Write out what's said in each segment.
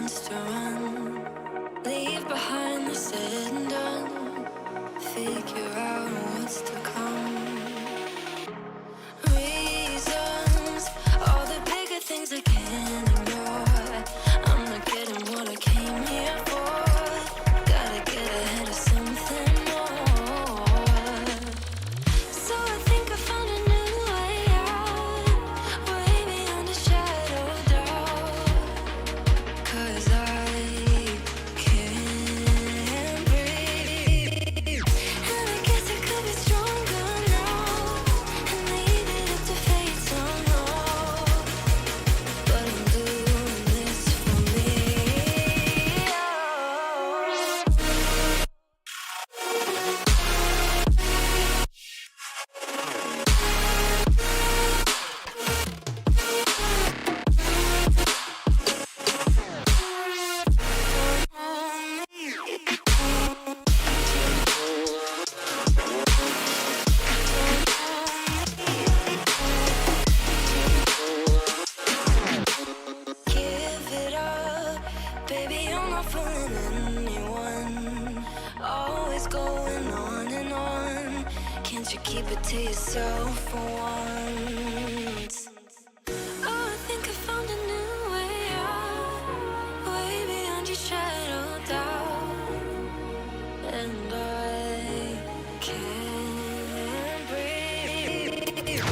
wants to run, leave behind the said and done, figure out what's to come. Reasons, all the bigger things I can't ignore. I'm not getting what I came here for. Gotta get ahead of something more. So I think I found a new way out, way beyond a shadow of doubt. 'Cause I can't breathe, and I guess I could be stronger now and leave it up to fate somehow. But I'm doing this for me. Give it up, baby, I'm not fooling anyone. Always going on and on. Can't you keep it to yourself for once? Oh, I think I found a new way out, way beyond your shadow of doubt. And I can't breathe.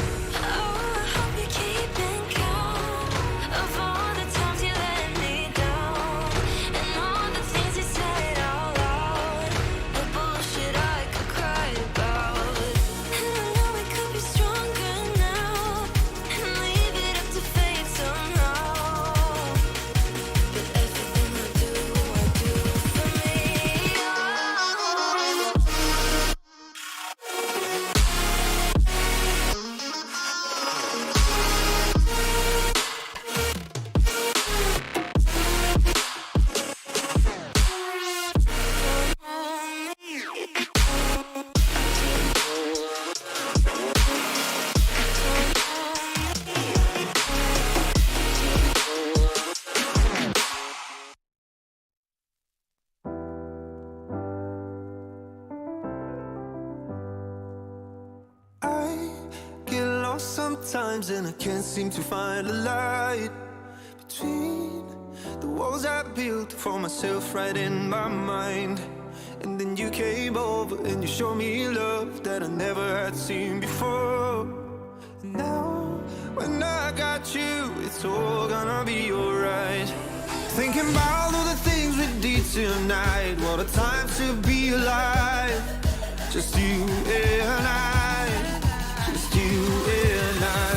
Oh, I hope you're keeping count of all the times you let me down, and all the things you said out loud, the bullshit I could cry about. And I know we could be stronger now and leave it up to fate somehow. But everything I do for me. I get lost sometimes and I can't seem to find a light between the walls I built for myself right in my mind. And then you came over and you showed me love that I never had seen before. And now when I got you, it's all gonna be alright. Thinking about all the things we did tonight, what a time to be alive. Just you and I, just you and I.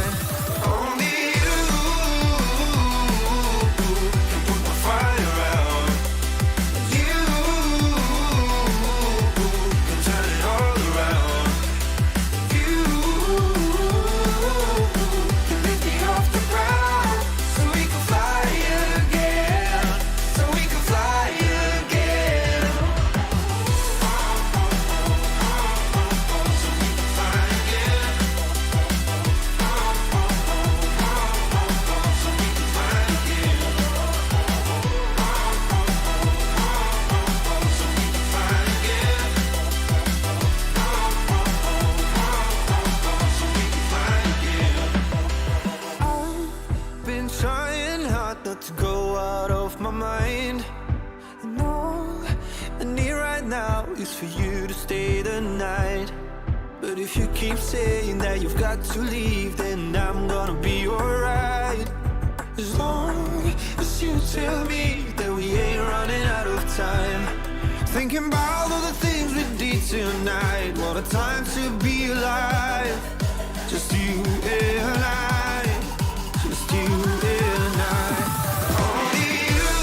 Only you can put my fire out. You can turn it all around. You can lift me off the ground, so we can fly again, so we can fly again. I've been trying hard not to go out of my mind, and all I need right now is for you to stay the night. But if you keep saying that you've got to leave, then I'm gonna be alright. As long as you tell me that we ain't running out of time. Thinking about all the things we did tonight, what a time to be alive. Just you and I, just you and I. Only you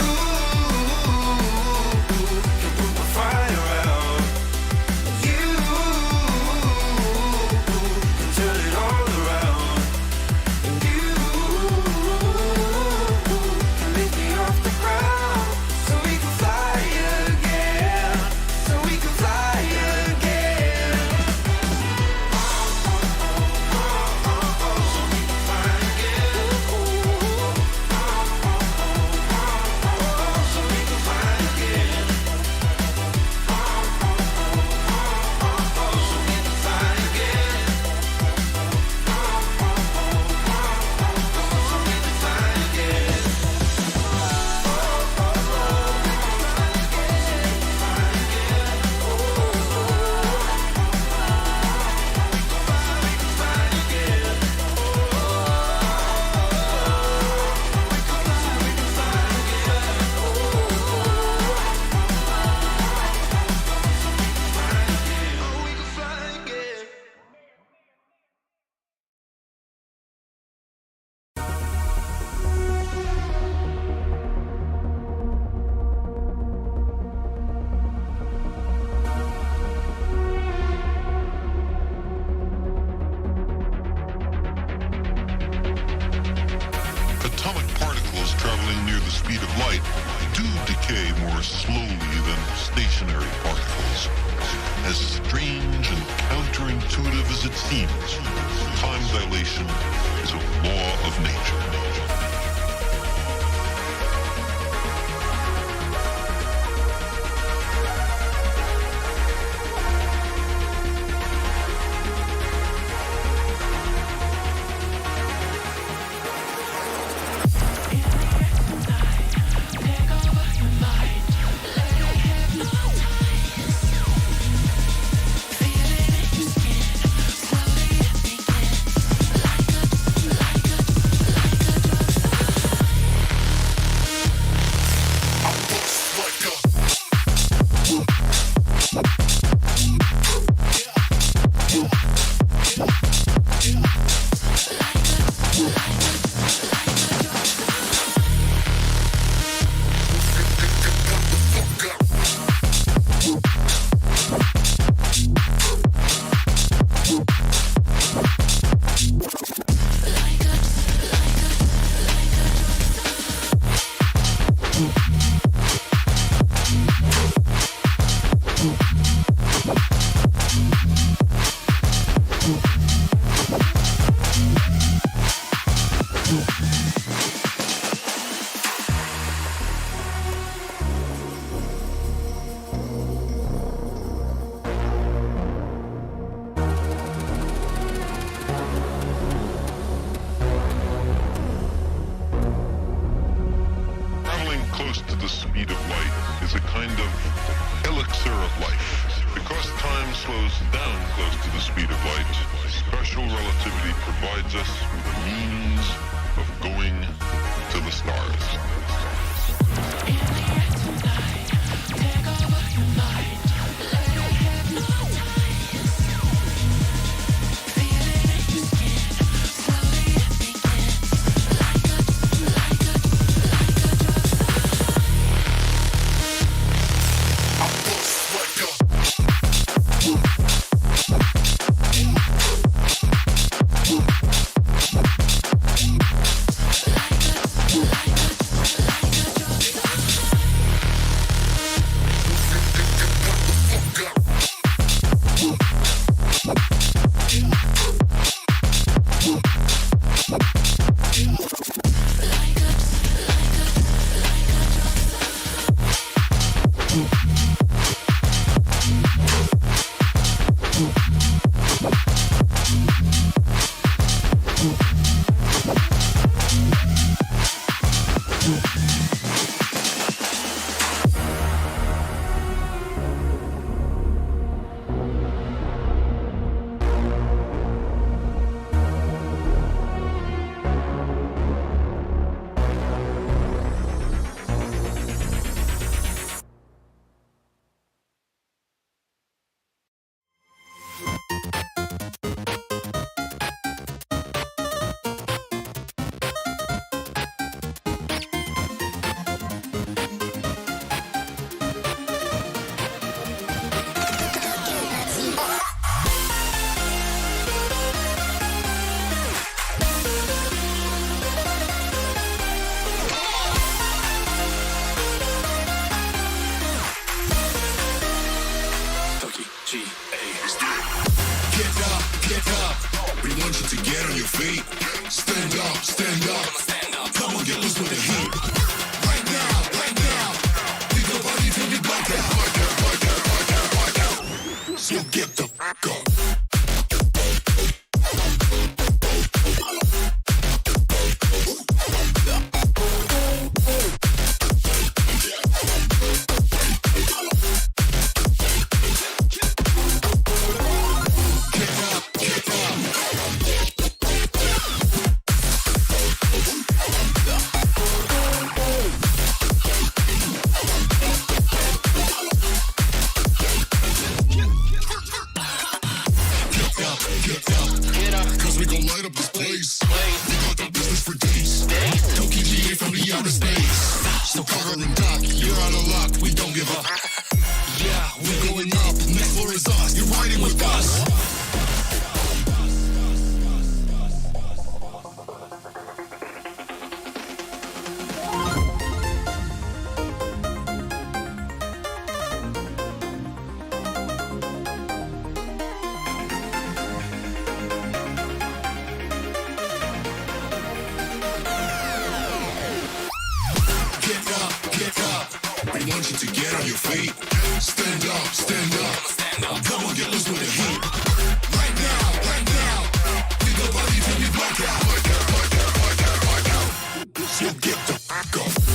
can put my fire out. You can turn it all around. And you can lift me off the ground, so we can fly again, so we can fly again. So we can do decay more slowly than stationary particles. As strange and counterintuitive as it seems, time dilation is a law of nature. want you to get on your feet. Stand up, stand up, stand up. Come on, get loose with the heat. Right now, with the body till you black out. So get the fuck up.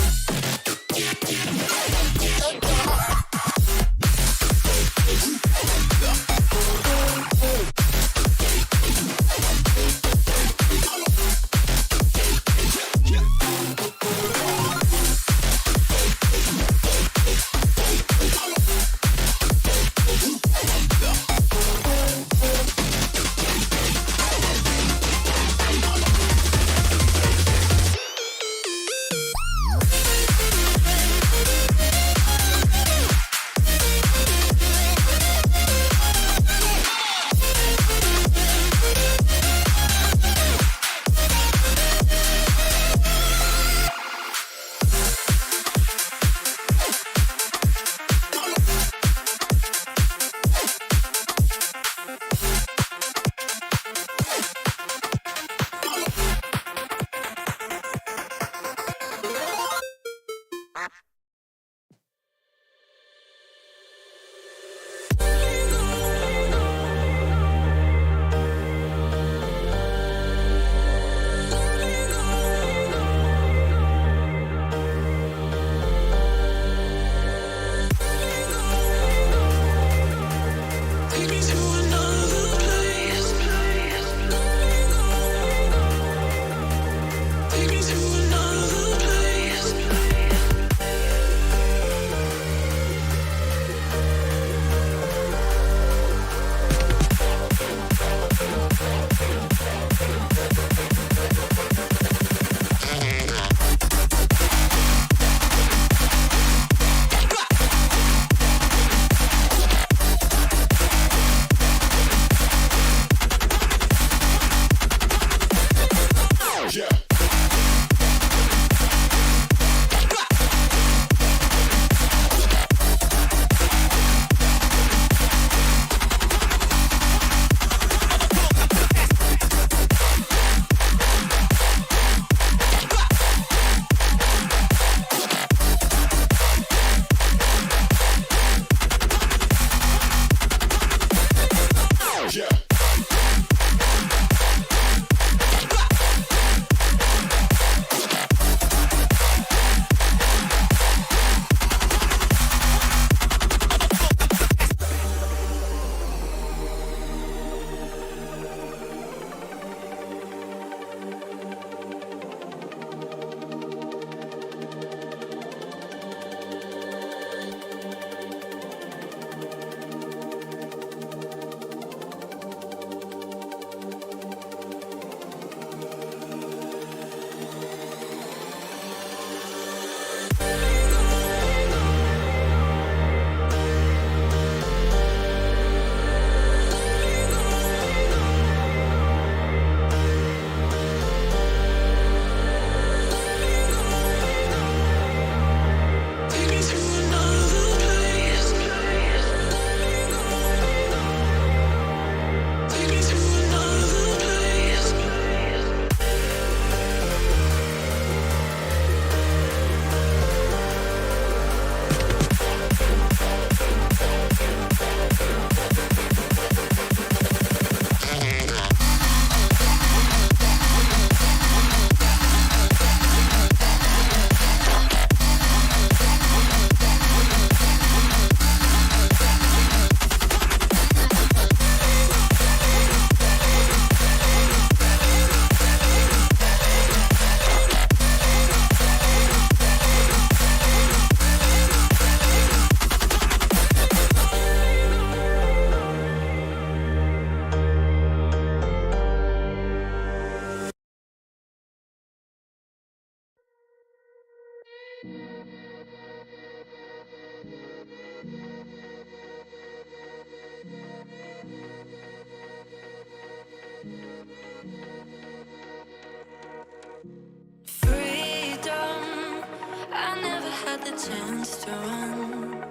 the chance to run,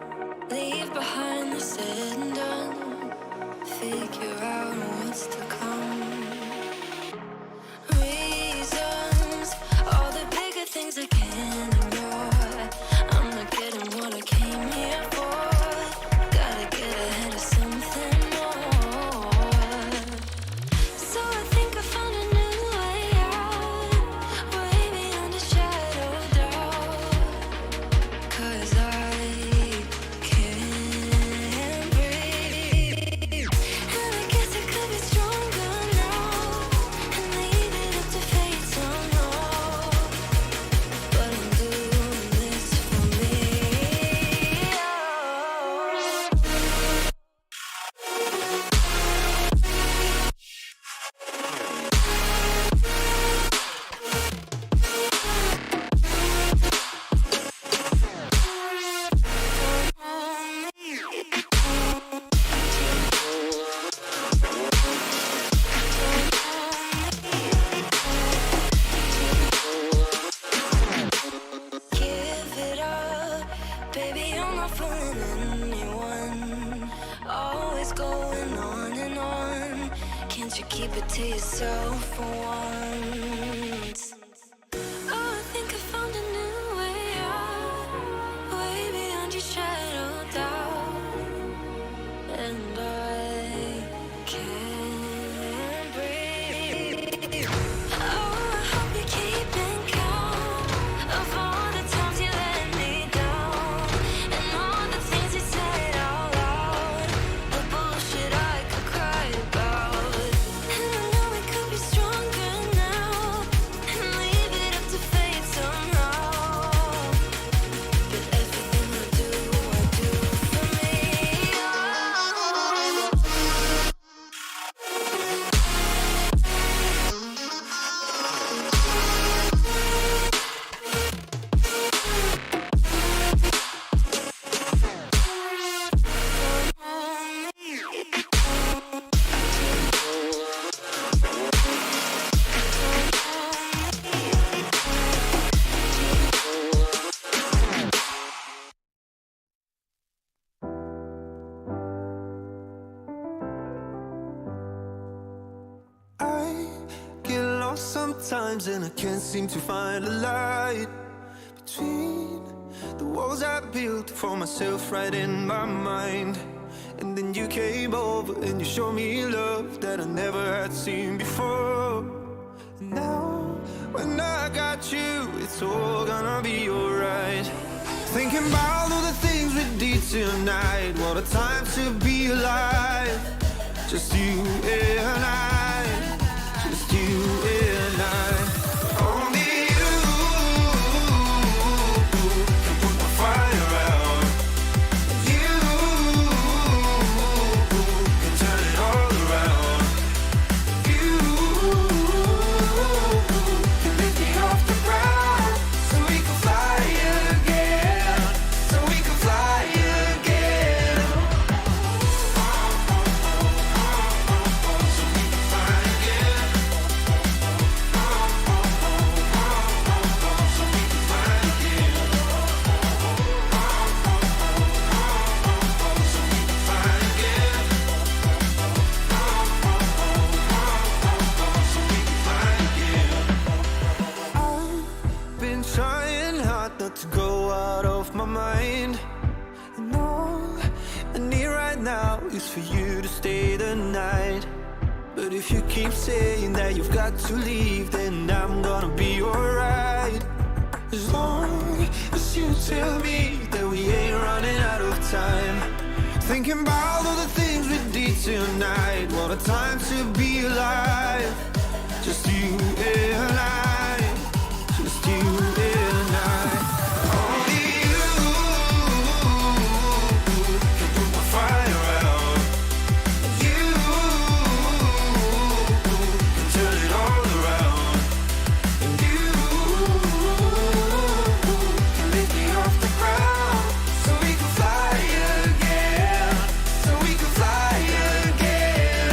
leave behind the said and done, figure out what's to come. Reasons, all the bigger things I can't ignore. I'm not getting what I can't. fooling anyone. Always going on and on. Can't you keep it to yourself for once? Oh, I think I found a new way out, way beyond your shadow doubt. And I can't breathe. Oh, I hope you're keeping count of all the times you let me down, and all the things you said out loud, the bullshit I could cry about. And I know we could be stronger now, and leave it up to fate somehow. But everything I do for me. Oh. I get lost sometimes and I can't seem to find a light between the walls I built for myself right in my mind. And then you came over and you showed me love that I never had seen before. And now when I got you, it's all gonna be alright. Thinking about all the things we did tonight, what a time to be alive. Just you and I, just you and I. Only you can put my fire out. You can turn it all around. You can lift me off the ground, so we can fly again, so we can fly again. I've been trying hard not to go out of my mind, and all I need right now is for you to stay the night. But if you keep saying that you've got to leave, then I'm gonna be alright. As long as you tell me that we ain't running out of time. Thinking about all the things we did tonight, what a time to be alive. Just you and I, just you and I. Only you can put my fire out. You can turn it all around. And you can lift me off the ground, so we can fly again, so we can fly again.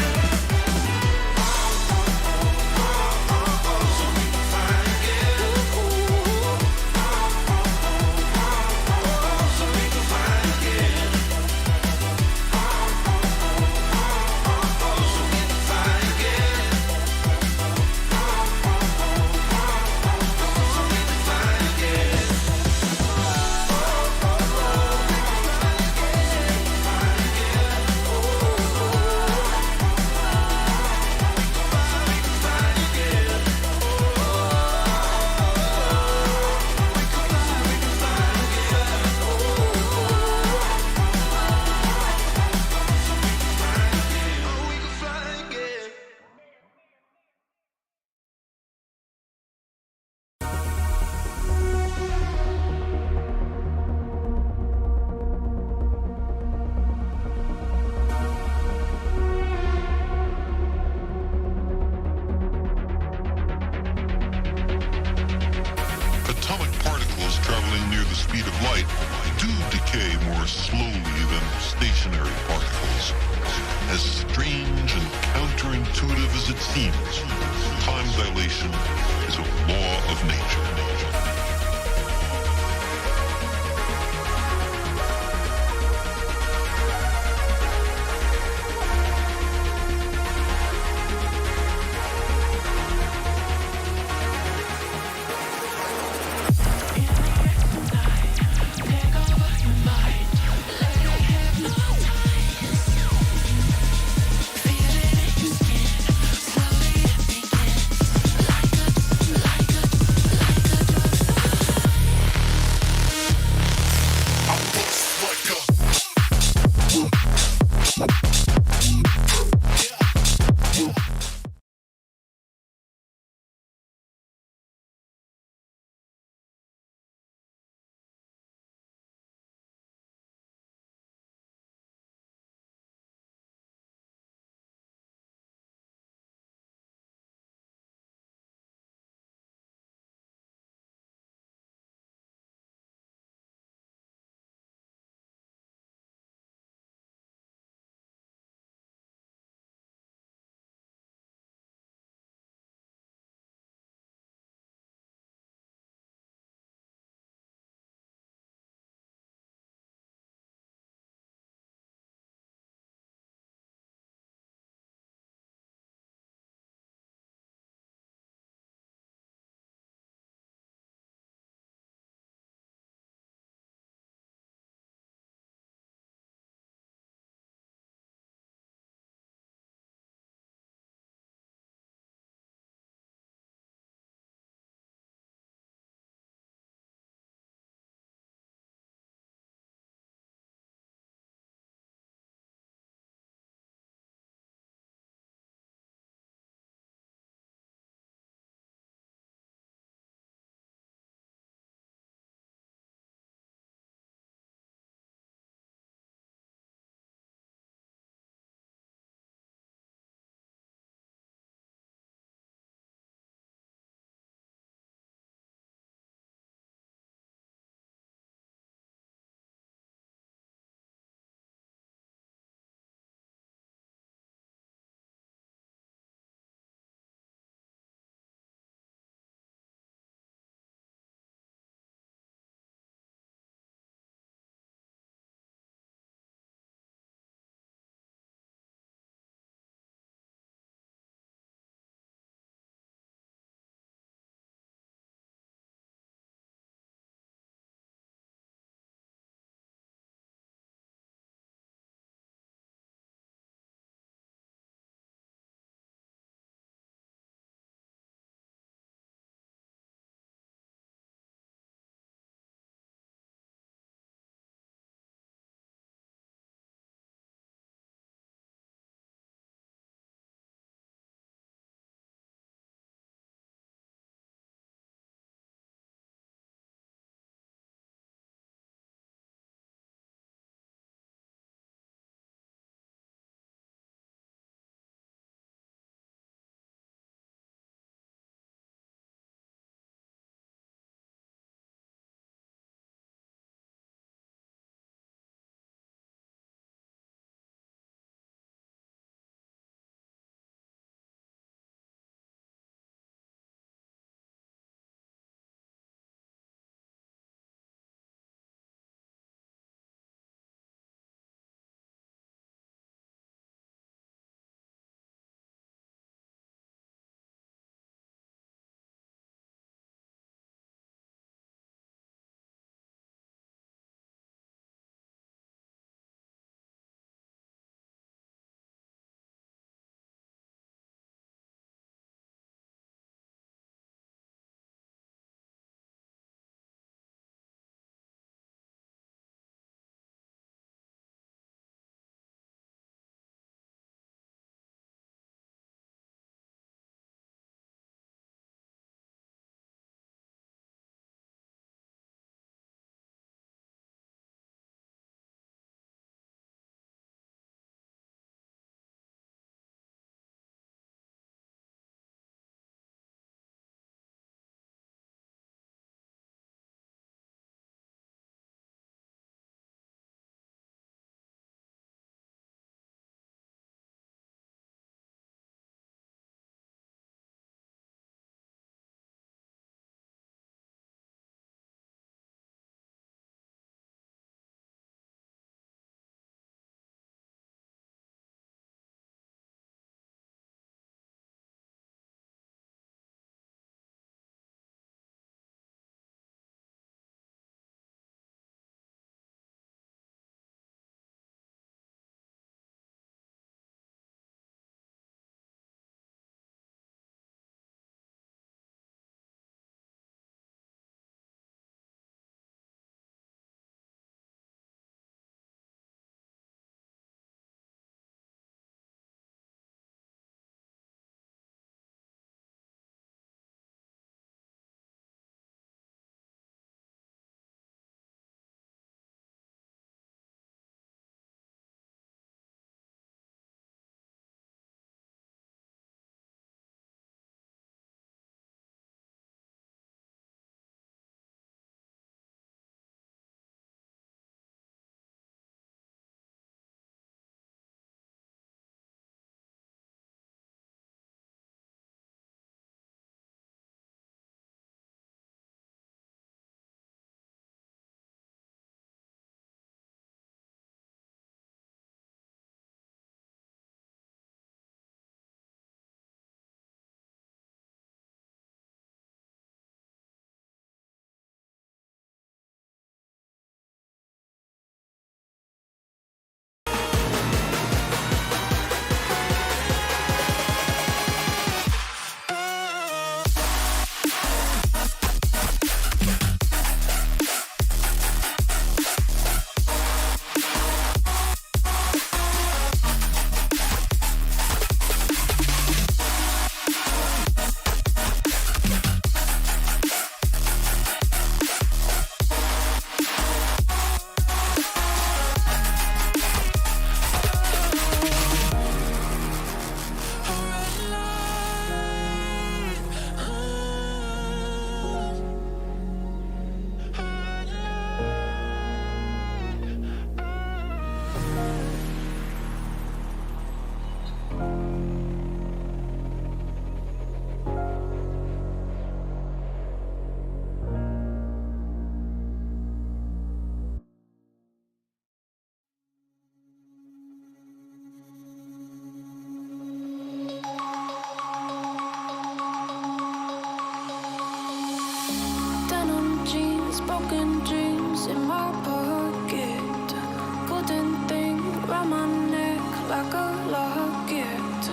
like a locket.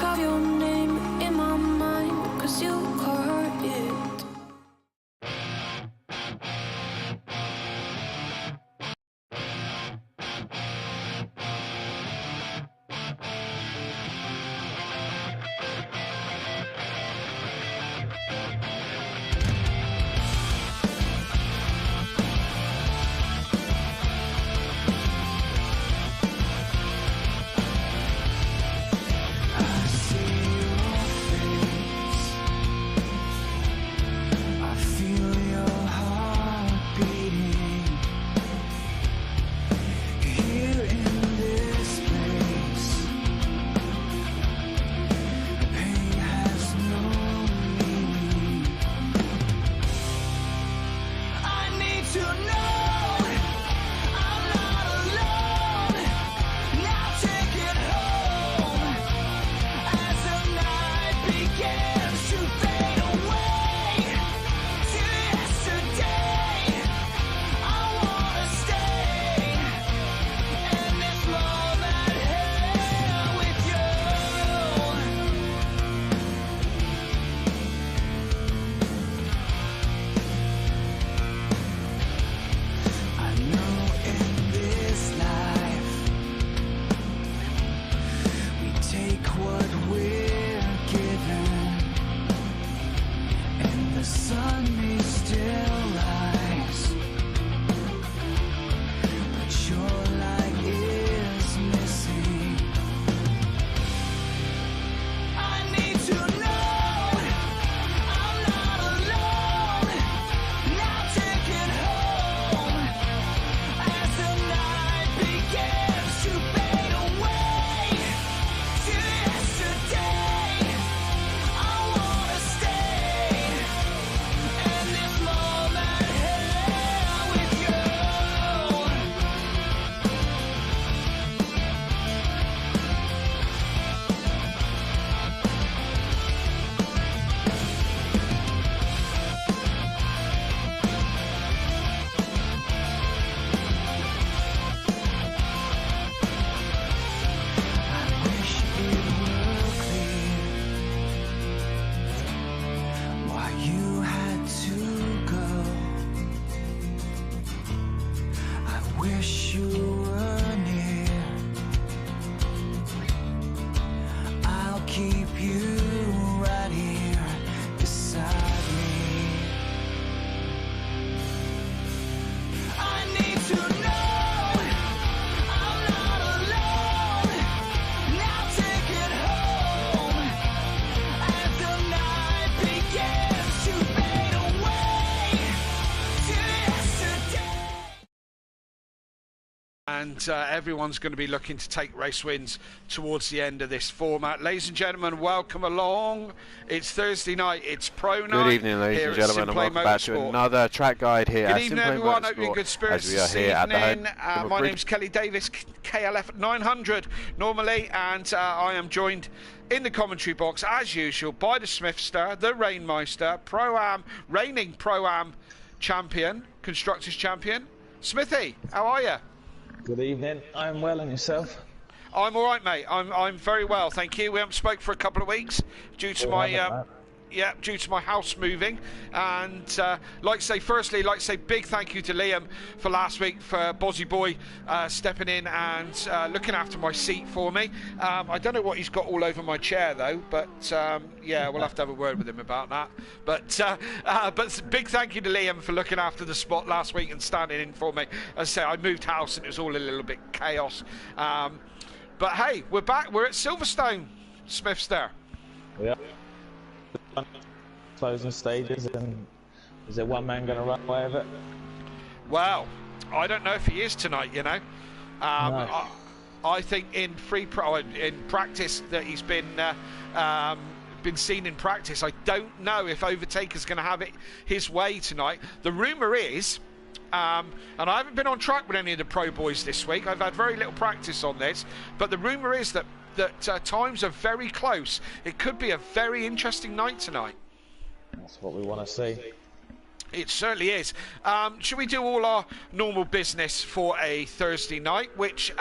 Carve your name in my mind, 'cause you carved it. And everyone's going to be looking to take race wins towards the end of this format. Ladies and gentlemen, welcome along. It's Thursday night. It's Pro Night. Good evening, ladies and gentlemen, and welcome back to another track guide here at Simplay evening, everyone. Motorsport, Hope you're in good spirits as we are this here evening. at the My name's Kelly Davis, KLF 900 normally, and I am joined in the commentary box, as usual, by the Smithster, the Rainmeister, reigning Pro-Am champion, Constructors champion. Smithy, how are you? Good evening. I'm well, and yourself? I'm all right, mate. I'm very well, thank you. We haven't spoke for a couple of weeks due to due to my house moving. And like to say big thank you to Liam for last week, for Bozzy Boy stepping in and looking after my seat for me. I don't know what he's got all over my chair though, but yeah, we'll have to have a word with him about that. But big thank you to Liam for looking after the spot last week and standing in for me. As I say, I moved house and it was all a little bit chaos. But hey, we're back. We're at Silverstone, Smithster. Yeah. Closing stages, and is there one man going to run away with it? Well, I don't know if he is tonight, you know. No. I think in practice that he's been seen in practice. I don't know if Overtaker's going to have it his way tonight. The rumour is, and I haven't been on track with any of the pro boys this week. I've had very little practice on this, but the rumour is that times are very close. It could be a very interesting night tonight. That's what we want to see. It certainly is. Should we do all our normal business for a Thursday night, which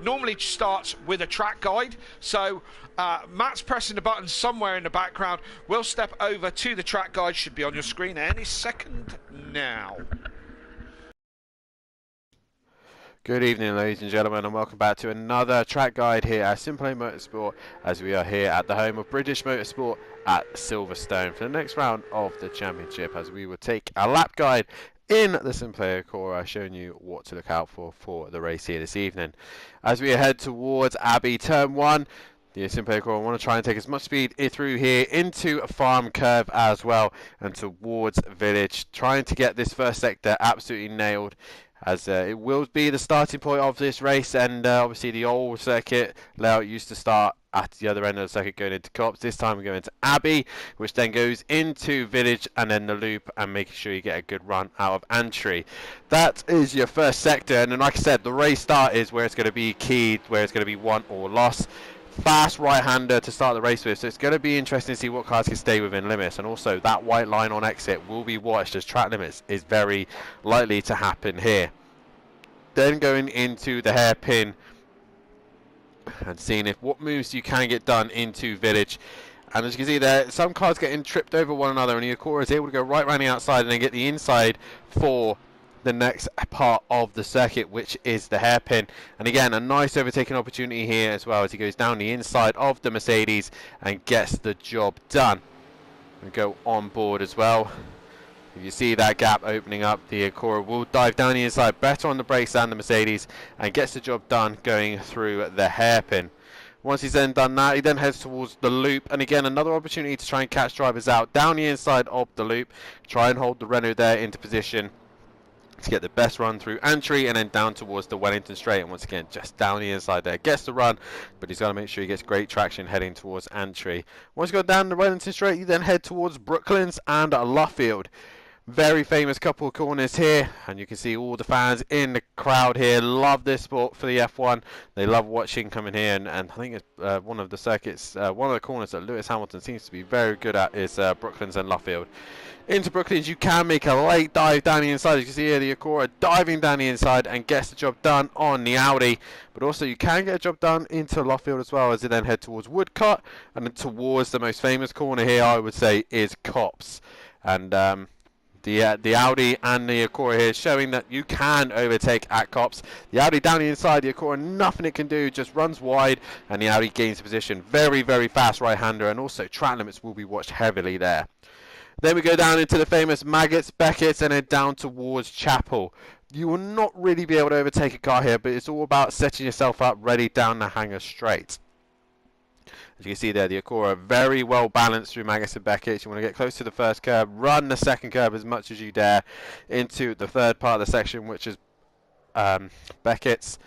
normally starts with a track guide? So Matt's pressing the button somewhere in the background. We'll step over to the track guide. Should be on your screen any second now. Good evening, ladies and gentlemen, and welcome back to another track guide here at Simplay Motorsport, as we are here at the home of British Motorsport at Silverstone for the next round of the championship, as we will take a lap guide in the Simplay Acura, showing you what to look out for the race here this evening. As we head towards Abbey Turn 1, the Simplay Acura want to try and take as much speed through here into a farm curve as well, and towards Village, trying to get this first sector absolutely nailed, as it will be the starting point of this race. And obviously the old circuit layout used to start at the other end of the circuit going into Cops. This time we're going to Abbey, which then goes into Village and then the loop, and making sure you get a good run out of Antry. That is your first sector, and then like I said, the race start is where it's going to be keyed, where it's going to be won or lost. Fast right-hander to start the race with, so it's going to be interesting to see what cars can stay within limits. And also that white line on exit will be watched, as track limits is very likely to happen here. Then going into the hairpin and seeing what moves you can get done into Village. And as you can see there, some cars getting tripped over one another, and the Acura is able to go right around the outside and then get the inside for the next part of the circuit, which is the hairpin. And again, a nice overtaking opportunity here as well, as he goes down the inside of the Mercedes and gets the job done. And go on board as well. If you see that gap opening up, the Acura will dive down the inside, better on the brakes than the Mercedes, and gets the job done going through the hairpin. Once he's then done that, he then heads towards the loop, and again another opportunity to try and catch drivers out down the inside of the loop. Try and hold the Renault there into position to get the best run through Antry, and then down towards the Wellington straight, and once again just down the inside there, gets the run, but he's got to make sure he gets great traction heading towards Antry. Once you go down the Wellington straight, you then head towards Brooklands and Luffield. Very famous couple of corners here, and you can see all the fans in the crowd here love this sport for the F1. They love watching coming here, and I think it's one of the circuits, one of the corners that Lewis Hamilton seems to be very good at is Brooklands and Luffield. Into Brooklands, you can make a late dive down the inside. As you can see here, the Acura diving down the inside and gets the job done on the Audi. But also you can get a job done into Luffield as well, as you then head towards Woodcut, and then towards the most famous corner here, I would say, is Cops. And the Audi and the Acura here showing that you can overtake at Cops. The Audi down the inside, the Acura nothing it can do, just runs wide, and the Audi gains position. Very, very fast right-hander, and also track limits will be watched heavily there. Then we go down into the famous Maggots, Beckett's, and then down towards Chapel. You will not really be able to overtake a car here, but it's all about setting yourself up ready down the hangar straight. As you can see there, the Acura very well balanced through Maggots and Beckett's. You want to get close to the first curb, run the second curb as much as you dare into the third part of the section, which is Beckett's.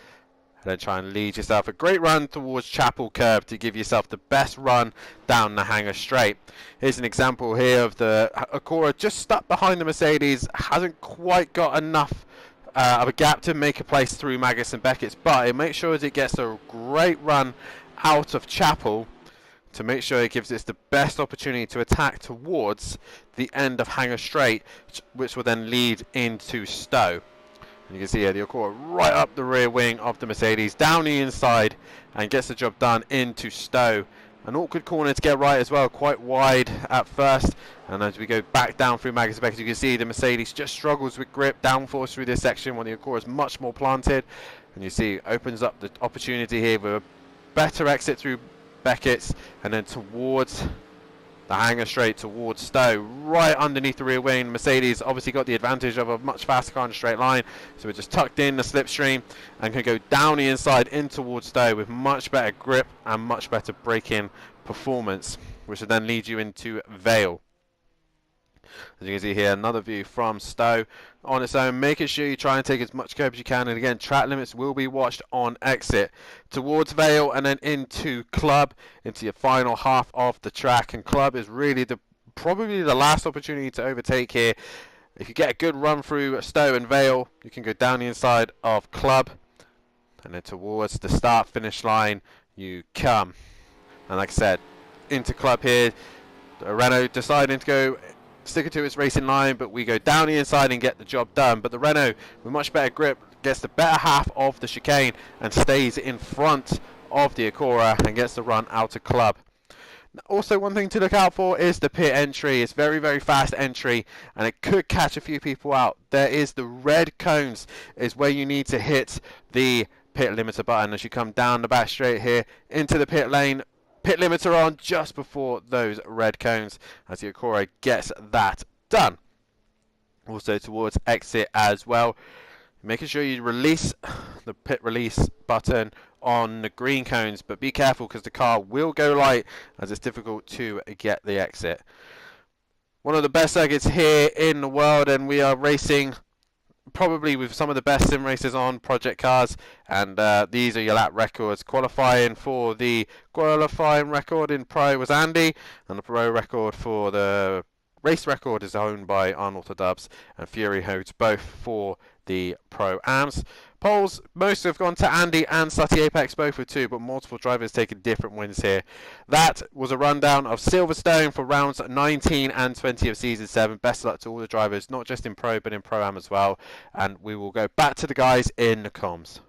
And then try and lead yourself a great run towards Chapel curb to give yourself the best run down the hangar straight. Here's an example here of the Acura just stuck behind the Mercedes, hasn't quite got enough of a gap to make a place through Maggots and Beckett's, but it makes sure that it gets a great run out of Chapel to make sure it gives it the best opportunity to attack towards the end of hangar straight, which will then lead into Stowe. You can see here the Acura right up the rear wing of the Mercedes, down the inside, and gets the job done into Stowe. An awkward corner to get right as well, quite wide at first. And as we go back down through Maggots and Beckett's, you can see the Mercedes just struggles with grip, downforce through this section, when the Acura is much more planted. And you see opens up the opportunity here with a better exit through Beckett's, and then towards the hangar straight towards Stowe, right underneath the rear wing. Mercedes obviously got the advantage of a much faster car in a straight line, so we're just tucked in the slipstream and can go down the inside in towards Stowe with much better grip and much better braking performance, which will then lead you into Vale. As you can see here, another view from Stowe on its own, making sure you try and take as much curb as you can, and again track limits will be watched on exit towards Vale, and then into Club, into your final half of the track. And Club is really probably the last opportunity to overtake here. If you get a good run through Stowe and Vale, you can go down the inside of Club, and then towards the start finish line you come. And like I said, into Club here, Renault deciding to go sticking to its racing line, but we go down the inside and get the job done. But the Renault, with much better grip, gets the better half of the chicane and stays in front of the Acura and gets the run out of club. Also, one thing to look out for is the pit entry. It's very, very fast entry, and it could catch a few people out. There is the red cones is where you need to hit the pit limiter button as you come down the back straight here into the pit lane. Pit limiter on just before those red cones as the Acura gets that done. Also towards exit as well. Making sure you release the pit release button on the green cones, but be careful because the car will go light as it's difficult to get the exit. One of the best circuits here in the world, and we are racing probably with some of the best sim racers on project cars, and these are your lap records. Qualifying record in Pro was Andy, and the Pro record for the race record is owned by Arnold Dubs, and Fury holds both for the Pro-Ams. Poles, most have gone to Andy and Sutty Apex, both with 2, but multiple drivers taking different wins here. That was a rundown of Silverstone for rounds 19 and 20 of Season 7. Best of luck to all the drivers, not just in Pro, but in Pro-Am as well. And we will go back to the guys in the comms.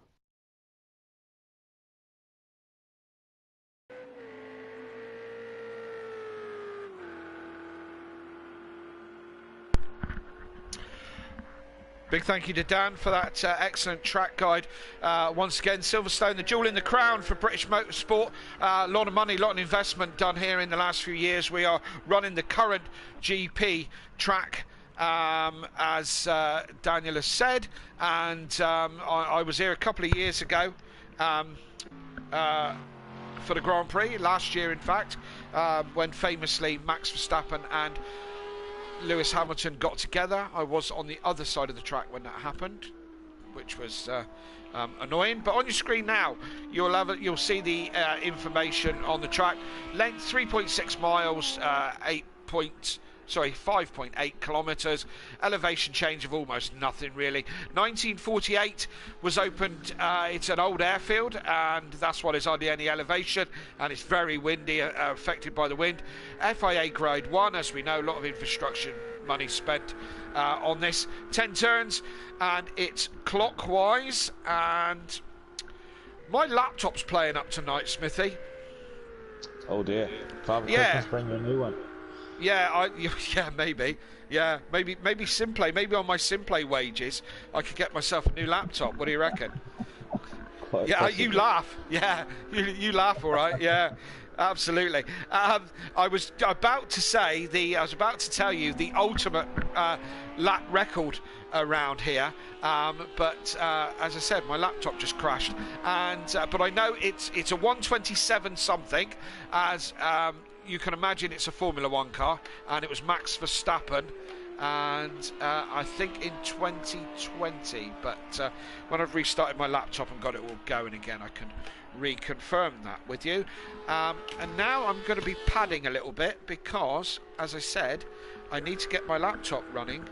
Big thank you to Dan for that excellent track guide. Once again, Silverstone, the jewel in the crown for British Motorsport. A lot of money, a lot of investment done here in the last few years. We are running the current GP track, as Daniel has said. And I was here a couple of years ago for the Grand Prix, last year in fact, when famously Max Verstappen and Lewis Hamilton got together. I was on the other side of the track when that happened, which was annoying. But on your screen now, you'll see the information on the track. Length 3.6 miles, 5.8 kilometres. Elevation change of almost nothing really. 1948 was opened. It's an old airfield, and that's why there's hardly any elevation, and it's very windy, affected by the wind. FIA Grade 1, as we know, a lot of infrastructure money spent on this. 10 turns, and it's clockwise, and my laptop's playing up tonight, Smithy. Oh dear. Father Christmas, bring you a new one. Yeah, maybe. Yeah, maybe Simplay. Maybe on my Simplay wages, I could get myself a new laptop. What do you reckon? Quite Yeah, possible. you laugh. Yeah, you laugh. All right. Yeah, absolutely. I was about to tell you the ultimate lap record around here, but as I said, my laptop just crashed, and but I know it's a 127 something, as you can imagine it's a Formula 1 car, and it was Max Verstappen, and I think in 2020, but when I've restarted my laptop and got it all going again, I can reconfirm that with you. And now I'm going to be padding a little bit because, as I said, I need to get my laptop running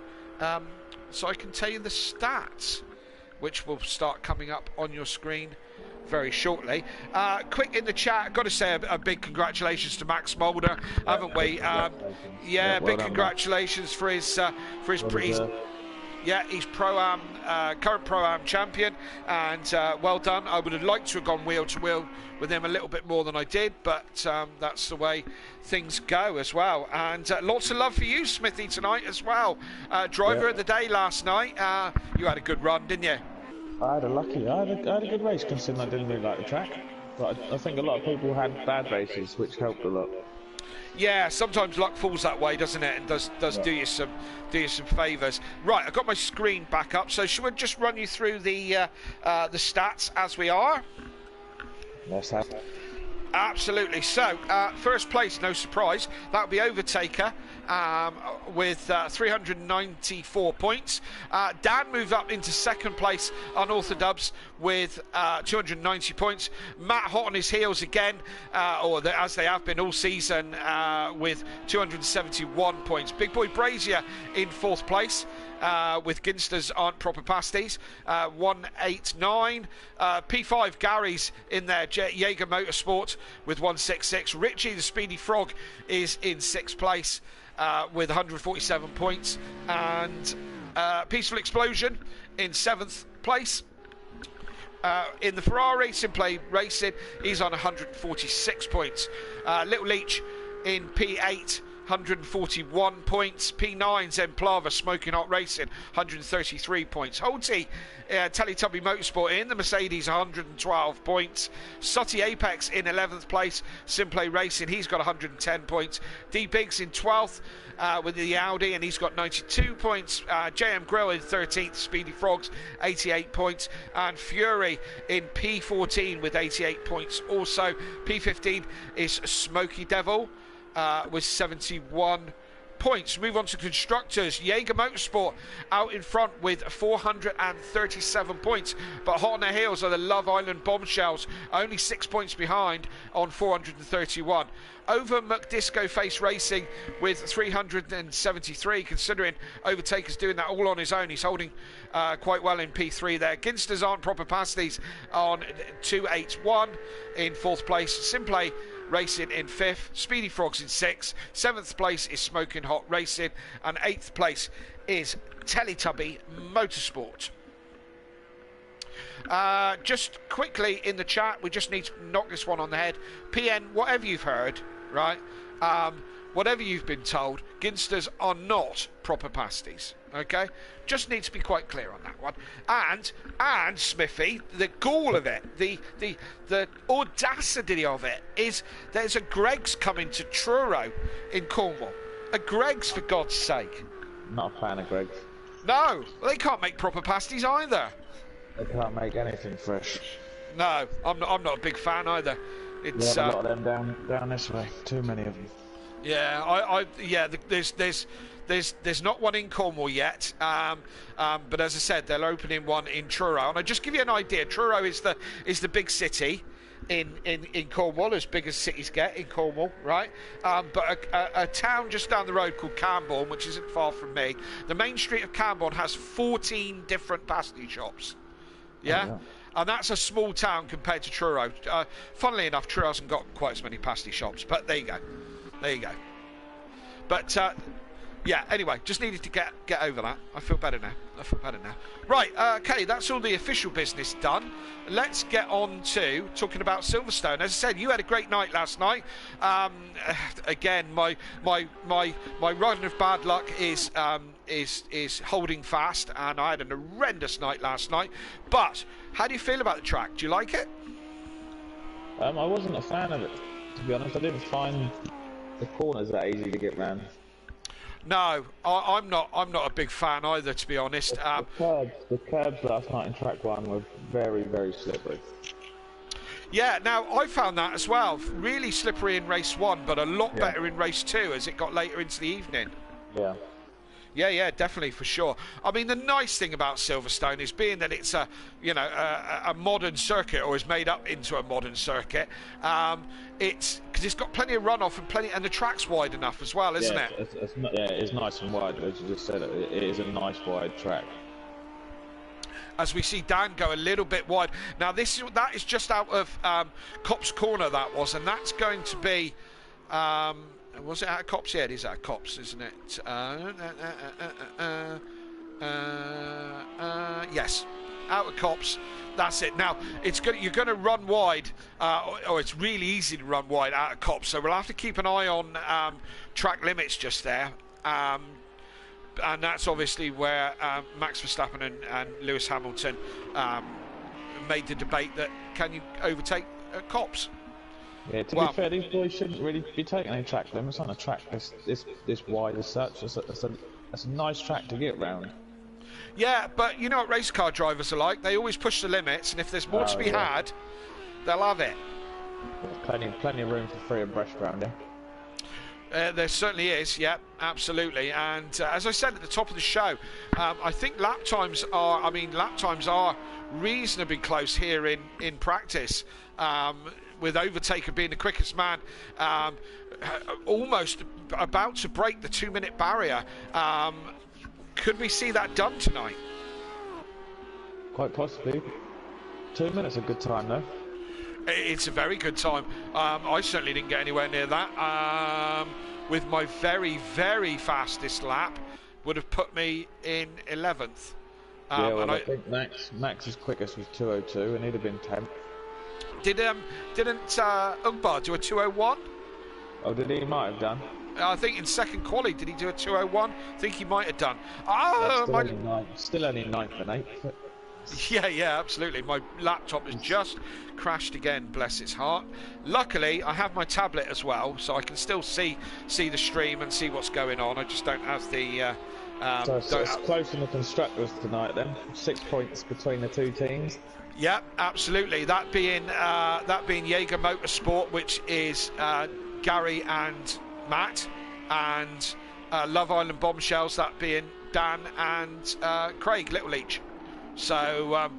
so I can tell you the stats, which will start coming up on your screen very shortly. Quick in the chat, got to say a big congratulations to Max Mulder, haven't we? Yeah, big congratulations for his he's Pro-Am, current Pro-Am champion, and well done. I would have liked to have gone wheel to wheel with him a little bit more than I did, but that's the way things go as well. And lots of love for you, Smithy, tonight as well. Driver of the day last night. You had a good run, didn't you? I had a good race, considering I didn't really like the track. But I think a lot of people had bad races, which helped a lot. Yeah, sometimes luck falls that way, doesn't it? And does do you some favours. Right, I've got my screen back up. So should we just run you through the stats as we are? Let's have it. Absolutely. So, first place, no surprise, that would be Overtaker with 394 points. Dan moved up into second place, Unorthodox, with 290 points. Matt hot on his heels again, as they have been all season, with 271 points. Big Boy Brazier in fourth place. With Ginsters aren't proper pasties, 189. P5 Gary's in there, Jaeger Motorsport with 166. Richie the Speedy Frog is in sixth place. with 147 points, and Peaceful Explosion in 7th place. In the Ferrari, Simplay Racing, he's on 146 points. Little Leech in P8, 141 points. P9's Emplava Smoking Hot Racing, 133 points. Holty, Teletubby Motorsport in the Mercedes, 112 points. Sotty Apex in 11th place. Simplay Racing, he's got 110 points. D Biggs in 12th. With the Audi, and he's got 92 points. JM Grill in 13th, Speedy Frogs 88 points, and Fury in P14 with 88 points. Also P15 is Smoky Devil with 71 points. Move on to constructors. Jaeger Motorsport out in front with 437 points, but hot on their heels are the Love Island Bombshells, only 6 points behind on 431. Over McDisco Face Racing with 373, considering Overtaker's doing that all on his own. He's holding quite well in P3 there. Ginsters aren't proper pasties on 281 in 4th place. Simplay Racing in 5th, Speedy Frogs in 6th, 7th place is Smoking Hot Racing, and 8th place is Teletubby Motorsport. Just quickly in the chat, we just need to knock this one on the head. PN, whatever you've heard, right, whatever you've been told, Ginsters are not proper pasties, okay? Just need to be quite clear on that one. And Smithy, the gall of it, the audacity of it is there's a Greggs coming to Truro in Cornwall. A Greggs, for God's sake. Not a fan of Greggs. No, they can't make proper pasties either. They can't make anything fresh. No, I'm not a big fan either. It's a lot of them down this way. Too many of them. Yeah, there's not one in Cornwall yet, but as I said, they're opening one in Truro. And I'll just give you an idea. Truro is the big city in Cornwall, as big as cities get in Cornwall, right? But a town just down the road called Camborne, which isn't far from me. The main street of Camborne has 14 different pasty shops. Yeah? Oh, yeah. And that's a small town compared to Truro. Funnily enough, Truro hasn't got quite as many pasty shops, but there you go. There you go. But yeah, anyway, just needed to get over that. I feel better now. Right, okay, that's all the official business done. Let's get on to talking about Silverstone. As I said, you had a great night last night. Again, my run of bad luck is holding fast, and I had an horrendous night last night. But how do you feel about the track? Do you like it? I wasn't a fan of it, to be honest. I didn't find the corners that easy to get round. No, I'm not a big fan either, to be honest. The curbs last night in track 1 were very, very slippery. Yeah, now I found that as well. Really slippery in race 1, but a lot better in race 2 as it got later into the evening. Yeah. Yeah, definitely, for sure. I mean, the nice thing about Silverstone is being that it's a modern circuit, or is made up into a modern circuit. It's because it's got plenty of runoff and the track's wide enough as well, isn't it? It's nice and wide, as you just said. It is a nice wide track. As we see Dan go a little bit wide. Now that is just out of Copse Corner, that was, and that's going to be. Was it out of Copse? Yeah, it is out of Copse, isn't it? Yes, out of Copse. That's it. Now you're going to run wide, or it's really easy to run wide out of Copse. So we'll have to keep an eye on track limits just there. And that's obviously where Max Verstappen and Lewis Hamilton made the debate that can you overtake at Copse? Yeah, to be fair, these boys shouldn't really be taking any track limits on a track this wide as such. It's a nice track to get round. Yeah, but you know what race car drivers are like? They always push the limits, and if there's more to be had, they'll have it. Plenty of room for free abreast round there. There certainly is, yeah, absolutely. And as I said at the top of the show, I think lap times are reasonably close here in practice. With Overtaker being the quickest man, almost about to break the 2-minute barrier. Could we see that done tonight? Quite possibly. 2 minutes is a good time, though. It's a very good time. I certainly didn't get anywhere near that. with my very, very fastest lap, would have put me in 11th. Yeah, well, I think Max's quickest was 2:02, and he'd have been 10th. Didn't Ugbar do a 2:01? Oh, did he? He might have done. I think in second quali, did he do a 2:01? I think he might have done. Still only 9th and 8th. Yeah, absolutely. My laptop has just crashed again, bless its heart. Luckily, I have my tablet as well, so I can still see the stream and see what's going on. I just don't have the... so it's close in the constructors tonight then. 6 points between the two teams. Yeah, absolutely. That being Jaeger Motorsport, which is Gary and Matt, and Love Island Bombshells, that being Dan and Craig Littleleach. So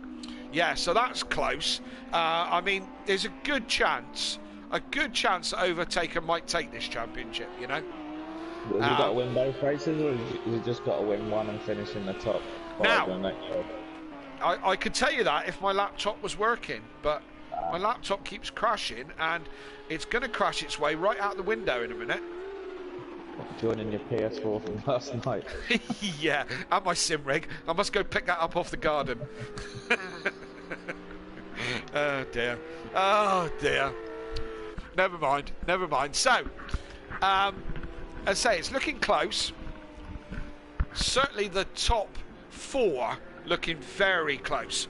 yeah, so that's close. I mean, there's a good chance that Overtaker might take this championship, you know. Has he got to win both races, or has he just got to win one and finish in the top 5 now, the next race? I could tell you that if my laptop was working, but my laptop keeps crashing, and it's going to crash its way right out the window in a minute. Joining your PS4 from last night. Yeah, and my sim rig. I must go pick that up off the garden. Oh dear. Never mind. So, as I say, it's looking close. Certainly the top 4 looking very close.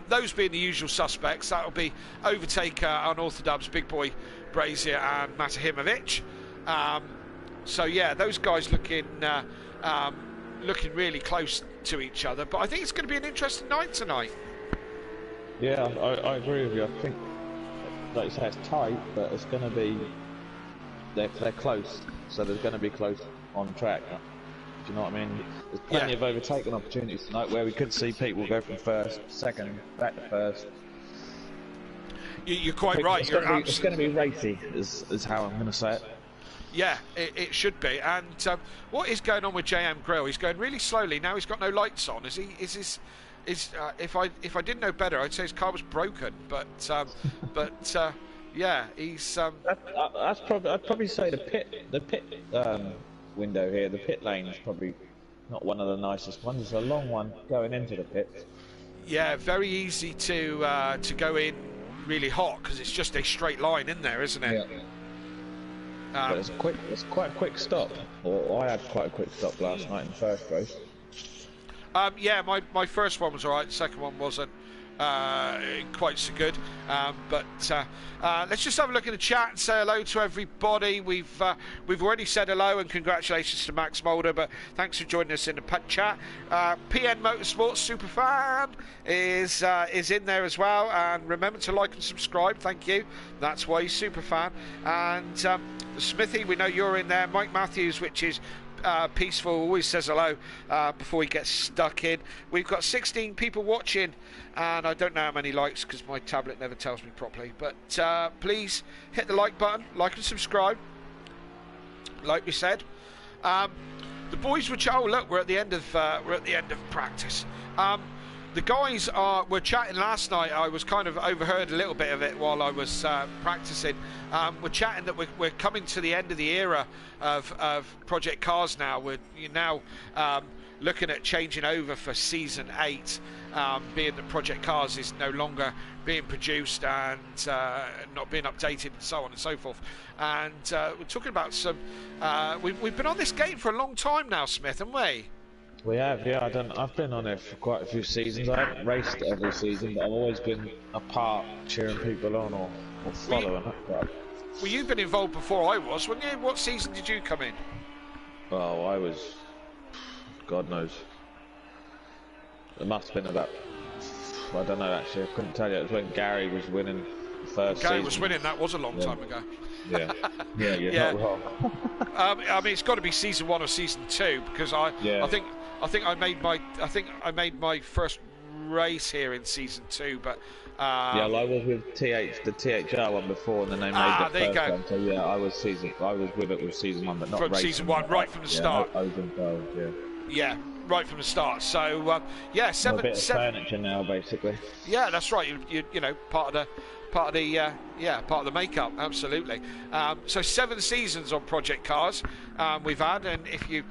Those being the usual suspects, that'll be Overtaker, Unorthodox, Big Boy Brazier and Matahimovic. So yeah, those guys looking really close to each other. But I think it's going to be an interesting night tonight. Yeah, I agree with you. I think, like you say, it's tight, but it's going to be... They're close, so there's going to be close on track. Do you know what I mean? There's plenty of overtaking opportunities tonight where we could see people go from first, second, back to first. You're quite right. It's going to be racy, is how I'm going to say it. Yeah, it should be. And what is going on with JM Grill? He's going really slowly now. He's got no lights on. Is he? If I didn't know better, I'd say his car was broken. But yeah, he's. That's probably. I'd probably say the pit window here, the pit lane is probably not one of the nicest ones. It's a long one going into the pits. Yeah, very easy to go in really hot because it's just a straight line in there, isn't it? Yeah. But it's quite a quick stop. Or I had quite a quick stop last night in the first race. Yeah, my first one was alright. The second one wasn't quite so good. But let's just have a look at the chat and say hello to everybody. We've already said hello and congratulations to Max Mulder. But thanks for joining us in the chat. PN Motorsport Superfan is in there as well. And remember to like and subscribe. Thank you. That's why he's Superfan. And Smithy, we know you're in there. Mike Matthews, which is Peaceful, always says hello before he gets stuck in. We've got 16 people watching, and I don't know how many likes because my tablet never tells me properly. But please hit the like button, like and subscribe. Like we said, the boys were. Oh look, we're at the end of practice. The guys were chatting last night. I was kind of overheard a little bit of it while I was practicing. We're chatting that we're coming to the end of the era of Project Cars now. We're now looking at changing over for Season 8, being that Project Cars is no longer being produced and not being updated and so on and so forth. And we're talking about some... We've been on this game for a long time now, Smith, haven't we? We have, yeah. I've been on it for quite a few seasons. I haven't raced every season, but I've always been a part, cheering people on or following it. Well, you've been involved before I was, weren't you? What season did you come in? Oh, I was... God knows. It must have been about... I don't know, actually. I couldn't tell you. It was when Gary was winning the first season. Gary was winning. That was a long time ago. Yeah. Yeah, you're not wrong. I mean, it's got to be Season 1 or Season 2 because I think I made my first race here in Season 2, but yeah, well, I was with the THR one before, and then they made the first one. So yeah, I was with it with Season 1, but not from racing. Season 1, right from the start. I was involved. Yeah, right from the start. So yeah, I'm a seven. bit of furniture now, basically. Yeah, that's right. You know, part of the makeup. Absolutely. So 7 seasons on Project Cars we've had, and if you're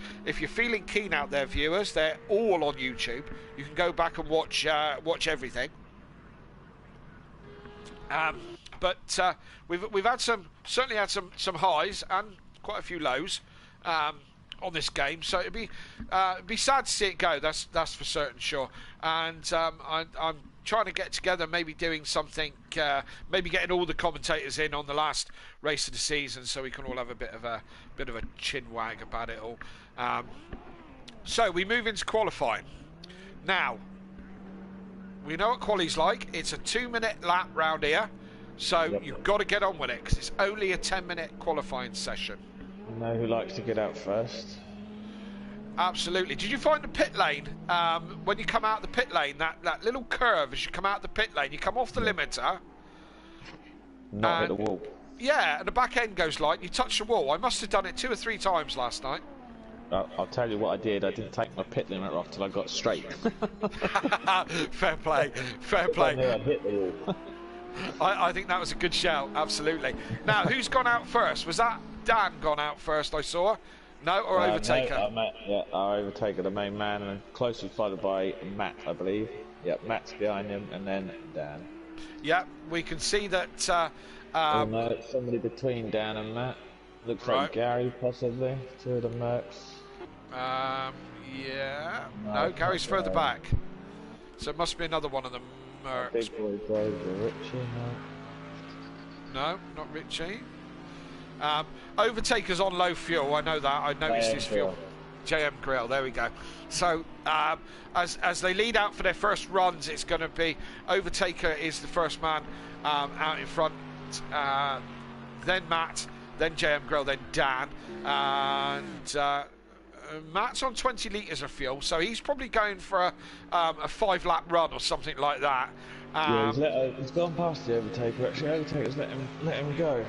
feeling keen out there, viewers, they're all on YouTube. You can go back and watch everything. But we've certainly had some highs and quite a few lows on this game. So it'd be sad to see it go. That's for certain, sure. And I'm trying to get together, maybe doing something, maybe getting all the commentators in on the last race of the season, so we can all have a bit of a chin wag about it all. So we move into qualifying now. We know what quali's like. It's a 2-minute lap round here, so you've got to get on with it because it's only a 10-minute qualifying session. I know who likes to get out first. Absolutely. Did you find the pit lane when you come out the pit lane? That little curve as you come out the pit lane, you come off the limiter. Not hit the wall. Yeah, and the back end goes light. You touch the wall. I must have done it 2 or 3 times last night. I'll tell you what I did. I didn't take my pit limiter off till I got straight. Fair play. Fair play. I knew I'd hit the wall. I think that was a good shout. Absolutely. Now, who's gone out first? Was that Dan gone out first? I saw. No, or Overtaker? No, our Overtaker, the main man, and closely followed by Matt, I believe. Yep, Matt's behind him, and then Dan. Yep, we can see that. Oh no, it's somebody between Dan and Matt. Looks like Gary, possibly. 2 of the Mercs. Yeah. No, Gary's further back. So it must be another one of the Mercs. Big boy driver, Richie. No, not Richie. Overtaker's on low fuel. I know that. I noticed his fuel. JM Grill. There we go. So as they lead out for their first runs, it's going to be Overtaker is the first man out in front. Then Matt. Then JM Grill. Then Dan. And Matt's on 20 litres of fuel, so he's probably going for a 5-lap run or something like that. Yeah, he's gone past the Overtaker. Actually, Overtaker's let him go.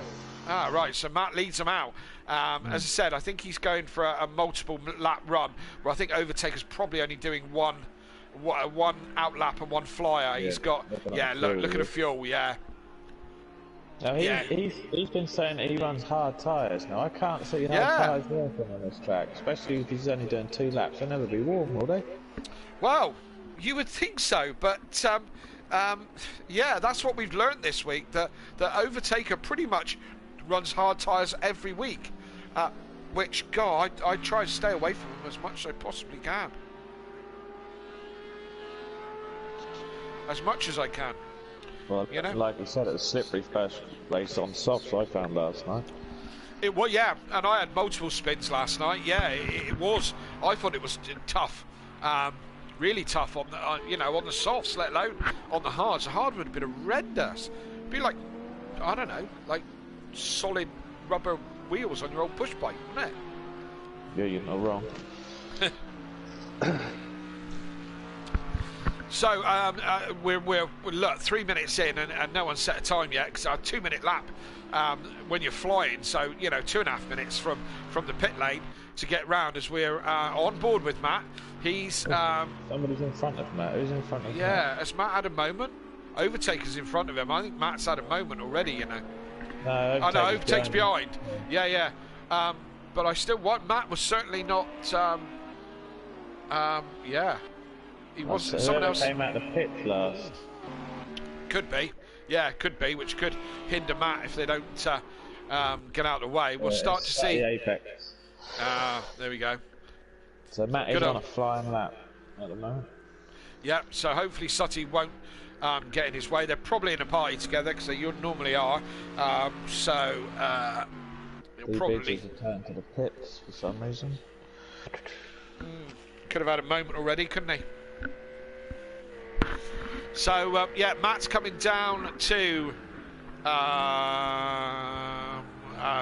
Ah, right, so Matt leads him out. As I said, I think he's going for a multiple lap run, where I think Overtaker's probably only doing one out lap and 1 flyer. Yeah, He's got, look at the fuel, yeah. Now he's been saying that he runs hard tyres. Now I can't see hard tyres working on this track, especially if he's only doing 2 laps. They'll never be warm, will they? Well, you would think so, but yeah, that's what we've learned this week. That Overtaker pretty much runs hard tyres every week, which God, I try to stay away from them as much as I possibly can, as much as I can. Well, you know, like you said, it was slippery first race on softs I found last night. It was, yeah, and I had multiple spins last night. Yeah, it was. I thought it was tough, really tough on the on the softs, let alone on the hards. The hard would have been horrendous. It'd be like, I don't know, like solid rubber wheels on your old push bike, wouldn't it? Yeah, you're not wrong. So we're look 3 minutes in and no one's set a time yet, because our 2-minute lap when you're flying. So 2.5 minutes from the pit lane to get round as we're on board with Matt. He's somebody's in front of Matt. Who's in front of Matt? Yeah, has Matt had a moment? Overtaker's in front of him. I think Matt's had a moment already. No, Overtaker's behind. Yeah. But I still want. Matt was certainly not. He wasn't. Someone else came out the pits last. Could be. Yeah, could be, which could hinder Matt if they don't get out of the way. We'll start to see. Apex. There we go. So Matt is on a flying lap at the moment. Yeah, so hopefully Sutty won't get in his way. They're probably in a party together, because they normally are. It'll probably return to the pits for some reason. Could have had a moment already, couldn't he? So Matt's coming down to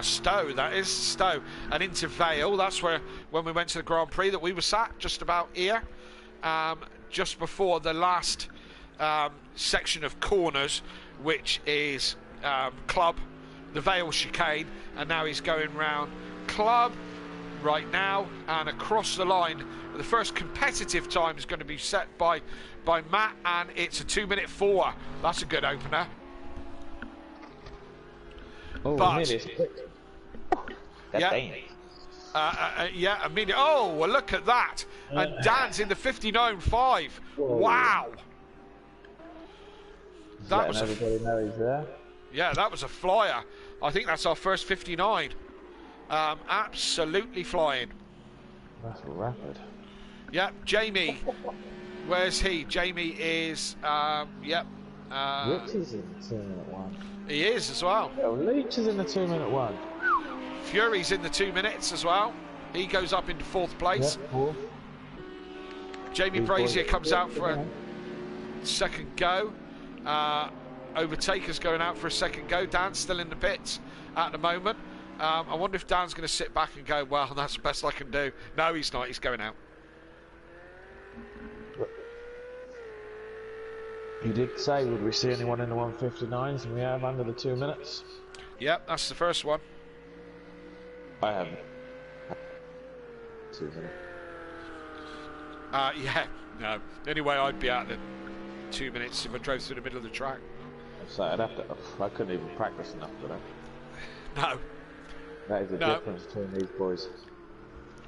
Stowe, that is Stowe, and into Vale. That's when we went to the Grand Prix that we were sat just about here, just before the last section of corners, which is Club, the Vale chicane, and now he's going round Club, right now, and across the line, the first competitive time is going to be set by Matt, and it's a 2:04. That's a good opener. Oh, But yeah. yeah, a minute. Oh, well, look at that. And Dan's in the 59.5. Wow. That was everybody know he's there. Yeah, that was a flyer. I think that's our first 59. Absolutely flying. That's rapid. Yep, Jamie. Where's he? Jamie is, yep. Rich is in the 2-minute one. He is as well. Yeah, Leach is in the 2-minute one. Fury's in the 2 minutes as well. He goes up into 4th place. Yep, 4th. Jamie Brazier comes out for a second go. Overtaker's going out for a second go. Dan's still in the pits at the moment. I wonder if Dan's going to sit back and go, well, that's the best I can do. No, he's not. He's going out. You did say, would we see anyone in the 159s, and we have under the 2 minutes? Yep, that's the first one. I haven't. 2 minutes. Yeah, no. Anyway, I'd be out in 2 minutes if I drove through the middle of the track. So I'd have to. I couldn't even practice enough for that. No. That is the difference between these boys.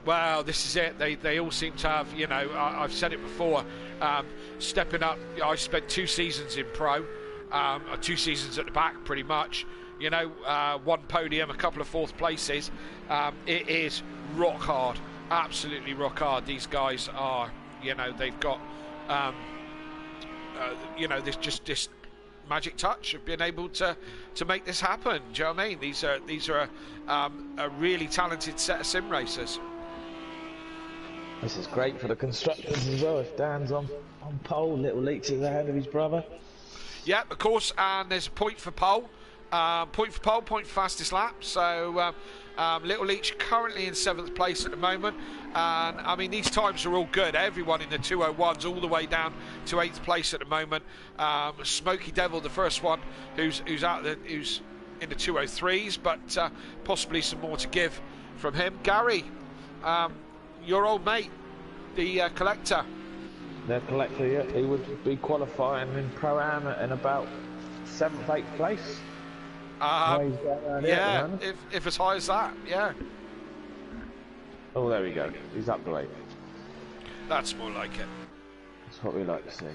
Well, this is it. They all seem to have, you know, I've said it before, stepping up. I spent 2 seasons in pro, 2 seasons at the back pretty much. You know, 1 podium, a couple of 4th places. It is rock hard, absolutely rock hard. These guys are, you know, they've got, you know, this magic touch of being able to make this happen. Do you know what I mean? These are a really talented set of sim racers. This is great for the constructors as well. If Dan's on pole, Little Leach is ahead of his brother. Yeah, of course, and there's a point for pole. Point for pole, point for fastest lap. So Little Leach currently in 7th place at the moment. And I mean, these times are all good. Everyone in the 201s all the way down to 8th place at the moment. Smoky Devil, the first one, who's in the 203s, but possibly some more to give from him. Gary, your old mate, the collector. The collector, yeah, he would be qualifying in Pro-Am in about 7th, 8th place. Yeah, if as high as that, yeah. Oh, there we go. He's up to 8th. That's more like it. That's what we like to see.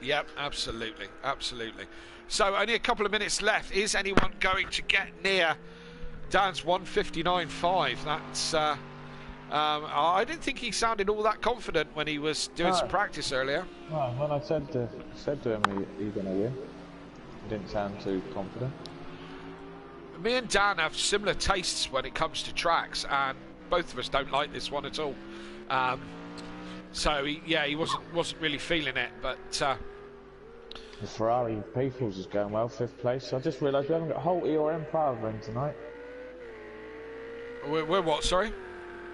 Yep, absolutely, absolutely. So only a couple of minutes left. Is anyone going to get near Dan's 159.5? That's. I didn't think he sounded all that confident when he was doing some practice earlier. Well, when I said to him he's going to win, he didn't sound too confident. Me and Dan have similar tastes when it comes to tracks, and both of us don't like this one at all. So he wasn't really feeling it, but the Ferrari Peoples is going well, 5th place. I just realised we haven't got Holty or M Plava in tonight. We're what? Sorry.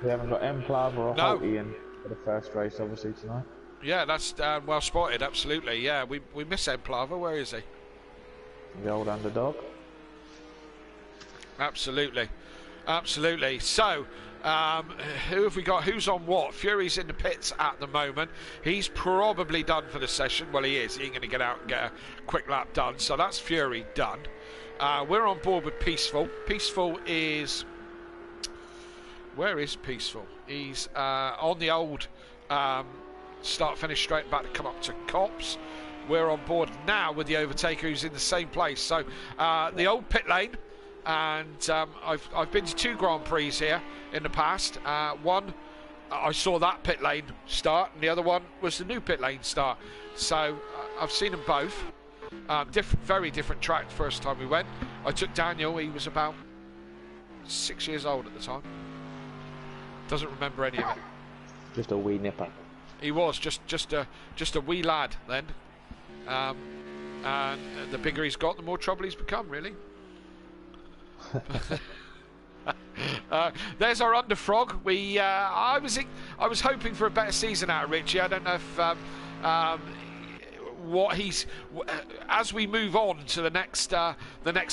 We haven't got M Plava or No. Holty in for the first race, obviously tonight. Yeah, that's well spotted. Absolutely. Yeah, we miss M Plava. Where is he? The old underdog. Absolutely, absolutely. So, who have we got? Who's on what? Fury's in the pits at the moment. He's probably done for the session. Well, he is. He ain't going to get out and get a quick lap done. So that's Fury done. We're on board with Peaceful. Peaceful is... Where is Peaceful? He's on the old start-finish straight back to come up to Cops. We're on board now with the Overtaker, who's in the same place. So the old pit lane, and I've been to 2 Grand Prix here in the past. One, I saw that pit lane start, and the other one was the new pit lane start. So I've seen them both. Very different track the first time we went. I took Daniel. He was about 6 years old at the time. Doesn't remember any of it. Just a wee nipper. He was just a wee lad then, and the bigger he's got, the more trouble he's become, really. There's our underfrog. I was hoping for a better season out of Richie. I don't know if what he's as we move on to the next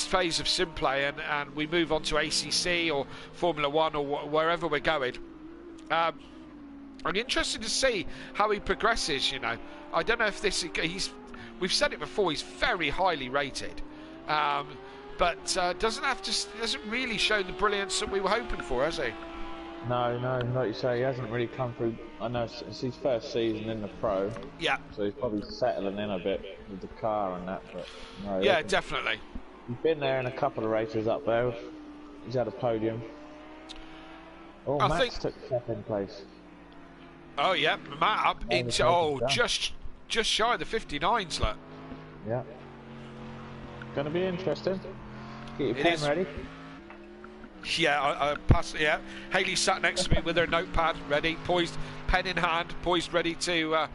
phase of Simplay, and we move on to ACC or Formula One or wherever we're going. I'm interested to see how he progresses. You know, I don't know if we've said it before. He's very highly rated, but doesn't really show the brilliance that we were hoping for, has he? No, like you say, he hasn't really come through. I know it's his first season in the pro. Yeah. So he's probably settling in a bit with the car and that. But no, yeah, definitely. He's been there in a couple of races up there. He's had a podium. Oh, Max took second place. Oh yeah, Matt up into just shy of the 59s, look. Yeah. Gonna be interesting. Get your pen ready. Yeah, I pass. Yeah, Hayley sat next to me with her notepad ready, poised, pen in hand, poised, ready to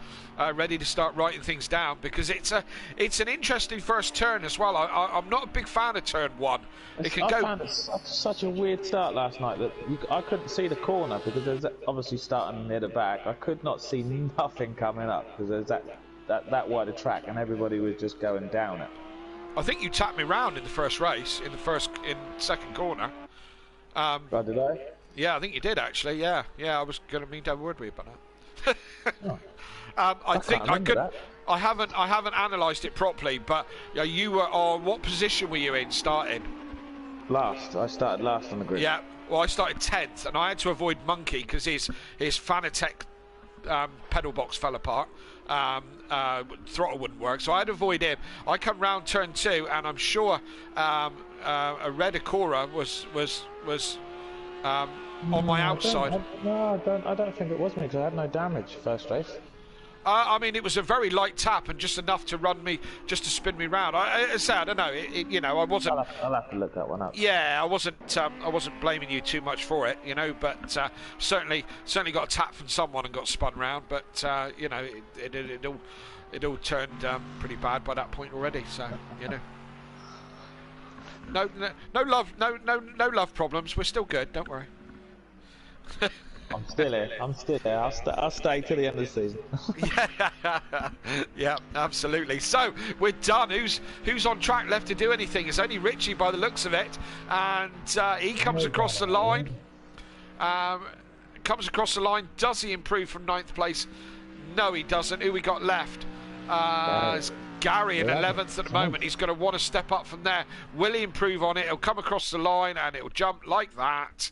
start writing things down, because it's an interesting first turn as well. I'm not a big fan of turn one. I found it such a weird start last night that I couldn't see the corner because there's obviously starting near the back. I could not see nothing coming up because there's that wide a track and everybody was just going down it. I think you tapped me round in the first race, in second corner. Did I? Yeah, I think you did actually. Yeah, I was going to mean to have a word with you about that. I haven't analysed it properly, but you were on what position were you in starting? Last. I started last on the grid. Yeah. Well, I started 10th, and I had to avoid Monkey because his Fanatec pedal box fell apart. Throttle wouldn't work, so I had to avoid him. I come round turn 2, and I'm sure a red Acura was on my outside. I don't think it was me because I had no damage first race. I mean, it was a very light tap and just enough to just to spin me round. I don't know. I wasn't. I'll have to look that one up. Yeah, I wasn't blaming you too much for it, but certainly got a tap from someone and got spun round. But it all turned pretty bad by that point already. So no love problems. We're still good. Don't worry. I'm still here. I'll stay till the end of the season. yeah, absolutely. So we're done. Who's on track left to do anything? It's only Richie by the looks of it, and he comes across the line. Does he improve from 9th place? No, he doesn't. Who we got left? It's Gary in 11th at the moment. He's going to want to step up from there. Will he improve on it? He'll come across the line and it'll jump like that.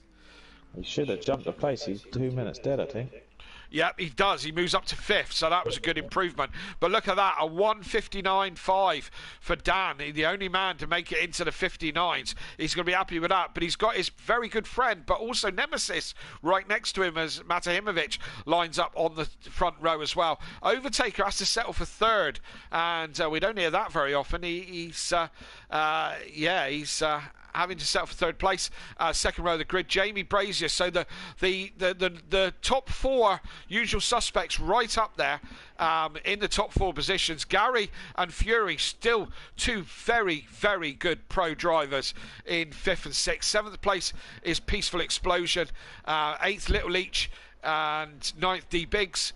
He should have jumped a place. He's 2 minutes dead, I think. Yep, he does. He moves up to 5th, so that was a good improvement. But look at that, a 1:59.5 for Dan, the only man to make it into the 59s. He's going to be happy with that. But he's got his very good friend, but also nemesis, right next to him as Matahimovic lines up on the front row as well. Overtaker has to settle for 3rd, and we don't hear that very often. He's having to settle for 3rd place, second row of the grid. Jamie Brazier. So the top 4 usual suspects right up there in the top 4 positions. Gary and Fury still 2 very, very good pro drivers in 5th and 6th. 7th place is Peaceful Explosion. 8th Little Leech and 9th D Biggs.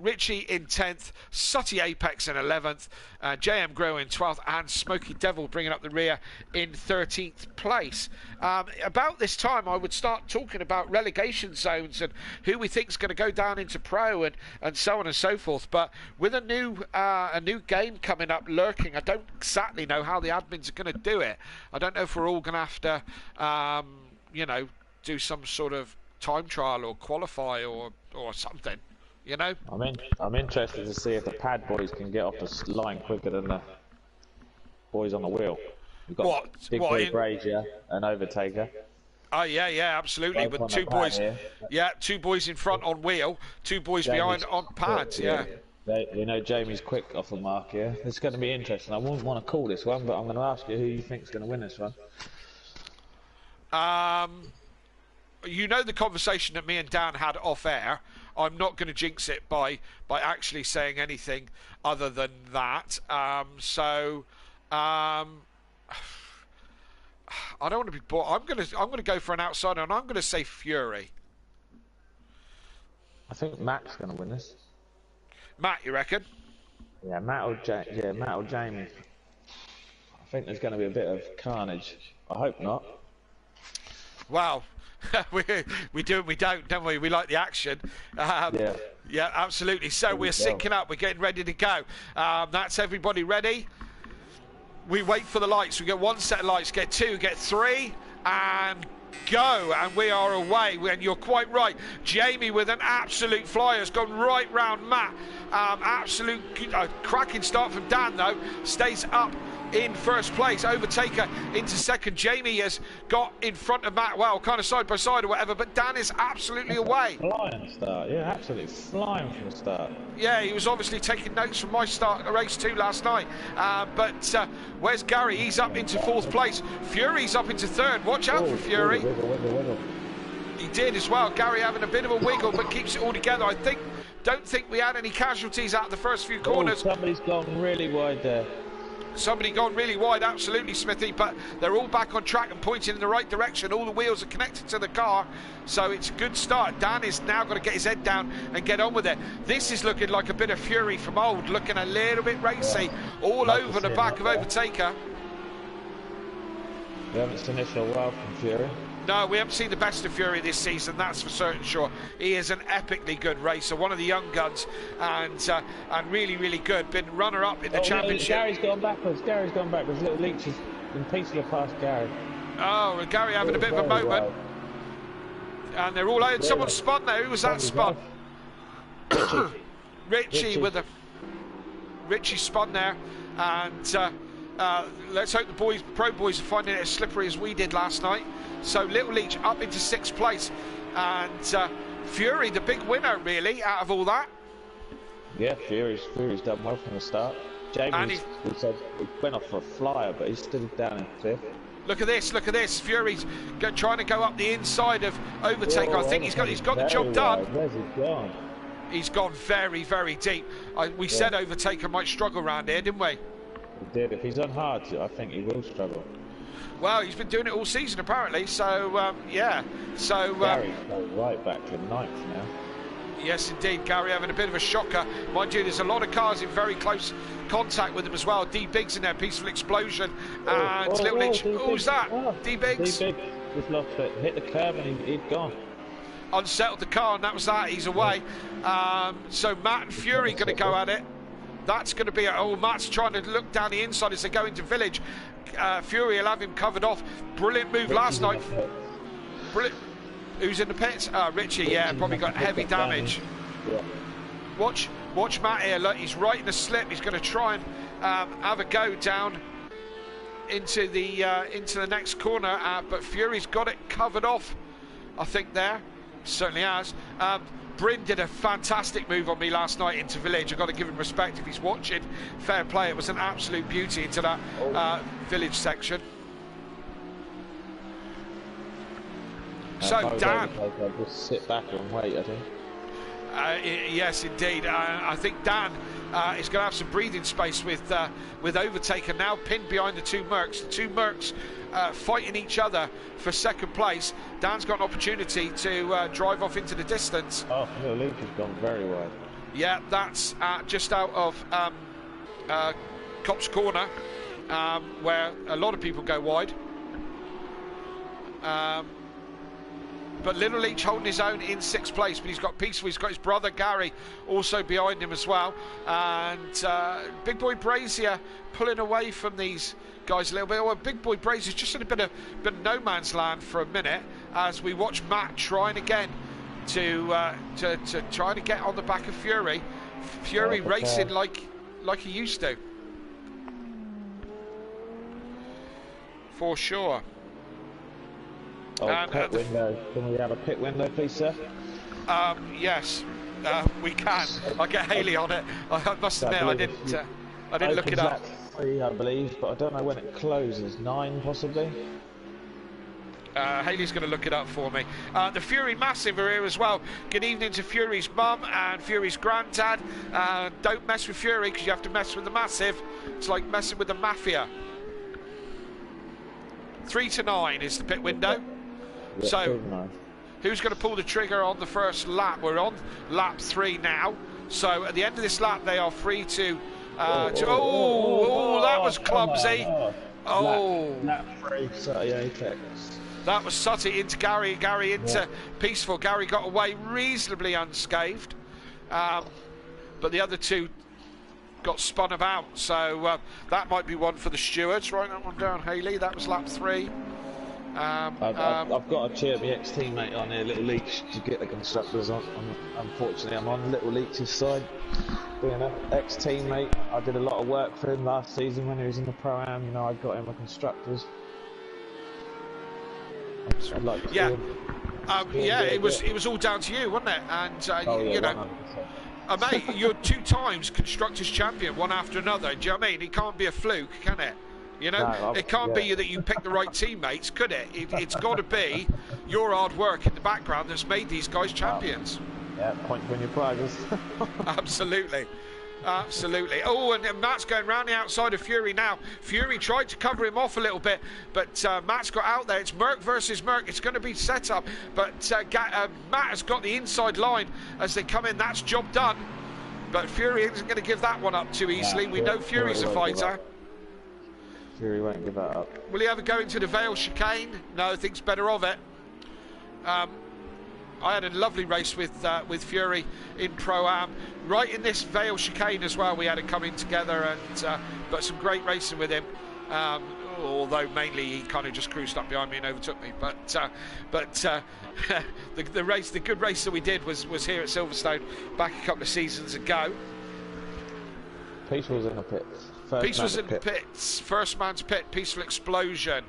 Richie in 10th, Sutty Apex in 11th, JM Grow in 12th, and Smoky Devil bringing up the rear in 13th place. About this time, I would start talking about relegation zones and who we think is going to go down into pro and so on and so forth. But with a new game coming up lurking, I don't exactly know how the admins are going to do it. I don't know if we're all going to have to, do some sort of time trial or qualify or something. I'm interested to see if the pad boys can get off the line quicker than the boys on the wheel. We've got Big Boy Brazier and Overtaker. Oh yeah, absolutely. With 2 boys, here. 2 boys in front on wheel, 2 boys behind on pads. Yeah. Jamie's quick off the mark here. It's going to be interesting. I wouldn't want to call this one, but I'm going to ask you who you think's going to win this one. The conversation that me and Dan had off air. I'm not going to jinx it by actually saying anything other than that. I don't want to be bored. I'm going to go for an outsider, and I'm going to say Fury. I think Matt's going to win this. Matt, you reckon? Yeah, Matt or Jamie. I think there's going to be a bit of carnage. I hope not. Wow. we do and we don't we? We like the action. Yeah. Yeah, absolutely. So we're syncing up. We're getting ready to go. That's everybody ready. We wait for the lights. We get one set of lights, get two, get three, and go. And we are away. And you're quite right. Jamie with an absolute flyer has gone right round Matt. Absolute cracking start from Dan, though. Stays up in first place. Overtaker into second. Jamie has got in front of Matt, well, kind of side by side or whatever, but Dan is absolutely away. Flying start, yeah, absolutely flying from the start. Yeah, he was obviously taking notes from my start at race 2 last night. But where's Gary? He's up into fourth place. Fury's up into third. Watch out for Fury. Wiggle. He did as well. Gary having a bit of a wiggle, but keeps it all together. Don't think we had any casualties out of the first few corners. Somebody's gone really wide there. Somebody gone really wide, absolutely, Smithy, but they're all back on track and pointing in the right direction. All the wheels are connected to the car, so it's a good start. Dan is now going to get his head down and get on with it. This is looking like a bit of Fury from old, looking a little bit racy, all over the back of Overtaker. We haven't seen this for a while from Fury. No, we haven't seen the best of Fury this season, that's for certain sure. He is an epically good racer, one of the young guns, and really, really good. Been runner-up in the championship. Gary's gone backwards. Little Leach has been peacefully past Gary. Oh, Gary having a bit of a moment. Wide. And they're all out. Someone spun there. Who was that spun? Richie with a... Richie spun there. And let's hope the pro boys are finding it as slippery as we did last night. So Little Leach up into 6th place, and Fury the big winner really out of all that. Yeah, Fury's done well from the start. Jamie went off for a flyer, but he's still down in 5th. Look at this. Fury's trying to go up the inside of Overtaker. I think he's got the job done. Where's he gone? He's gone very, very deep. We said Overtaker might struggle around here, didn't we? He did. If he's on hard, I think he will struggle. Well, he's been doing it all season apparently, so yeah. So Gary's going right back to 9th now. Yes, indeed, Gary having a bit of a shocker. Mind you, there's a lot of cars in very close contact with him as well. D Biggs in there, peaceful explosion, and Little Leach. Who's that? D Biggs. D Biggs just lost it, hit the curb, and he'd gone. Unsettled the car, and that was that. He's away. So Matt and Fury going to go at it. That's going to be Matt's trying to look down the inside as they go into Village. Fury will have him covered off. Brilliant move last night. Brilliant. Who's in the pits? Richie, yeah, probably got heavy damage. Yeah. Watch Matt here. Look, he's right in the slip. He's going to try and have a go down into the next corner, but Fury's got it covered off, I think there. Certainly has. Bryn did a fantastic move on me last night into Village. I've got to give him respect if he's watching. Fair play. It was an absolute beauty into that Village section. So Dan, I'll just sit back and wait, I think. yes, indeed. I think Dan is going to have some breathing space with Overtaker now pinned behind the two Mercs. The two Mercs fighting each other for second place. Dan's got an opportunity to drive off into the distance. Oh, no, Luke has gone very wide. Yeah, that's just out of Copse Corner, where a lot of people go wide. But Little Leach holding his own in 6th place, but he's got Peaceful, he's got his brother Gary also behind him as well, and Big Boy Brazier pulling away from these guys a little bit. Well, Big Boy Brazier's just in a bit of no man's land for a minute as we watch Matt trying again to try to get on the back of Fury. Fury racing like he used to, for sure. Oh, pit window. Can we have a pit window, please, sir? Yes, we can. I'll get Haley on it. I must admit, I didn't look it up. 3, I believe, but I don't know when it closes. 9, possibly. Haley's going to look it up for me. The Fury Massive are here as well. Good evening to Fury's mum and Fury's granddad. Don't mess with Fury because you have to mess with the Massive. It's like messing with the Mafia. 3 to 9 is the pit window. Yeah, So, who's going to pull the trigger on the first lap? We're on lap 3 now. So, at the end of this lap, they are free to... that was clumsy. Lap 3, 38 Apex. That was Sutty into Gary. Gary into Peaceful. Gary got away reasonably unscathed, but the other two got spun about. So that might be one for the stewards. Write that one down, Haley. That was lap 3. I've got to cheer my ex-teammate on here, Little Leach, to get the constructors on. Unfortunately, I'm on Little Leach's side. Being an ex-teammate, I did a lot of work for him last season when he was in the Pro-Am. You know, I got him a constructors. I'd like to see him. It was all down to you, wasn't it? And you know, 100%. mate, you're 2 times constructors champion, one after another. Do you know what I mean? It can't be a fluke, can it? You know, No, it can't be that you pick the right teammates, could it? It's got to be your hard work in the background that's made these guys champions. Yeah, point to win your prizes. Absolutely. Absolutely. Oh, and Matt's going round the outside of Fury now. Fury tried to cover him off a little bit, but Matt's got out there. It's Merck versus Merck. It's going to be set up, but Matt has got the inside line as they come in. That's job done. But Fury isn't going to give that one up too easily. We know Fury's a fighter. Fury won't give that up. Will he ever go into the Vale chicane? No, thinks better of it. I had a lovely race with Fury in Pro-Am. Right in this Vale chicane as well, we had it coming together, and but some great racing with him. Although mainly he kind of just cruised up behind me and overtook me. But the good race that we did was here at Silverstone back a couple of seasons ago. Peace was in the pits. Peace was in the pits. First man's pit. Peaceful explosion.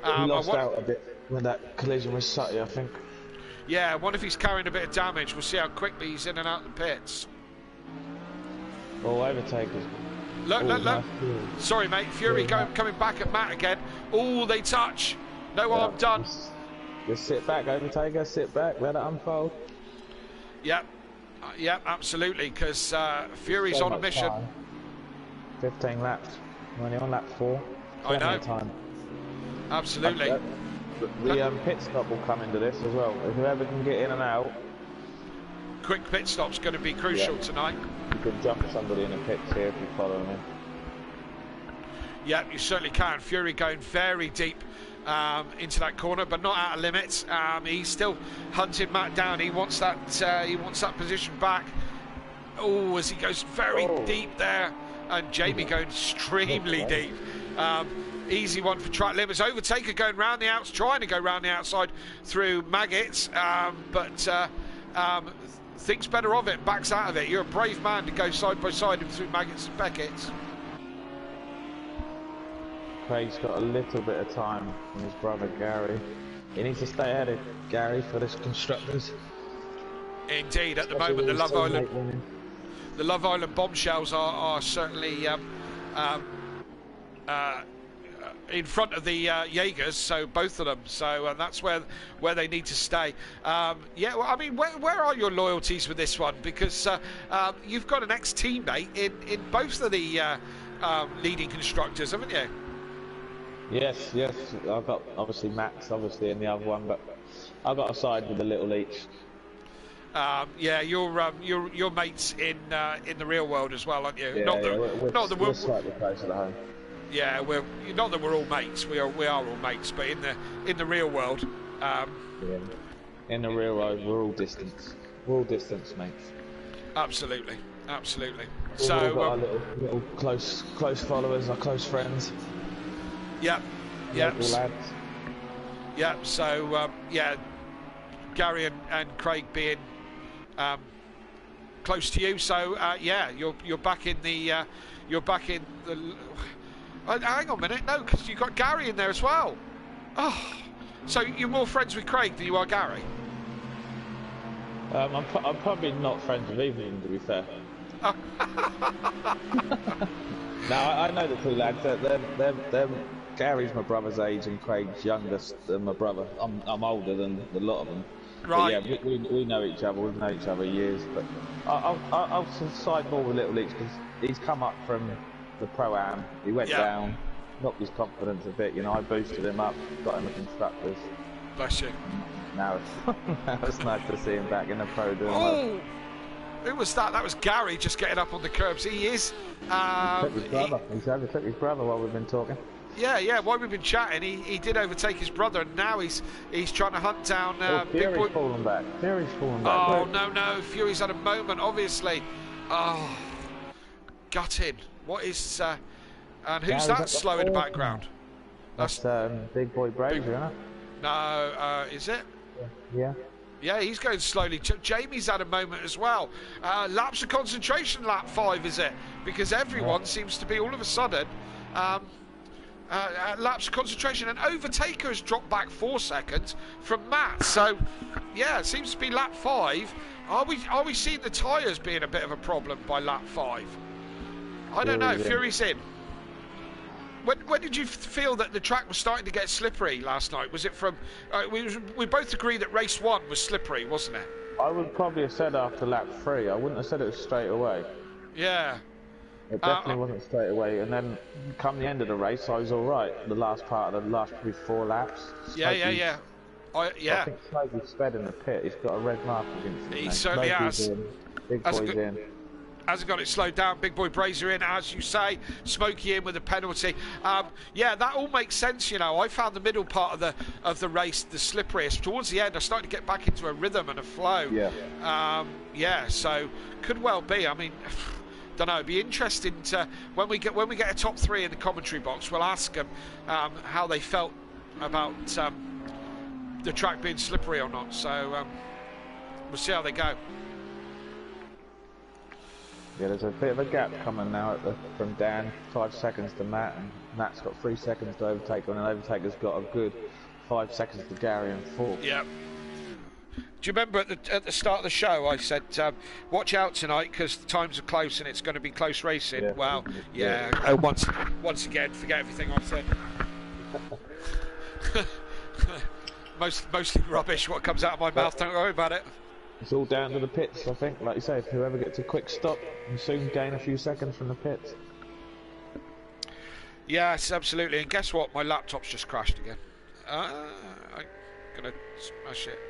He lost out a bit when that collision with Sutty, I think. Yeah, I wonder if he's carrying a bit of damage. We'll see how quickly he's in and out of the pits. Oh, overtakers. Look. Sorry, mate. Fury coming back at Matt again. Oh, they touch. No harm done. Just sit back, overtaker. Sit back. Let it unfold. Yep. Yep, absolutely. Because Fury's on a mission. 15 laps. We're only on lap 4. I know. Time. Absolutely. The pit stop will come into this as well. If whoever can get in and out. Quick pit stop's going to be crucial tonight. You can jump somebody in the pits here if you follow him. Yep, you certainly can. Fury going very deep into that corner, but not out of limits. He's still hunting Matt down. He wants that. He wants that position back. Oh, as he goes very deep there, and Jamie going extremely deep. Easy one for track limits. Overtaker going round the outs, trying to go round the outside through Maggots, but thinks better of it, backs out of it. You're a brave man to go side by side through Maggots and Beckett's. Craig's got a little bit of time from his brother Gary. He needs to stay ahead of Gary for this constructors. Indeed, at the moment the Love Island bombshells are certainly in front of the Jaegers, so both of them. So that's where they need to stay. Yeah, well, I mean, where are your loyalties with this one? Because you've got an ex-teammate in both of the leading constructors, haven't you? Yes. I've got obviously Max, obviously, in the other one, but I've got a side with the Little Leach. Yeah, you're mates in the real world as well, aren't you? Yeah, we're slightly closer to home. Yeah, we're not that we're all mates. We are all mates, but in the real world. Yeah. In the real world, we're all distance. We're all distance mates. Absolutely. We've all got our little close followers, our close friends. Yep. Local lads. Yep. So yeah, Gary and Craig being close to you. So yeah, you're back in the hang on a minute, no, because you've got Gary in there as well. Oh, so you're more friends with Craig than you are Gary? I'm probably not friends with either of them, to be fair. No, I know the two lads. They're Gary's my brother's age and Craig's youngest than my brother. I'm older than a lot of them. Right. But yeah, we know each other. We've known each other years. But I'll side more with Little Leach because he's come up from the Pro-Am. He went down, knocked his confidence a bit. You know, I boosted him up, got him a constructors. Bless you. Now it's nice to see him back in the Pro doing well. Who was that? That was Gary just getting up on the curbs. He is. Took his brother. He's overtook his brother while we've been talking. Yeah. While we've been chatting, he did overtake his brother, and now he's trying to hunt down Big Boy. Falling back. Fury's falling back. Oh no! Fury's had a moment, obviously. Oh, gutted. What is? And who's that slow in the background? That's Big Boy Brazier, isn't it? No, is it? Yeah. Yeah, he's going slowly. Jamie's had a moment as well. Lapse of concentration, lap 5, is it? Because everyone seems to be all of a sudden lapse of concentration. And Overtaker has dropped back 4 seconds from Matt. So, yeah, it seems to be lap 5. Are we seeing the tyres being a bit of a problem by lap 5? I don't know. Fury's in. When did you feel that the track was starting to get slippery last night? Was it from... we both agree that race 1 was slippery, wasn't it? I would probably have said after lap 3. I wouldn't have said it was straight away. Yeah. It definitely wasn't straight away. And then come the end of the race, I was all right. The last part of the last probably 4 laps. Yeah. I think Smokey's sped in the pit. He's got a red mark against him. He certainly has. Big Boy's in. Hasn't got it slowed down. Big Boy Brazier in, as you say. Smokey in with a penalty. Yeah, that all makes sense. You know, I found the middle part of the race the slipperiest. Towards the end, I started to get back into a rhythm and a flow. Yeah. So could well be. I mean, don't know. It'd be interesting to when we get a top 3 in the commentary box. We'll ask them how they felt about the track being slippery or not. So we'll see how they go. Yeah, there's a bit of a gap coming now from Dan, 5 seconds to Matt, and Matt's got 3 seconds to Overtaker, and Overtaker's got a good 5 seconds to Gary and 4. Yeah. Do you remember at the start of the show I said, watch out tonight because the times are close and it's going to be close racing? Yeah. Well, yeah. Oh, once again, forget everything I've said. Mostly rubbish what comes out of my mouth, don't worry about it. It's all down to the pits, I think. Like you say, if whoever gets a quick stop will soon gain a few seconds from the pits. Yes, absolutely. And guess what? My laptop's just crashed again. I'm gonna smash it.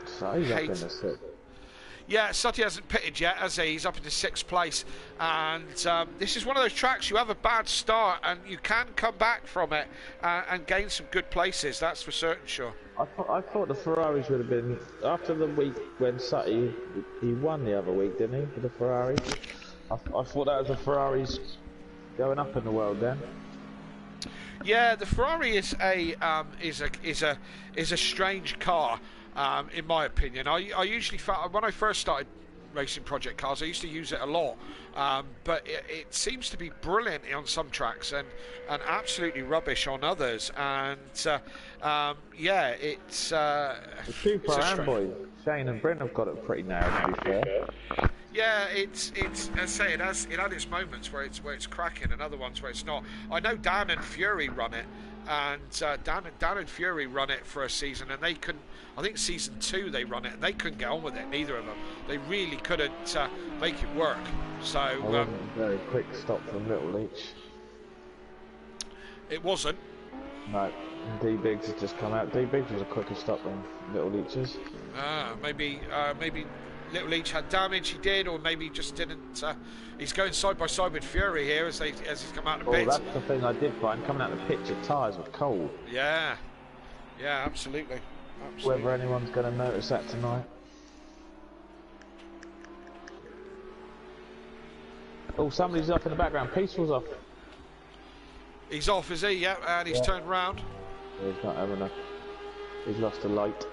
So he's up in the 6th. Yeah, Sutty hasn't pitted yet, has he? He's up in the 6th place. And this is one of those tracks you have a bad start and you can come back from it and gain some good places. That's for certain, sure. I thought the Ferraris would have been... After the week when Sutty... He won the other week, didn't he, for the Ferraris? I thought that was the Ferraris going up in the world then. Yeah, the Ferrari is a strange car. In my opinion, I usually when I first started racing project cars, I used to use it a lot, but it seems to be brilliant on some tracks and absolutely rubbish on others. And yeah, it's the 2 Pro-Am boys, Shane and Brent, have got it pretty nailed, to be fair. Yeah, it's as I say, it had its moments where it's cracking and other ones where it's not. I know Dan and Fury run it, and Dan and Fury run it for a season, and they couldn't. I think season 2 they run it, and they couldn't get on with it. Neither of them. They really couldn't make it work. So I wasn't a very quick stop from Little Leach. It wasn't. No, D Biggs has just come out. D Biggs was a quicker stop than Little Leach's. Maybe Little Leach had damage. He did, or maybe just didn't. He's going side by side with Fury here as he's come out of the pit. That's the thing I did find. Coming out of the pit, your tyres were cold. Yeah, absolutely. Whether anyone's going to notice that tonight. Oh, somebody's off in the background. Peaceful's off. He's off, is he? Yeah, and he's turned round. Yeah, he's not having a... He's lost a light.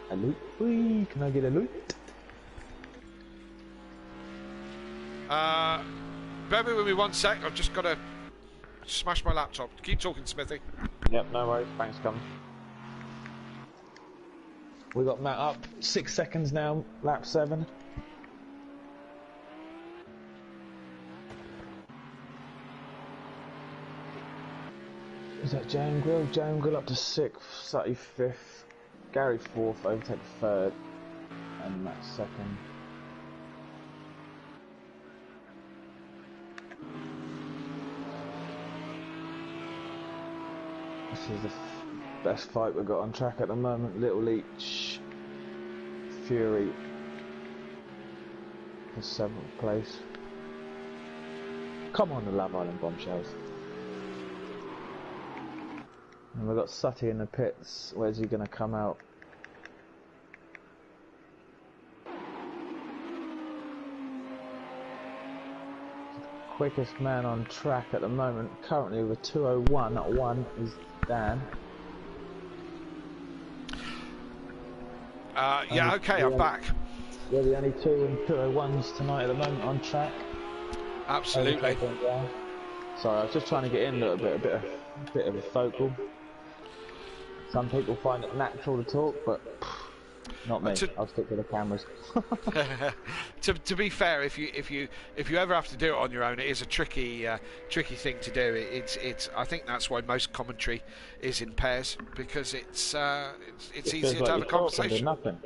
A loot? Whee, can I get a loot? Bear with me 1 sec. I've just got to smash my laptop. Keep talking, Smithy. Yep, no worries. Thanks, coming. We got Matt up 6 seconds now, lap 7. Is that Jan Grill? Jan Grill up to 6th, Sutty 5th, Gary 4th, Overtake 3rd, and Matt 2nd. This is the best fight we've got on track at the moment. Little Leach, Fury, for 7th place. Come on, the Love Island Bombshells. And we've got Sutty in the pits. Where's he going to come out? Quickest man on track at the moment, currently with a 2:01 at 1 is Dan. Yeah, okay, I'm back. We're the only 2 and 2:01s tonight at the moment on track. Absolutely. Sorry, I was just trying to get in a little bit, a bit of a focal. Some people find it natural to talk, but not me. I'll stick to the cameras. To be fair, if you ever have to do it on your own, it is a tricky thing to do. It's I think that's why most commentary is in pairs, because it's easier to have a conversation. Nothing.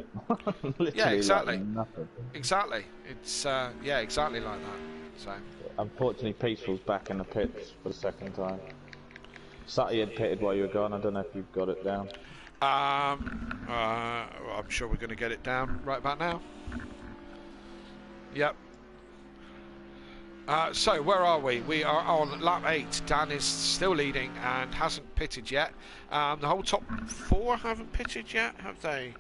Yeah, exactly. Like nothing. Exactly. It's yeah, exactly like that. So unfortunately, Peaceful's back in the pits for the 2nd time. Sutty had pitted while you were gone. I don't know if you've got it down. I'm sure we're going to get it down right about now. Yep. So where are we? We are on lap 8. Dan is still leading and hasn't pitted yet. The whole top 4 haven't pitted yet, have they?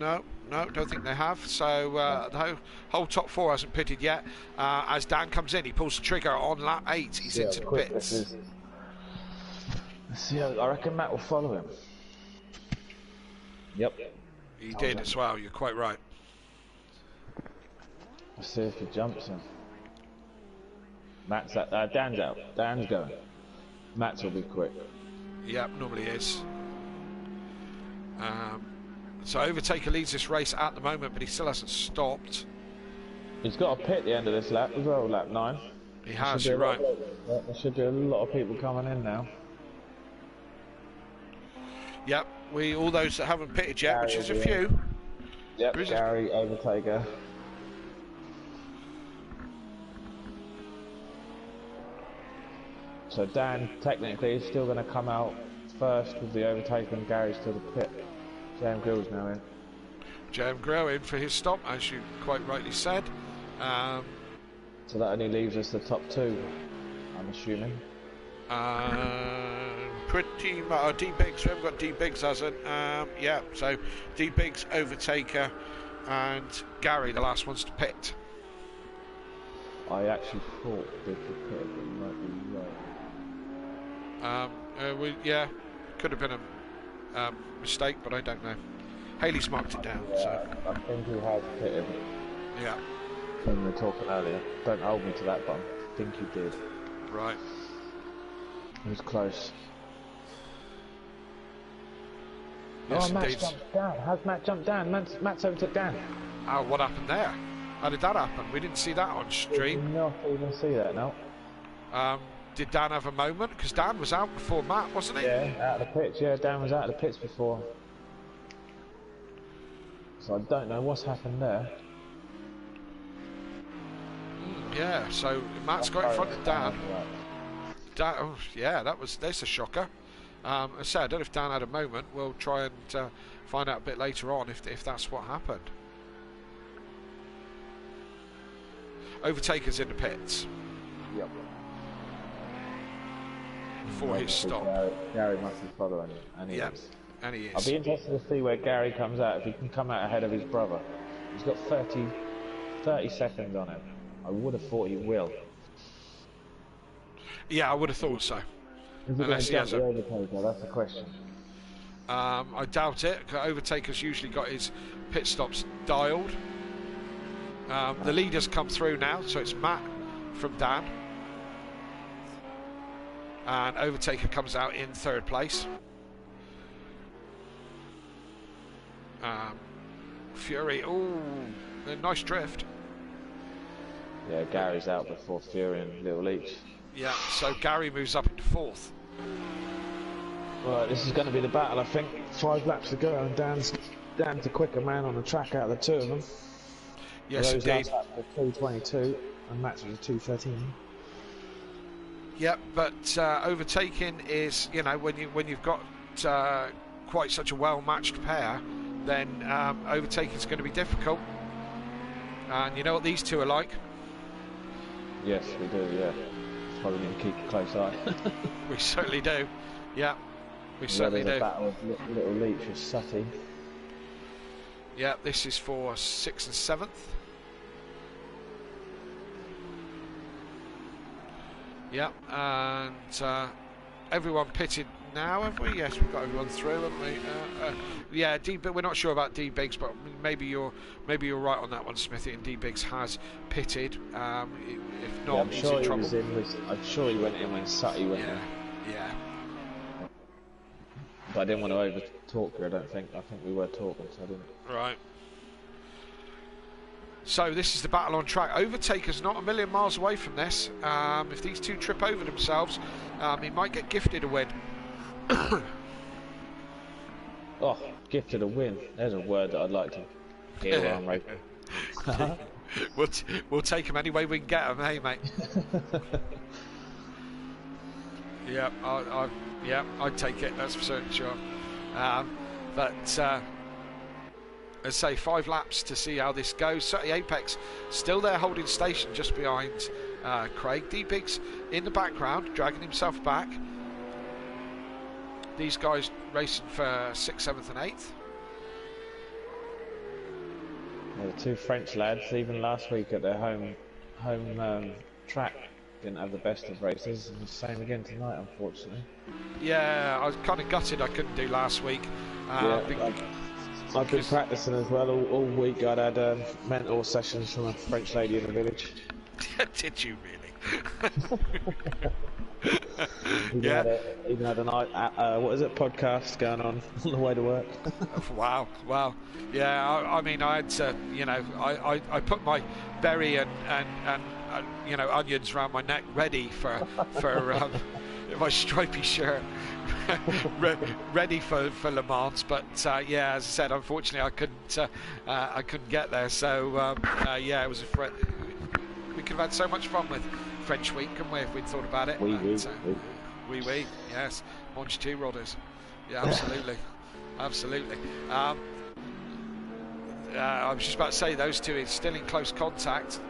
No, don't think they have. So the whole top 4 hasn't pitted yet. As Dan comes in, he pulls the trigger on lap 8. He's into the pits. Let's see, I reckon Matt will follow him. Yep. He did as well, you're quite right. Let's see if he jumps him. Matt's out. Dan's out. Dan's going. Matt's will be quick. Yep, normally is. So Overtaker leads this race at the moment, but he still hasn't stopped. He's got a pit at the end of this lap as well, lap 9. He has, you're right. There should be a lot of people coming in now. Yep, all those that haven't pitted yet, which is a few. Yep, Gary, Overtaker. So Dan, technically, is still going to come out first with the Overtaker, and Gary's to the pit. J.M. Grill's now in. J.M. Grill in for his stop, as you quite rightly said. So that only leaves us the top 2, I'm assuming. Pretty much. D Biggs, we haven't got D Biggs, hasn't? Yeah, so D Biggs, Overtaker, and Gary, the last ones to pit. I actually thought they could pit, but you might be right. Yeah, could have been a mistake, but I don't know. Haley's marked it down, Yeah, so. I think he has pitted. Yeah. When we were talking earlier. Don't hold me to that, but I think he did. Right. It was close. Yes, Matt indeed. jumped down. How's Matt jumped down? Matt's overtook Dan. Oh, what happened there? How did that happen? We didn't see that on stream. Did not even see that, no. Did Dan have a moment? Because Dan was out before Matt, wasn't he? Yeah, out of the pits. Yeah, Dan was out of the pits before. So I don't know what's happened there. Yeah, so Matt's got in front of Dan. Dan, oh, yeah, that's a shocker. I said, I don't know if Dan had a moment. We'll try and find out a bit later on if that's what happened. Overtaker's in the pits. Yep. For his stop. Gary must be following him, and he is. And he is. I'll be interested to see where Gary comes out, if he can come out ahead of his brother. He's got 30 seconds on him. I would have thought he will. Yeah, I would have thought so. Unless he has a Overtaker, that's the question. I doubt it. Overtaker's usually got his pit stops dialed. The leaders come through now, so it's Matt from Dan. And Overtaker comes out in 3rd place. Fury, ooh, a nice drift. Yeah, Gary's out before Fury and Little Leach. Yeah, so Gary moves up into 4th. Right, this is going to be the battle, I think. 5 laps to go, and Dan's the quicker man on the track out of the 2 of them. Yes, Those indeed. last laps were 2:22, and Matt's was a 2:13. Yep, but overtaking is, you know, when you've got quite such a well-matched pair, then overtaking is going to be difficult. And you know what these two are like? Yes, we do. Yeah, that's why we need to keep a close eye. We certainly do. Yeah, we certainly There's do. a battle of Little Leach with Sutty. Yeah, this is for 6th and 7th. Yeah, and everyone pitted now, have we? Yes, we've got everyone through, haven't we? Yeah, but we're not sure about D Biggs, but maybe you're right on that one, Smithy. And D Biggs has pitted. If not, I'm he's sure in trouble. I'm sure he went in when Sutty went in. Yeah. But I didn't want to over talk her. I think we were talking, so I didn't. Right. So this is the battle on track. Overtaker's not a million miles away from this. If these two trip over themselves, he might get gifted a win. Oh, gifted a win. There's a word that I'd like to hear on racing. We'll take him any way we can get him, hey mate. Yeah, I'd take it. That's for certain sure. But let's say 5 laps to see how this goes. Certainly Apex still there holding station just behind Craig. D-Biggs in the background dragging himself back. These guys racing for 6th, 7th and 8th. The 2 French lads, even last week at their home track, didn't have the best of races, and the same again tonight, unfortunately. Yeah, I was kind of gutted I couldn't do last week. I've been practicing as well all week. I'd had mentor sessions from a French lady in the village. Did you really? Even had a night, what is it, podcast going on the way to work. Wow. Yeah, I mean, I had to, I put my berry and onions around my neck ready for my stripy shirt. Ready for Le Mans, but yeah, as I said, unfortunately I couldn't get there. So yeah, it was we could have had so much fun with French week, couldn't we, if we'd thought about it? Oui, yes, Monge 2 rodders. Yeah, absolutely. I was just about to say those two are still in close contact.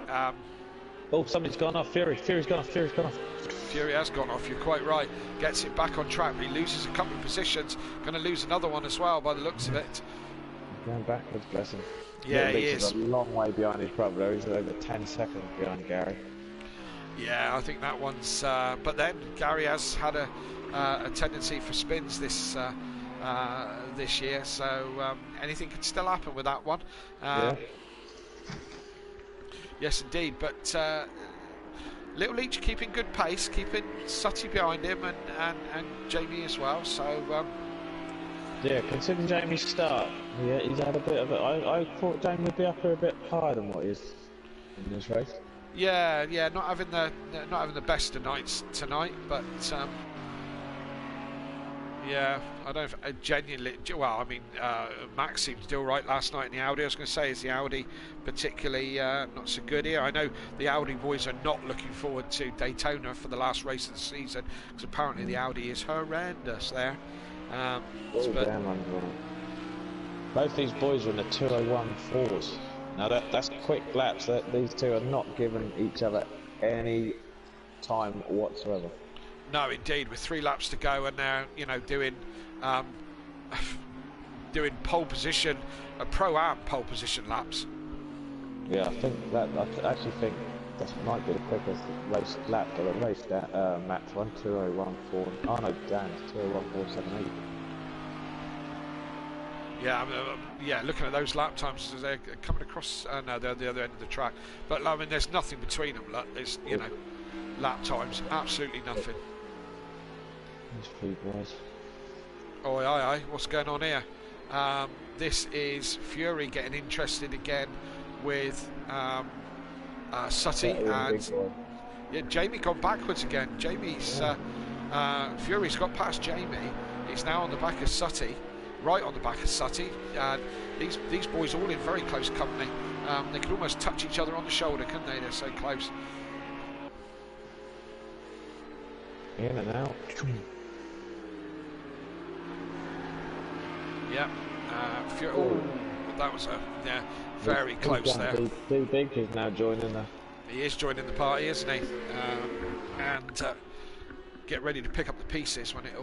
Oh, somebody's gone off. Fury's gone off. Fury has gone off, you're quite right. Gets it back on track, but he loses a couple of positions. Going to lose another one as well by the looks of it. Going backwards, bless him. Yeah, he is. He's a long way behind his brother. He's over 10 seconds behind Gary. Yeah, I think that one's... but then Gary has had a tendency for spins this year, so anything could still happen with that one. Yes, indeed, but... Little Leach keeping good pace, keeping Sutty behind him and Jamie as well. So yeah, considering Jamie's start, yeah, he's had a bit of it. I thought Jamie would be up here a bit higher than what he is in this race. Yeah, not having the best of nights tonight, but yeah, I don't know if genuinely. Well, I mean, Max seemed to do all right last night in the Audi. I was going to say, is the Audi particularly not so good here? I know the Audi boys are not looking forward to Daytona for the last race of the season because apparently the Audi is horrendous there. Both these boys are in the 201.4s. Now that's quick laps. These two are not giving each other any time whatsoever. No, indeed, with 3 laps to go, and they're doing pole position, pro-am pole position laps. Yeah, I actually think this might be the quickest race lap of the race. That Matt 201.4. Oh no, Dan, 201.478. Yeah, looking at those lap times as they're coming across. No, they're the other end of the track. But I mean, there's nothing between them. There's lap times, absolutely nothing. These 3 boys. Oh, aye, what's going on here? This is Fury getting interested again with Sutty and yeah, Jamie gone backwards again. Jamie's Fury's got past Jamie. He's now on the back of Sutty, right on the back of Sutty. And these boys all in very close company. They could almost touch each other on the shoulder, couldn't they? They're so close. In and out. Yeah. that was a very close there. D-Big is now joining the... He is joining the party, isn't he? And get ready to pick up the pieces when it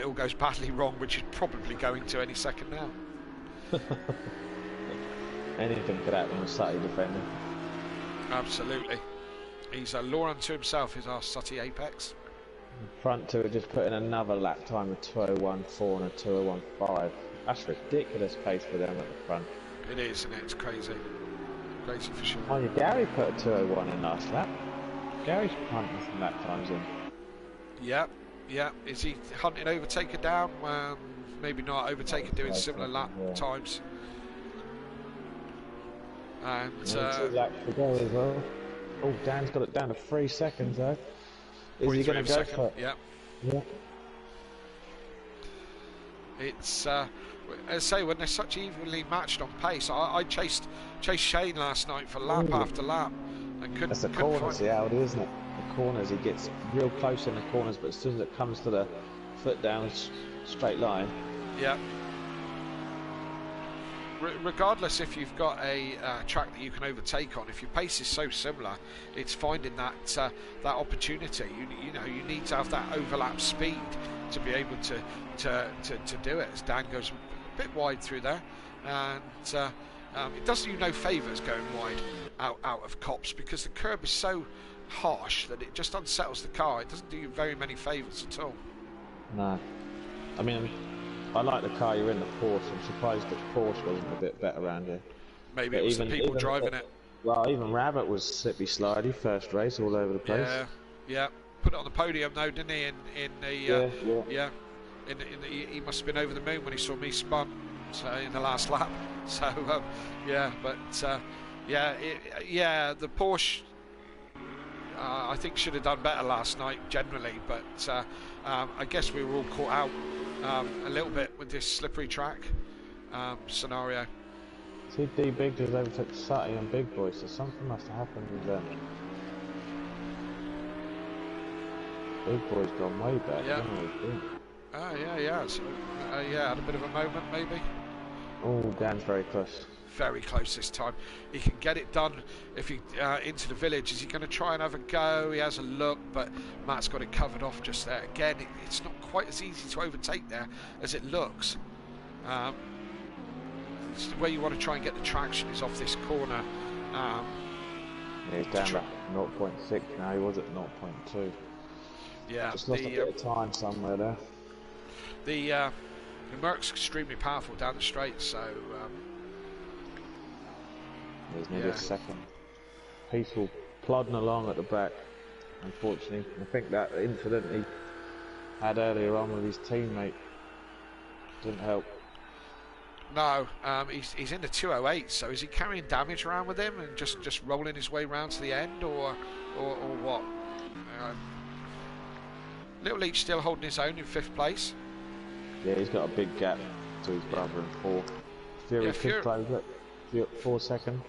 all goes badly wrong, which is probably going to any second now. Anything could happen with Sutty defending. Absolutely. He's a law unto himself, is our Sutty Apex. Front two are just put in another lap time of 2:01.4 and a 2:01.5. That's ridiculous pace for them at the front. It is, isn't it? It's crazy. Crazy for sure. Oh, yeah, Gary put a 2:01 in last lap. Gary's punting some lap times in. Yeah. Is he hunting Overtaker down? Maybe not. Overtaker doing similar lap times. And 2 laps to go as well. Oh, Dan's got it down to 3 seconds though. Is he going to go for it? Yeah. Yeah. It's as I say, when they're such evenly matched on pace. I chased Shane last night for lap after lap and couldn't. That's the corners, the Audi, isn't it? The corners, he gets real close in the corners, but as soon as it comes to the foot down straight line. Yeah. Regardless if you've got a track that you can overtake on, if your pace is so similar, it's finding that that opportunity. You know you need to have that overlap speed to be able to do it. As Dan goes a bit wide through there, and it does you no favours going wide out of cops, because the curb is so harsh that it just unsettles the car. It doesn't do you very many favours at all. No, I mean, I like the car you're in, the Porsche. I'm surprised the Porsche wasn't a bit better around here. Maybe it was the people driving it. Well, even Rabbit was slippy slidey first race, all over the place. Yeah. Put it on the podium though, didn't he? He must have been over the moon when he saw me spun in the last lap. So the Porsche I think should have done better last night generally, but I guess we were all caught out a little bit with this slippery track scenario. See, D-Big just overtook Sutty and Big Boy, so something must have happened with them. Big Boy's gone way back. Yeah. So, had a bit of a moment maybe. Oh, Dan's very close. Very close this time. He can get it done if he into the village. Is he going to try and have a go? He has a look, but Matt's got it covered off just there. Again, it's not quite as easy to overtake there as it looks. It's the way you want to try and get the traction is off this corner. He's down to 0.6 now. He was at 0.2. Yeah, just lost a bit of time somewhere there. The Merc's extremely powerful down the straight, so. There's nearly a second. Peaceful plodding along at the back, unfortunately. I think that incident he had earlier on with his teammate didn't help. No, he's in the 208, so is he carrying damage around with him and just rolling his way round to the end, or what? Little Leach still holding his own in 5th place. Yeah, he's got a big gap to his brother in 4. Fury could close it. 4 seconds.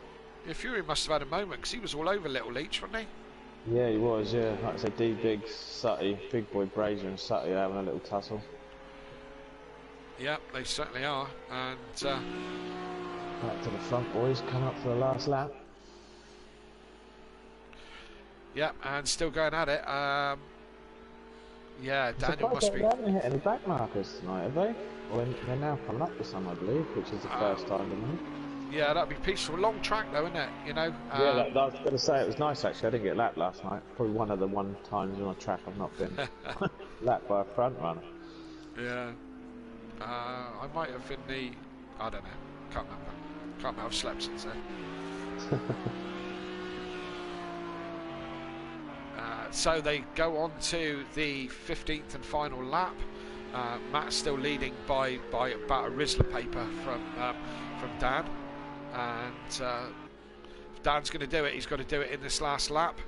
Yeah, Fury must have had a moment because he was all over Little Leach, wasn't he? Yeah, he was, yeah. Like I said, D-Big, Sutty, Big Boy Brazier and Sutty are having a little tussle. Yeah, they certainly are. And back to the front, boys, coming up for the last lap. Yeah, and still going at it. Yeah, Daniel must be. They haven't hit any back markers tonight, have they? Well, they're now coming up with some, I believe, which is the first time in them. Yeah, that'd be peaceful. Long track though, isn't it? You know. Yeah, I was going to say it was nice actually. I didn't get lapped last night. Probably one of the times on a track I've not been lapped by a front runner. Yeah. I might have been the. I don't know. Can't remember. Can't remember. I've slept since then. So they go on to the 15th and final lap. Matt's still leading by about a Rizzler paper from Dan, and if Dan's going to do it, he's got to do it in this last lap,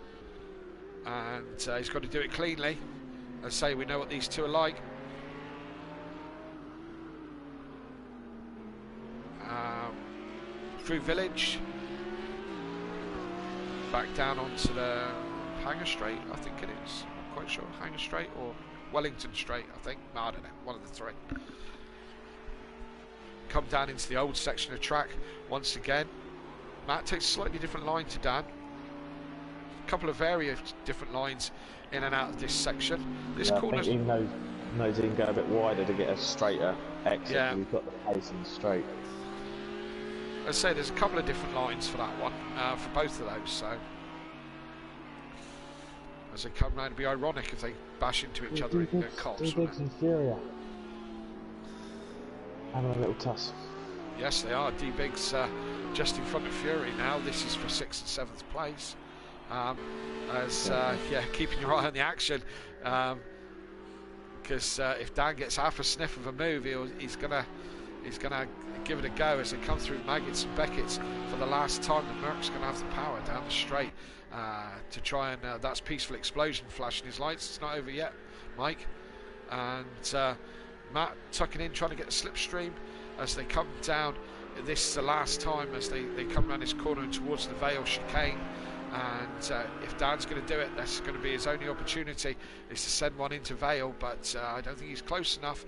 and he's got to do it cleanly. As I say, we know what these two are like. Through Village, back down onto the Hanger Straight, I think it is. I'm quite sure. Hanger Straight or Wellington Straight, I think. No, I don't know. One of the three. come down into the old section of track once again. Matt takes a slightly different line to Dan. A couple of various different lines in and out of this section. This corner, I think he knows he can go a bit wider to get a straighter exit. Yeah. He's got the pace and straight. I'd say there's a couple of different lines for that one, for both of those. So as they come round, it'd be ironic if they bash into each other and get cops. D-Biggs and Furia having a little tussle. Yes, they are. D-Biggs just in front of Fury now. This is for 6th and 7th place. Keeping your eye on the action, because if Dan gets half a sniff of a move, he's gonna give it a go as they come through Maggots and Beckett's for the last time. The Merc's gonna have the power down the straight to try and that's Peaceful Explosion flashing his lights. It's not over yet, Mike, and Matt tucking in, trying to get the slipstream as they come down. This is the last time as they come around this corner and towards the Vale chicane. And if Dan's going to do it, that's going to be his only opportunity, is to send one into Vale. But I don't think he's close enough.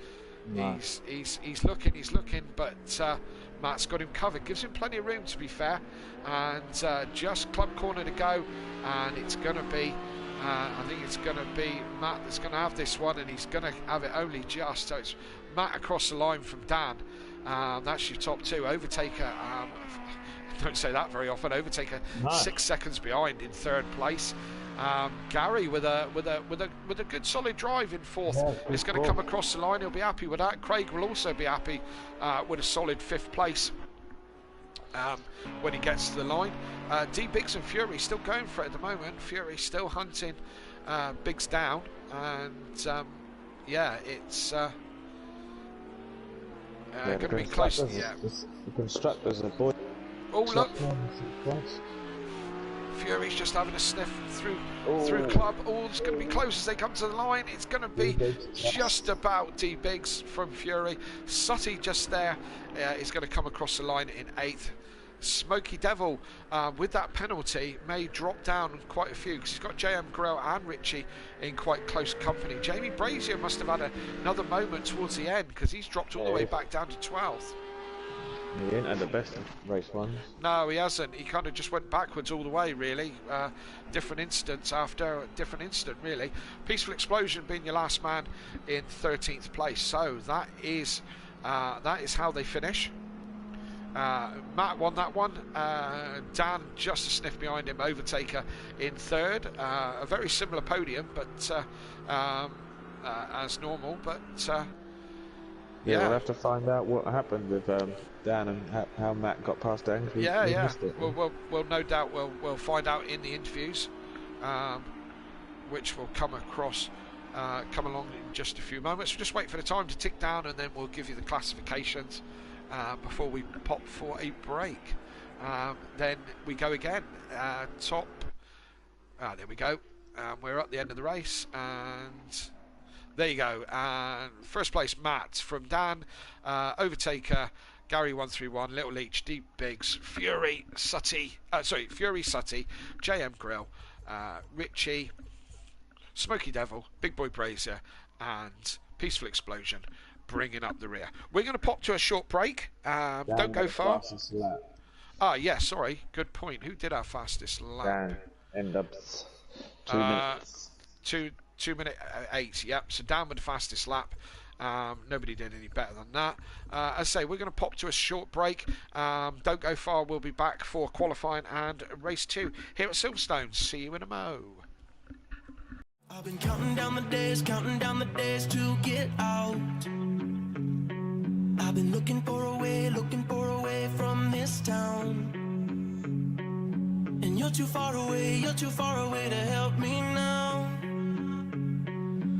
No. He's looking, but Matt's got him covered. Gives him plenty of room, to be fair. And just club corner to go, and it's going to be. I think it's going to be Matt that's going to have this one, and he's going to have it only just. So it's Matt across the line from Dan. That's your top two. Overtaker. Don't say that very often. Overtaker 6 seconds behind in 3rd place. Gary with a good solid drive in 4th. Is going to come across the line. He'll be happy with that. Craig will also be happy with a solid 5th place when he gets to the line. D-Biggs and Fury still going for it at the moment. Fury still hunting Biggs down, and it's going to be close. Yeah, the constructors are boy. Oh look! Fury's just having a sniff through club. Oh, it's going to be close as they come to the line. It's going to be just about D-Biggs from Fury. Sutty just there is going to come across the line in 8th. Smoky Devil with that penalty may drop down quite a few because he's got JM Grell and Richie in quite close company. Jamie Brazier must have had another moment towards the end because he's dropped all the way back down to 12th. He ain't had the best in race 1. No, he hasn't. He kind of just went backwards all the way, really. Different incidents after different incident, really. Peaceful Explosion being your last man in 13th place. So that is how they finish. Matt won that one. Dan just a sniff behind him. Overtaker in 3rd. A very similar podium, but as normal. But we'll have to find out what happened with Dan and how Matt got past Dan. Well, no doubt we'll find out in the interviews, which will come along in just a few moments. We'll just wait for the time to tick down, and then we'll give you the classifications before we pop for a break. Then we go again. There we go. We're at the end of the race, and there you go. First place, Matt from Dan. Overtaker, Gary 131, Little Leach, Deep Biggs, Fury Sutty, JM Grill, Richie, Smoky Devil, Big Boy Brazier, and Peaceful Explosion bringing up the rear. We're going to pop to a short break. Don't go far. Sorry, good point. Who did our fastest lap? Dan, end up 2 minutes. 2 minute 8. Yep. So Dan with the fastest lap. Nobody did any better than that. As I say, we're going to pop to a short break. Don't go far. We'll be back for qualifying and race 2 here at Silverstone. See you in a mo. I've been counting down the days to get out. I've been looking for a way from this town. And you're too far away to help me now.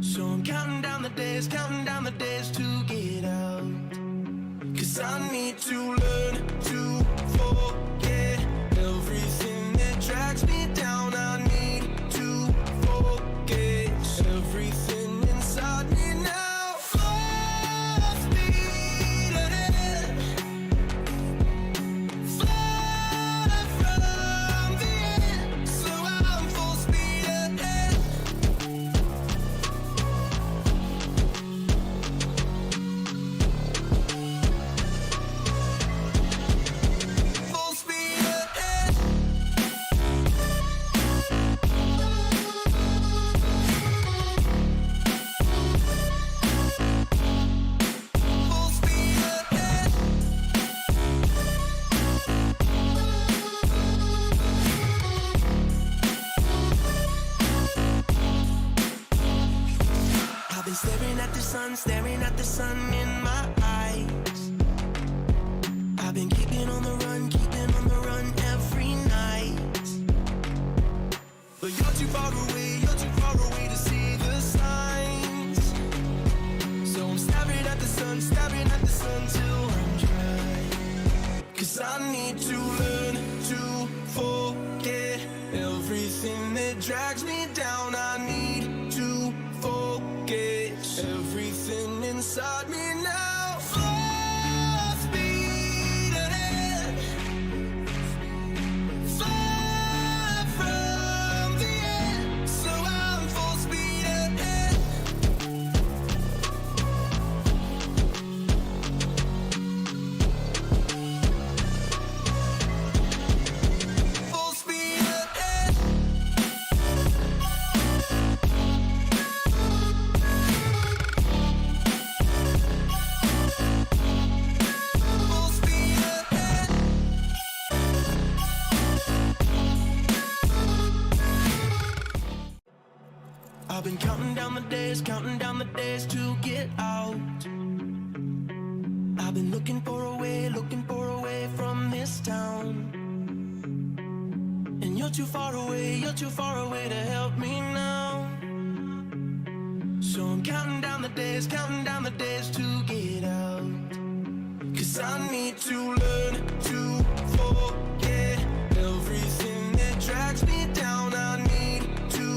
So I'm counting down the days to get out. 'Cause I need to learn to forget everything that drags me down. I need to forget everything inside me now. Full speed ahead, far from the end. So I'm full speed ahead. been staring at the sun in my eyes. I've been keeping on the run every night. But you're too far away to see the signs. So I'm staring at the sun till I'm dry. 'Cause I need to learn to forget everything that drags me down. I need to forget everything inside me now. Full speed ahead, far from the end. So I'm full speed ahead. Full speed ahead. Full speed ahead. I've been counting down the days to get out. I've been looking for a way from this town. And you're too far away to help me now. So I'm counting down the days to get out. 'Cause I need to learn to forget everything that drags me down. I need to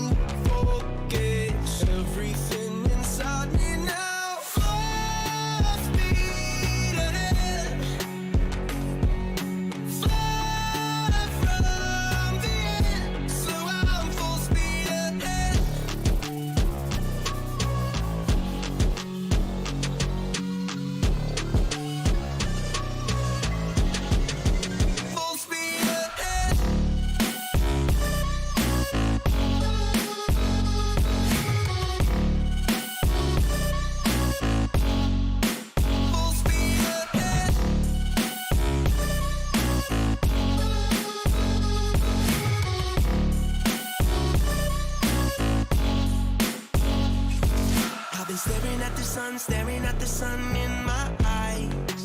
forget everything inside me now. Full speed ahead, far from the end. So I'm full speed ahead. Full speed ahead. Full speed ahead. I've been staring at the sun in my eyes.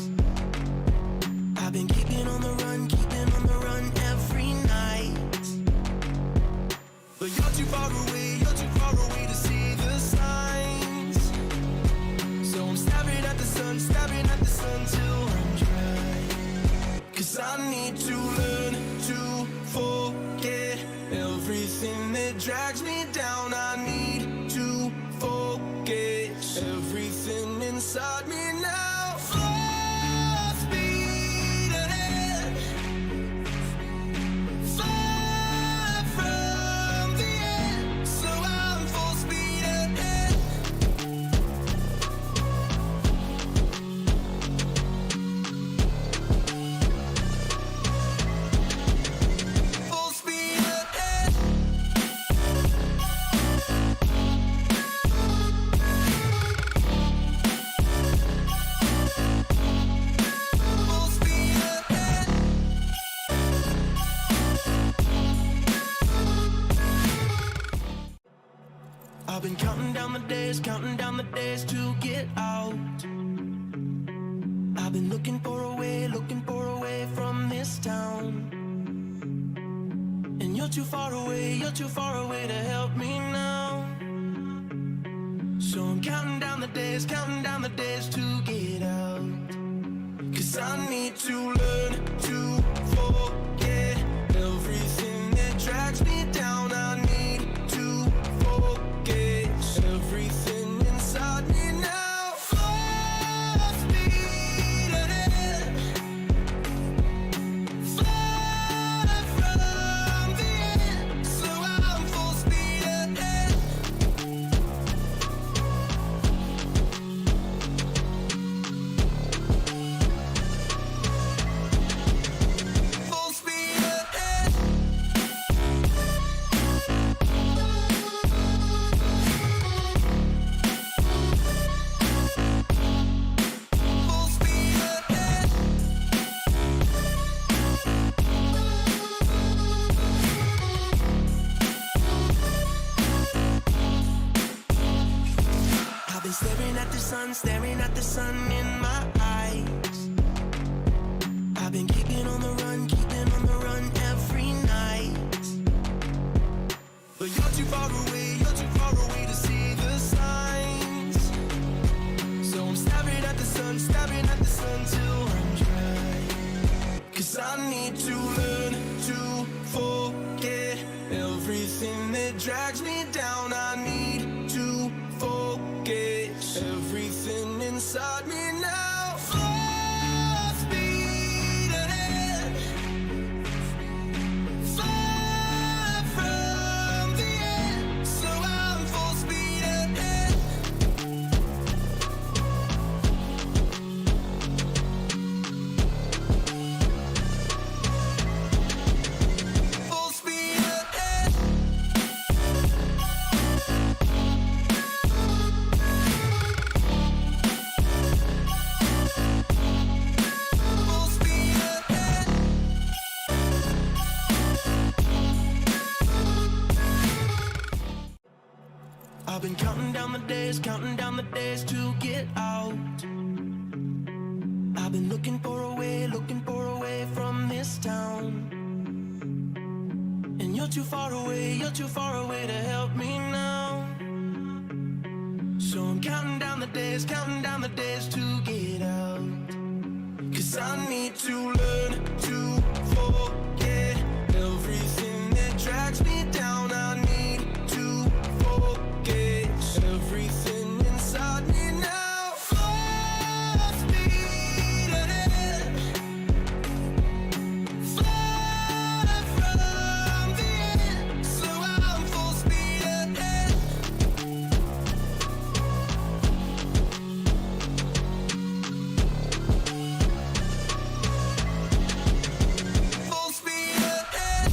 I've been keeping on the run every night. But you're too far away to see the signs. So I'm staring at the sun till I'm dry. 'Cause I need to learn to forget everything that drags me down. I need to forget everything inside me now. Full speed ahead, far from the end. So I'm full speed ahead. Full speed ahead. Full speed ahead. I've been counting down the days to get out. I've been looking for a way from this town. And you're too far away to help me now. So I'm counting down the days to get out. 'Cause I need to learn to forget everything that drags me down. I need to forget everything inside me now. Full speed ahead, far from the end. So I'm full speed ahead. staring at the sun in my eyes. I've been keeping on the run every night. But you're too far away to see the signs. So I'm staring at the sun till I'm dry. 'Cause I need to learn to forget everything that drags me down. I need to forget everything inside me now. Full speed ahead, far from the end. So I'm full speed ahead. Full speed ahead. Full speed ahead. I've been counting down the days to get out. I've been looking for a way from this town. And you're too far away to help me now. So I'm counting down the days to get out. 'Cause I need to learn to forget everything that drags me down. I need to forget everything inside me now. Full speed ahead, far from the end. So I'm full speed ahead. Full speed ahead.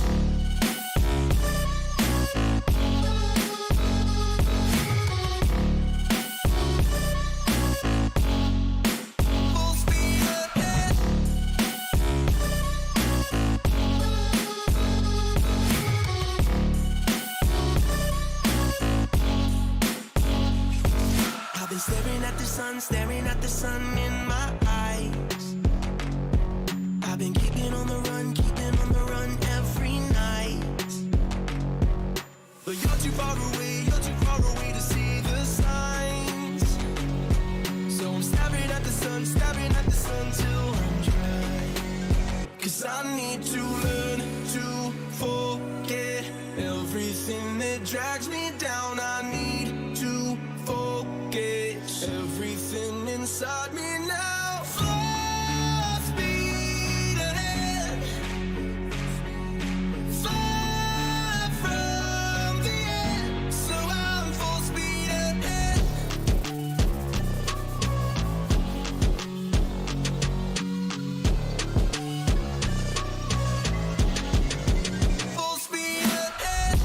Full speed ahead. I've been staring at the sun in my eyes. I've been keeping on the run every night. But you're too far away to see the signs. So I'm staring at the sun till I'm dry. 'Cause I need to learn to forget everything that drags me down. I need to forget everything inside me now. Full speed ahead, far from the end. So I'm full speed ahead. Full speed ahead.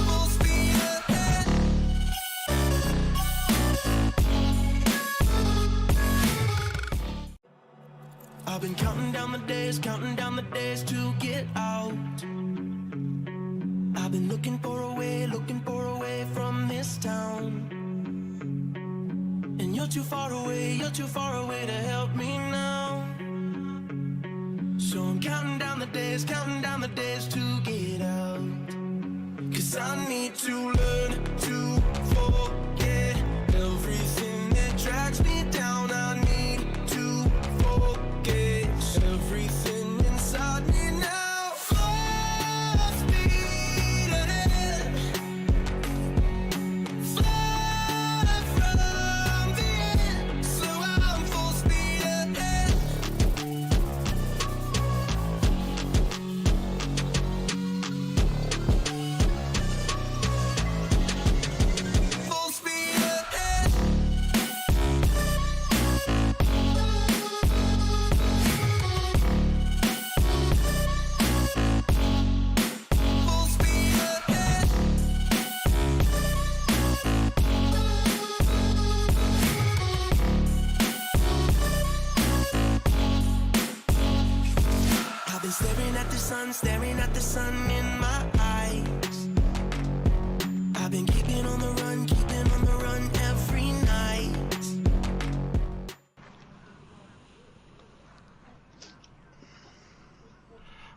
Full speed ahead. I've been counting down the days to get out. I've been looking for a way from this town. And you're too far away to help me now. So I'm counting down the days to get out. 'Cause I need to learn to forget everything that drags me down. I need to forget everything inside me now. Full speed ahead, far from the end. So I'm full speed ahead. Been staring at the sun in my eyes. I've been keeping on the run every night.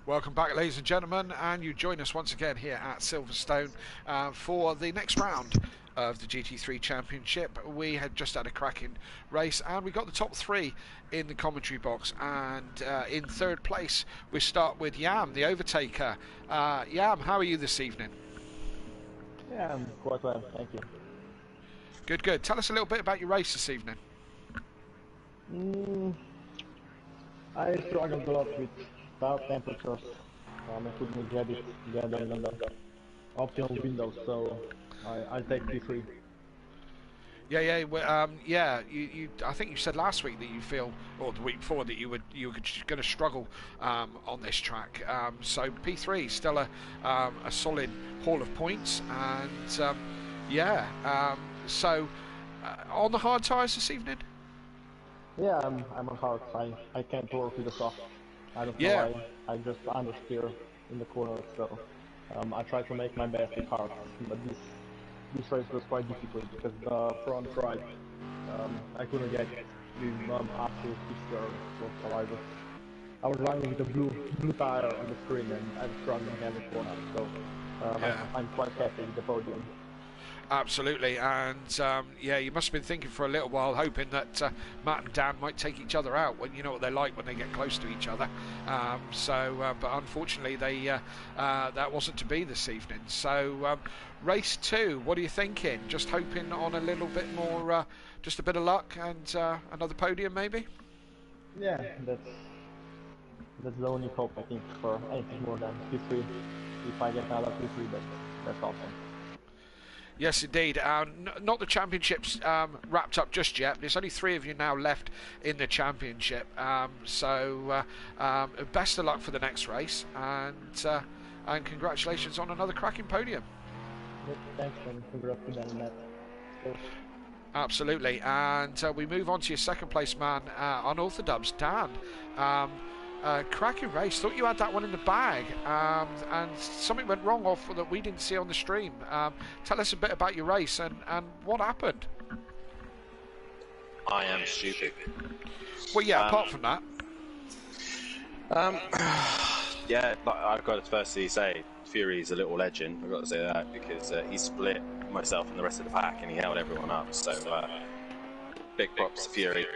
Welcome back, ladies and gentlemen, and you join us once again here at Silverstone for the next round of the GT3 Championship. We had just had a cracking race, and we got the top three in the commentary box. And in third place, we start with Yam, the overtaker. Yam, how are you this evening? Yeah, I'm quite well, thank you. Good, good. Tell us a little bit about your race this evening. I struggled a lot with bad temperatures. I couldn't get it together in the optional window, so I'll take P3. Yeah. I think you said last week that you feel, or the week before, that you were going to struggle on this track. So P3 still a solid haul of points, and So on the hard tyres this evening. Yeah, I'm on hard. I can't work with the soft. I don't know why. I just understeer in the corner, so I try to make my best with hard. But this race was quite difficult because the front right, I couldn't get the up to 6 or so I was running with the blue tire on the screen, and I was struggling in the corner. So I'm quite happy with the podium. Absolutely, and you must have been thinking for a little while, hoping that Matt and Dan might take each other out. When you know what they're like when they get close to each other. But unfortunately, that wasn't to be this evening. So, race 2, what are you thinking? Just hoping on a little bit more, just a bit of luck and another podium, maybe. Yeah, that's the only hope I think for anything more than P3. If I get another P3, that's awesome. Yes, indeed. Not the championships wrapped up just yet. There's only 3 of you now left in the championship. So best of luck for the next race, and congratulations on another cracking podium. Thanks, and congrats to Dan and Matt. Absolutely. And we move on to your second place man, unorthodox Dan. Cracking race. Thought you had that one in the bag, and something went wrong off that we didn't see on the stream. Tell us a bit about your race and what happened. I am stupid. Well, yeah. Apart from that, I've got to firstly say Fury's a little legend. I've got to say that because he split myself and the rest of the pack, and he held everyone up. So big props to Fury.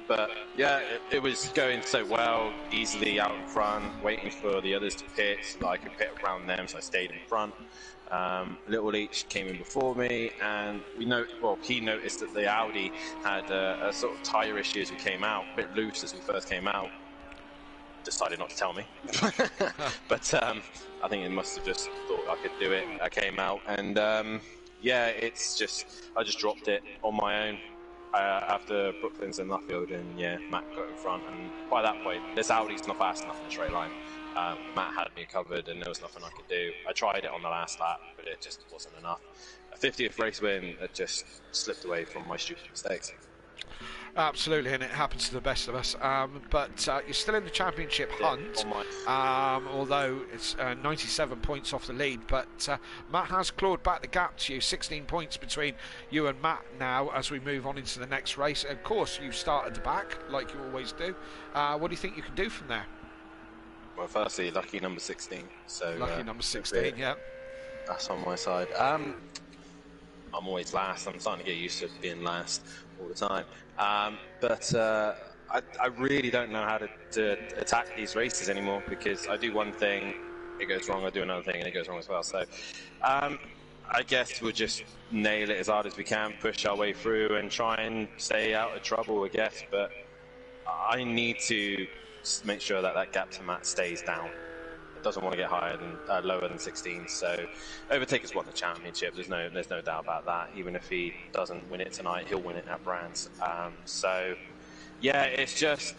But yeah, it was going so well, easily out in front, waiting for the others to pit so that I could pit around them, so I stayed in front. Little Leach came in before me, and he noticed that the Audi had a sort of tyre issue as we came out, a bit loose as we first came out. Decided not to tell me. But I think it must have just thought I could do it. I came out, and I just dropped it on my own. After Brooklyn's and Luffield, and Matt got in front, and by that point this Audi's not fast enough in the straight line. Matt had me covered and there was nothing I could do. I tried it on the last lap, but it just wasn't enough. A 50th race win that just slipped away from my stupid mistakes. Absolutely, and it happens to the best of us. But you're still in the championship hunt, although it's 97 points off the lead. But Matt has clawed back the gap to you, 16 points between you and Matt now as we move on into the next race. Of course, you start at the back, like you always do. What do you think you can do from there? Well, firstly, lucky number 16. So lucky number 16, yeah. That's on my side. I'm always last. I'm starting to get used to being last all the time. But I really don't know how to attack these races anymore, because I do one thing, it goes wrong, I do another thing, and it goes wrong as well. So I guess we'll just nail it as hard as we can, push our way through, and try and stay out of trouble, I guess. But I need to make sure that gap to Matt stays down. It doesn't want to get lower than 16. So overtake has won the championship. There's no doubt about that. Even if he doesn't win it tonight, he'll win it at Brands. So yeah, it's just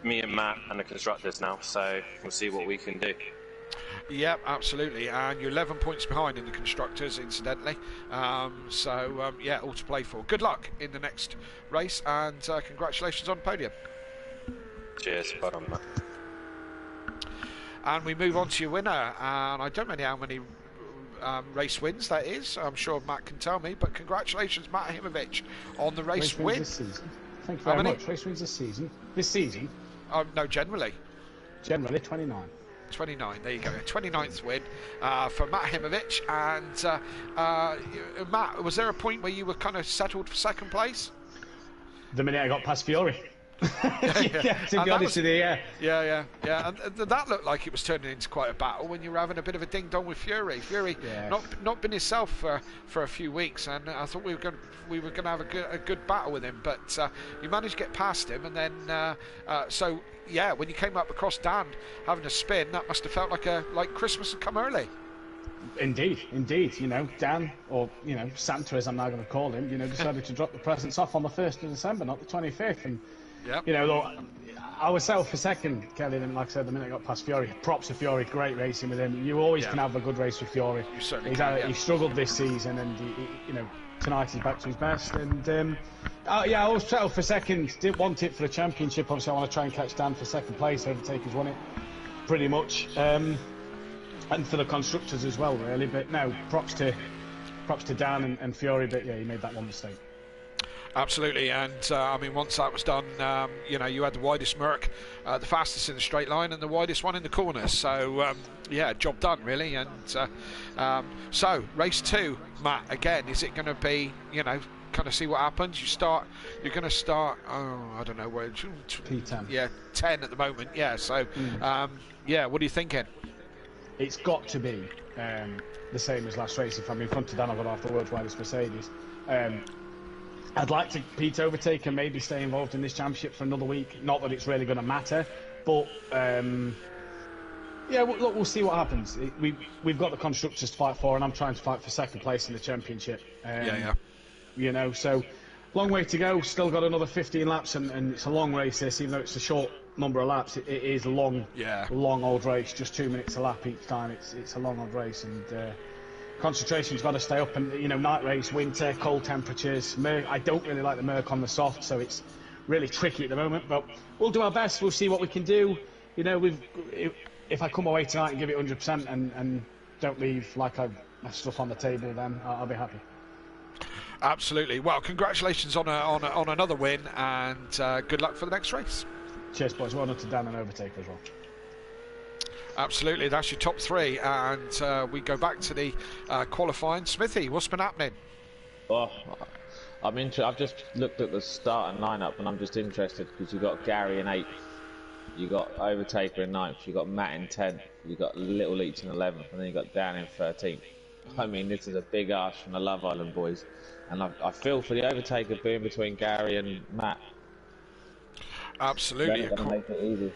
me and Matt and the constructors now. So we'll see what we can do. Yep, absolutely. And you're 11 points behind in the constructors, incidentally. All to play for. Good luck in the next race, and congratulations on the podium. Cheers. Well done, Matt. And we move on to your winner, and I don't know how many race wins that is. I'm sure Matt can tell me, but congratulations, Matt Himovic, on the race win. This season. Thank you very much. Race wins this season. This season? No, generally. Generally, 29. 29, there you go. 29th win for Matt Himovic. And Matt, was there a point where you were kind of settled for second place? The minute I got past Fiore. To be honest with you, yeah. And that looked like it was turning into quite a battle when you were having a bit of a ding dong with Fury. Fury, not been himself for a few weeks, and I thought we were going to have a good battle with him, but you managed to get past him, and then when you came up across Dan having a spin, that must have felt like Christmas had come early. Indeed. You know, Dan, or Santa as I'm now going to call him, decided to drop the presents off on the 1st of December, not the 25th, and. Yep. Look, I was settled for second, Kelly, and like I said, the minute I got past Fiore, props to Fiore, great racing with him. You always can have a good race with Fiore. You certainly can. He struggled this season, and tonight he's back to his best. And I was settled for second. Didn't want it for the championship. Obviously, I want to try and catch Dan for second place. Overtaker's won it, pretty much, and for the constructors as well, really. But no, props to Dan and Fiore. But yeah, he made that one mistake. Absolutely, and once that was done, you had the widest Merc, the fastest in the straight line, and the widest one in the corner. So, job done, really. And so, race 2, Matt. Again, is it going to be, kind of see what happens? You're going to start. Oh, I don't know where. P10. Yeah, 10 at the moment. Yeah. So, what are you thinking? It's got to be the same as last race. If I'm in front of Dan, I've got half the world's widest Mercedes. I'd like to Pete overtake and maybe stay involved in this championship for another week. Not that it's really going to matter, but we'll see what happens. We've got the constructors to fight for, and I'm trying to fight for second place in the championship. So long way to go. Still got another 15 laps, and it's a long race. This, even though it's a short number of laps, it is a long old race. Just 2 minutes a lap each time. It's a long old race, and. Concentration's got to stay up, and night race, winter, cold temperatures. I don't really like the Merc on the soft, so it's really tricky at the moment. But we'll do our best. We'll see what we can do. If I come away tonight and give it 100% and don't leave like I've left stuff on the table, then I'll be happy. Absolutely. Well, congratulations on another win, and good luck for the next race. Cheers, boys. Well done to Dan and Overtaker as well. Absolutely, that's your top 3, and we go back to the qualifying. Smithy, what's been happening? Oh, I've just looked at the starting lineup, and I'm just interested because you've got Gary in 8th, you got Overtaker in 9th, you got Matt in 10th, you got Little Leach in 11th, and then you got Dan in 13th. I mean, this is a big ask from the Love Island boys, and I feel for the Overtaker being between Gary and Matt. Absolutely, going to make it easy.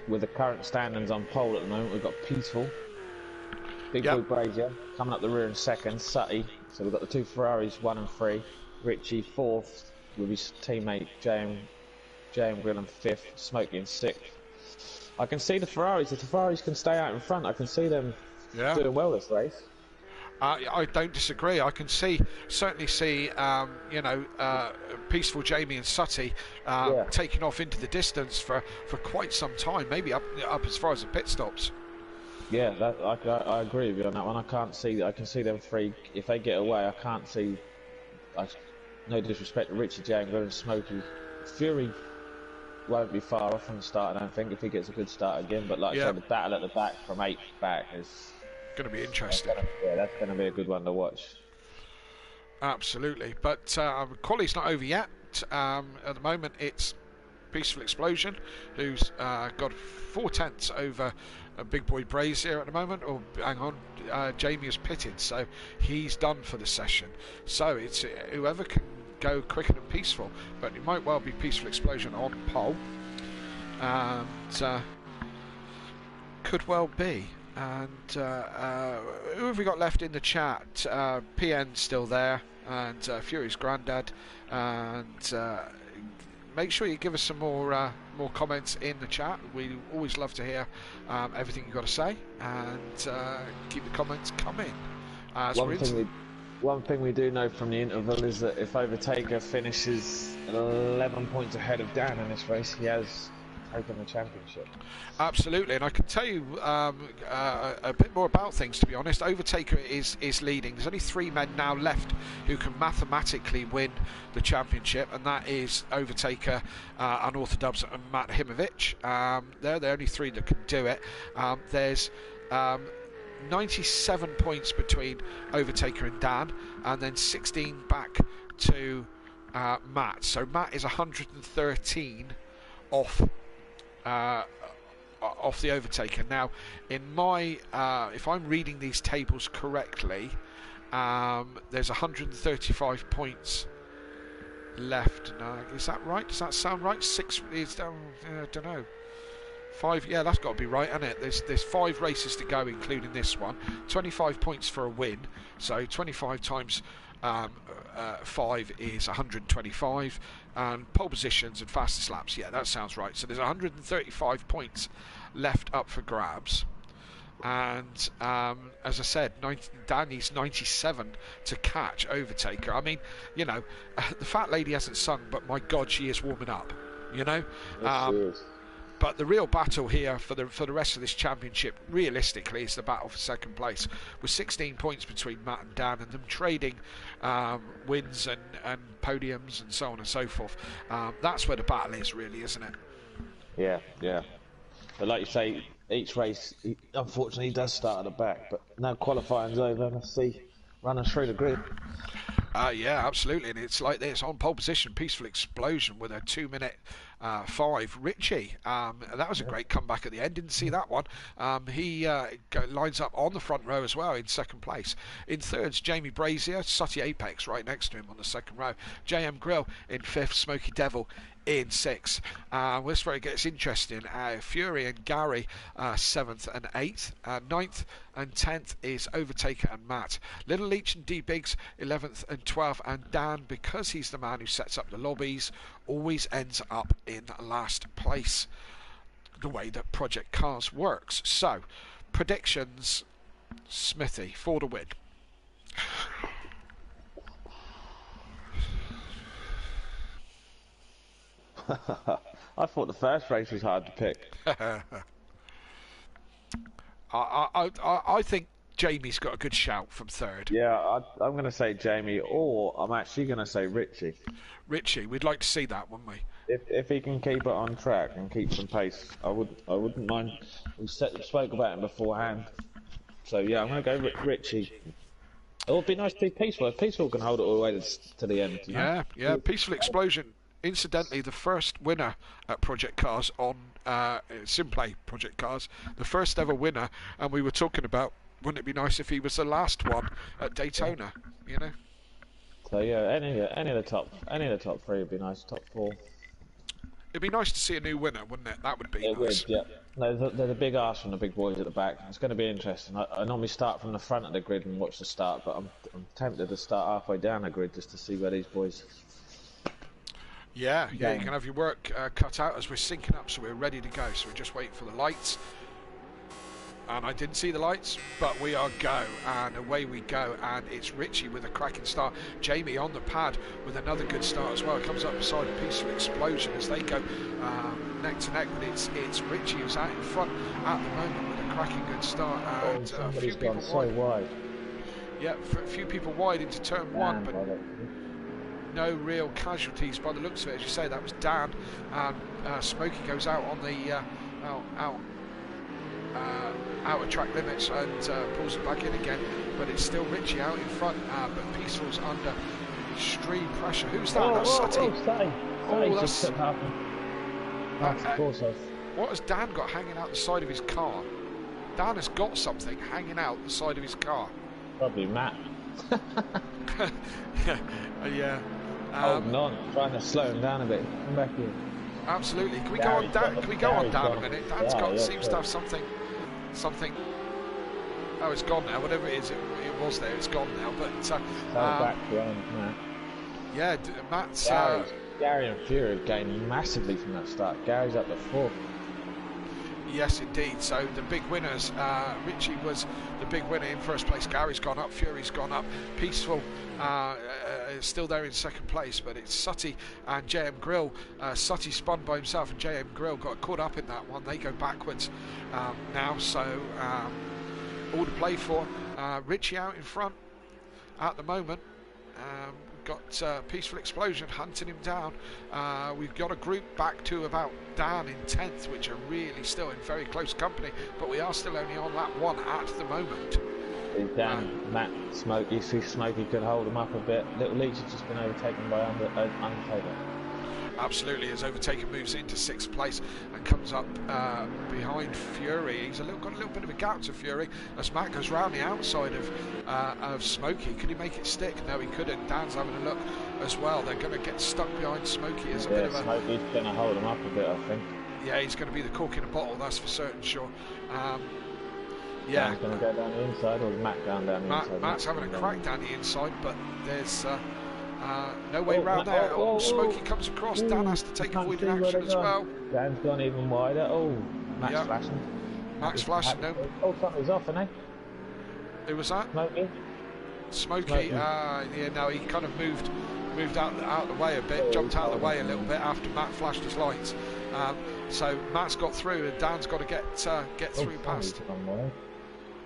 With the current standings on pole at the moment, we've got Peaceful, Big Boy Brazier coming up the rear in 2nd, Sutty. So we've got the 2 Ferraris, 1 and 3. Richie 4th with his teammate J.M. Grill in 5th, Smokey in 6th. I can see the Ferraris. If the Ferraris can stay out in front, I can see them doing well this race. I don't disagree. I can certainly see, Peaceful Jamie and Sutty taking off into the distance for quite some time, maybe up as far as the pit stops. Yeah, I agree with you on that one. I can see them 3. If they get away, I can't see. No disrespect to Richie J and Smokey. Fury won't be far off from the start, I don't think, if he gets a good start again. But like I said, the battle at the back from 8th back is going to be interesting. That's going to be a good one to watch. Absolutely, but quali's not over yet. At the moment, it's Peaceful Explosion, who's got 4/10 over Big Boy Brazier at the moment. Or hang on, Jamie is pitted, so he's done for the session. So it's whoever can go quicker than Peaceful, but it might well be Peaceful Explosion on pole, and could well be. And who have we got left in the chat? PN's still there, and Fury's granddad. And make sure you give us some more comments in the chat. We always love to hear everything you've got to say, and keep the comments coming. One thing we do know from the interval is that if Overtaker finishes 11 points ahead of Dan in this race, he has taking the championship. Absolutely, and I can tell you a bit more about things. To be honest, Overtaker is leading. There's only 3 men now left who can mathematically win the championship, and that is Overtaker, Unorthodox, and Matt Himovic. They're the only 3 that can do it. There's 97 points between Overtaker and Dan, and then 16 back to Matt. So Matt is 113 off the Overtaker. Now, in my if I'm reading these tables correctly, there's 135 points left. No, is that right? Does that sound right? 6 is I don't know. 5, yeah, that's got to be right, hasn't it? There's 5 races to go, including this one. 25 points for a win, so 25 times 5 is 125, and pole positions and fastest laps, yeah, that sounds right. So there's 135 points left up for grabs, and as I said, Dan needs 97 to catch Overtaker. I mean, you know, the fat lady hasn't sung, but my God, she is warming up, you know. Yes, she is. But the real battle here for the rest of this championship, realistically, is the battle for second place, with 16 points between Matt and Dan, and them trading wins and podiums and so on and so forth. That's where the battle is, really, isn't it? Yeah, yeah. But like you say, each race, unfortunately, does start at the back. But now qualifying's over, let's see running through the grid. Yeah, absolutely, and it's like this on pole position, Peaceful Explosion with a 2-minute 5. Richie, that was a great comeback at the end. Didn't see that one. He lines up on the front row as well in second place. In thirds, Jamie Brazier, Sutty Apex right next to him on the second row. JM Grill in 5th, Smoky Devil in 6th. This where it gets interesting. Fury and Gary 7th and 8th. 9th and 10th is Overtaker and Matt. Little Leach and D Biggs 11th and 12th, and Dan, because he's the man who sets up the lobbies, always ends up in last place, the way that Project Cars works. So predictions, Smithy for the win. I thought the first race was hard to pick. I think Jamie's got a good shout from third. Yeah, I'm going to say Jamie, or I'm actually going to say Richie. Richie, we'd like to see that, wouldn't we? If he can keep it on track and keep some pace, I wouldn't mind. We spoke about him beforehand. So yeah, I'm going to go Richie. It would be nice to be Peaceful. If Peaceful can hold it all the way to the end. You know? Yeah. Peaceful Explosion. Incidentally, the first winner at Project Cars on Simplay Project Cars, the first ever winner, and we were talking about, wouldn't it be nice if he was the last one at Daytona? You know. So yeah, any of the top 3 would be nice. Top 4. It'd be nice to see a new winner, wouldn't it? That would be nice. Would, yeah. No, they're the big arse from the big boys at the back. It's going to be interesting. I normally start from the front of the grid and watch the start, but I'm tempted to start halfway down the grid just to see where these boys. Yeah, you can have your work cut out as we're syncing up, so we're ready to go. So we're just waiting for the lights. And I didn't see the lights, but we are go, and away we go. And it's Richie with a cracking start. Jamie on the pad with another good start as well. Comes up beside a Peaceful Explosion as they go neck to neck. But it's Richie who's out in front at the moment with a cracking good start. And a few people wide. Yeah, a few people wide into turn 1, but no real casualties by the looks of it. As you say, that was Dan, and Smokey goes out on the out of track limits and pulls it back in again, but it's still Richie out in front, but Peaceful's under extreme pressure. Who's that? That's Sutty. That's what has Dan got hanging out the side of his car? Dan has got something hanging out the side of his car. Probably Matt. Yeah. Holding on, trying to slow him down a bit. Come back here. Absolutely. Can we go on Dan? Can we go on Dan a minute? Dan's seems to have something. Oh, it's gone now. Whatever it is, it was there. It's gone now. But back behind Matt. Yeah, Matt's. Gary and Fury have gained massively from that start. Gary's up at 4th. Yes, indeed. So the big winners, Richie was the big winner in first place. Gary's gone up, Fury's gone up. Peaceful is still there in second place, but it's Sutty and JM Grill. Sutty spun by himself, and JM Grill got caught up in that one. They go backwards now, so all to play for. Richie out in front at the moment. Got Peaceful Explosion hunting him down. We've got a group back to about Dan in 10th, which are really still in very close company, but we are still only on lap 1 at the moment. Dan, Matt, Smokey, see Smokey could hold him up a bit. Little Leach has just been overtaken by Undertaker. Absolutely, as Overtaker moves into 6th place and comes up behind Fury. He's got a little bit of a gap to Fury as Matt goes round the outside of Smokey. Could he make it stick? No, he couldn't. Dan's having a look as well. They're going to get stuck behind Smokey as a bit of a... Smokey's going to hold him up a bit, I think. Yeah, he's going to be the cork in a bottle, that's for certain, sure. Yeah. Dan's going to go down the inside, or is Matt going down the inside? Matt's having a crack down the inside, but there's... no way round there. Smokey comes across. Dan has to take avoiding action as well. Dan's gone even wider. Oh, Matt's flashing. Matt's flashing. No. Oh, something's off, isn't he? Who was that? Smokey. Yeah, no, he kind of moved out of the way a bit, jumped out of the way a little bit after Matt flashed his lights. So Matt's got through, and Dan's got to get through past.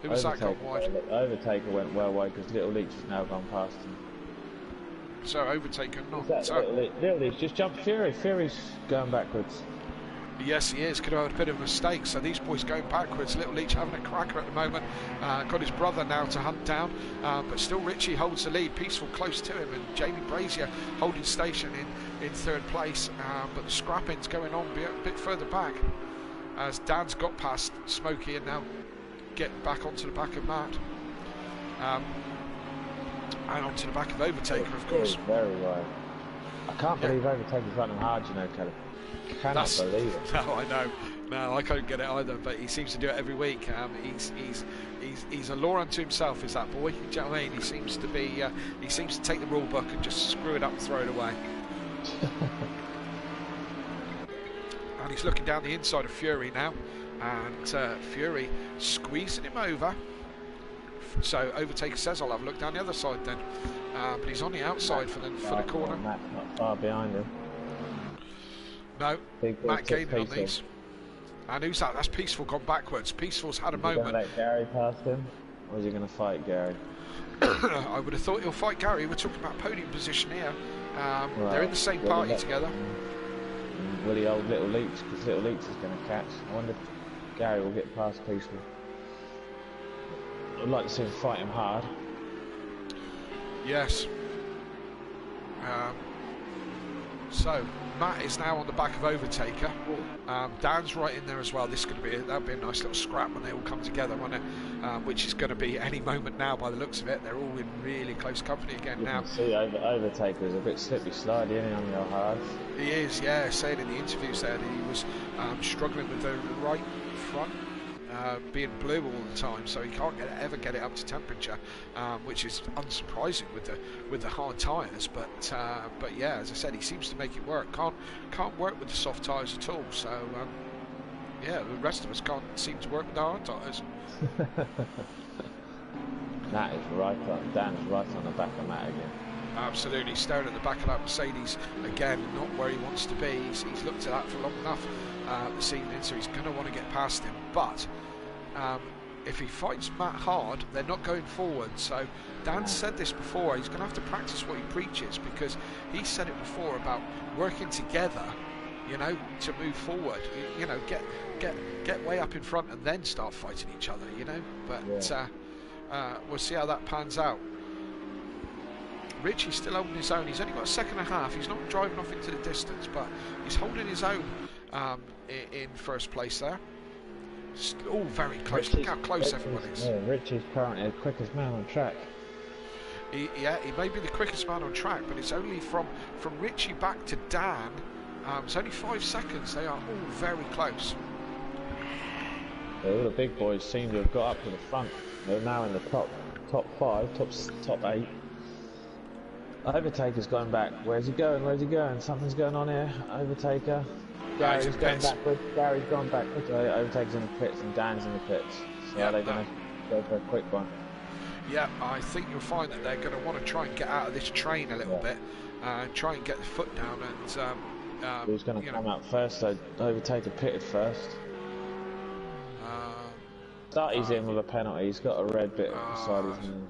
Who was that gone wide? Overtaker went well wide because Little Leach has now gone past him. So Overtaker not. Little Leach just jumped Fury. Fury's going backwards. Yes, he is. Could have had a bit of a mistake. So these boys going backwards. Little Leach having a cracker at the moment. Got his brother now to hunt down, but still Richie holds the lead. Peaceful close to him, and Jamie Brazier holding station in 3rd place. But the scrapping's going on a bit further back as Dan's got past Smokey and now getting back onto the back of Matt. And onto the back of Overtaker, of course. Very right. I can't believe Overtaker's running hard, you know, Kelly. Cannot believe it. No, I know. No, I can't get it either. But he seems to do it every week. He's a law unto himself, is that boy? Do you know what I mean? He seems to be. He seems to take the rule book and just screw it up and throw it away. And he's looking down the inside of Fury now, and Fury squeezing him over. So Overtaker says, "I'll have a look down the other side then," but he's on the outside for the corner. Matt's not far behind him. No, Matt gaining on these. And who's that? That's Peaceful gone backwards. Peaceful's had a moment. Is he going to let Gary past him, or is he going to fight Gary? I would have thought he'll fight Gary. We're talking about podium position here. They're in the same party together. Will he hold Little Leach? Because Little Leach is going to catch. I wonder if Gary will get past Peaceful. I'd like to see him fight him hard. Yes. So Matt is now on the back of Overtaker. Dan's right in there as well. This is going to be that'll be a nice little scrap when they all come together, won't it? Which is going to be any moment now by the looks of it. They're all in really close company again now. You can see Overtaker is a bit slippy slidey, isn't he, on your hards? He is, yeah. Saying in the interviews there that he was struggling with the right front. Being blue all the time, so he can't ever get it up to temperature, which is unsurprising with the hard tyres. But yeah, as I said, he seems to make it work. Can't work with the soft tyres at all. So yeah, the rest of us can't seem to work with the hard tyres. That is right on. Dan's right on the back of Matt again. Absolutely, staring at the back of that Mercedes again, not where he wants to be. He's looked at that for long enough this evening, so he's going to want to get past him. But if he fights Matt hard, they're not going forward. So Dan said this before, he's going to have to practice what he preaches, because he said it before about working together, you know, to move forward. You know, get way up in front and then start fighting each other, you know. But we'll see how that pans out. Richie's still holding his own. He's only got a second and a half. He's not driving off into the distance, but he's holding his own in first place there. All very close. Look how close everyone is. Yeah, Richie's currently the quickest man on track. He may be the quickest man on track, but it's only from Richie back to Dan. It's only 5 seconds. They are all very close. Yeah, all the big boys seem to have got up to the front. They're now in the top 5, top 8. Overtaker's going back. Where's he going? Something's going on here. Overtaker. Gary's he's in going pits. backwards. Gary's gone backwards. Overtake's in the pits and Dan's in the pits. So Yeah, are they going to go for a quick one? Yeah, I think you'll find that they're going to want to try and get out of this train a little bit, and try and get the foot down. And who's going to come out first? So Overtaker pitted first. He's in with a penalty. He's got a red bit beside his knee.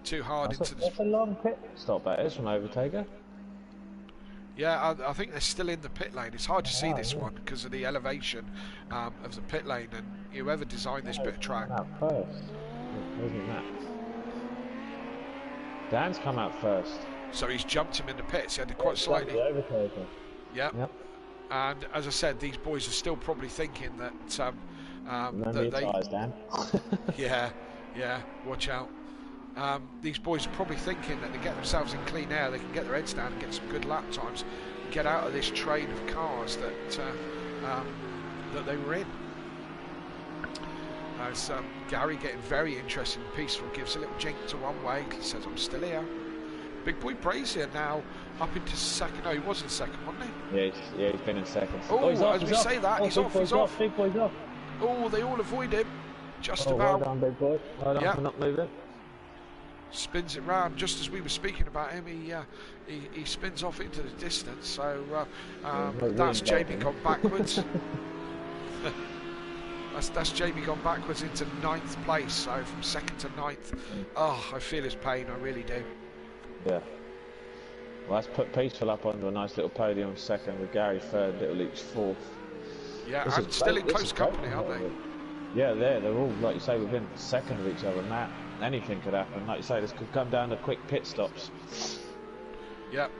Too hard into the... That's a long pit stop that is from Overtaker. Yeah, I think they're still in the pit lane. It's hard to see this one because of the elevation of the pit lane, and whoever designed this bit of track. Out first. Isn't that? Dan's come out first. So he's jumped him in the pits. He had to quite slightly. Overtaker. Yep. And as I said, these boys are still probably thinking that Remember your tyres, Dan. yeah, watch out. These boys are probably thinking that to get themselves in clean air, they can get their heads down and get some good lap times, and get out of this train of cars that that they were in. As Gary getting very interested and peaceful, gives a little jink to one way, says I'm still here. Big boy Brazier now up into second. No, he was in second, wasn't he? Yeah, he's been in second. Oh, he's off, as we say that, he's off. Big boy's off. Oh, they all avoid him. Just about. Well done, big boy. Well done for not moving. Spins it round just as we were speaking about him. He spins off into the distance. So that's Jamie gone backwards. That's Jamie gone backwards into 9th place. So from 2nd to 9th. Oh, I feel his pain. I really do. Yeah. Well, that's put Peaceful up onto a nice little podium 2nd with Gary 3rd, Little Leach 4th. Yeah, and still in close company, aren't they? Yeah, they're all, like you say, within 2nd of each other, Matt. Anything could happen. Like you say, this could come down to quick pit stops. Yep,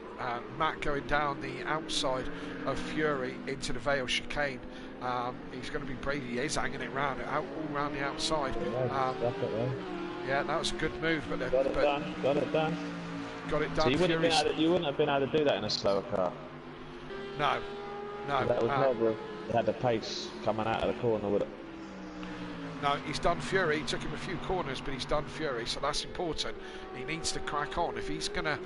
Matt going down the outside of Fury into the Vale chicane. He's going to be Brady. He is hanging it round, all round the outside. Yeah, that was a good move, but got it done. Got it done. So you wouldn't have been able to do that in a slower car. No. That was never. He had the pace coming out of the corner with it. No, he's done Fury. He took him a few corners, but he's done Fury, so that's important. He needs to crack on. If he's going to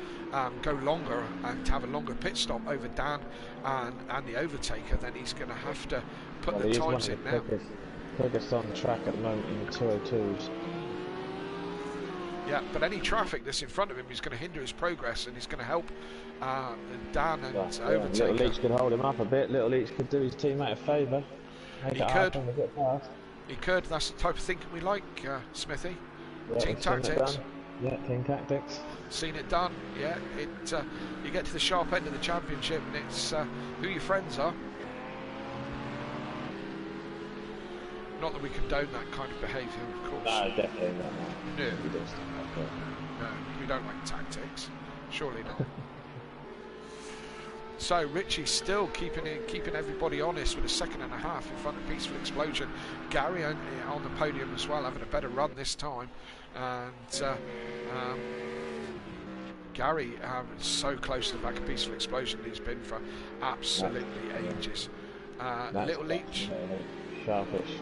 go longer and have a longer pit stop over Dan and the Overtaker, then he's going to have to put the times in now. Quickest on the track at the moment in the 202s. Yeah, but any traffic that's in front of him is going to hinder his progress, and he's going to help Dan and Overtaker. Little Leach could hold him up a bit. Little Leach could do his teammate a favour. He could. He could. That's the type of thinking we like, Smithy. Yeah, team tactics. Yeah, team tactics. Seen it done. Yeah, you get to the sharp end of the championship, and it's who your friends are. Not that we condone that kind of behaviour, of course. No, definitely not. No. No, we don't like tactics. Surely not. So Richie's still keeping everybody honest with a 2.5 seconds in front of Peaceful Explosion. Gary on the podium as well, having a better run this time, and Gary so close to the back of Peaceful Explosion. He's been for absolutely ages. Little Leach. Sharpish.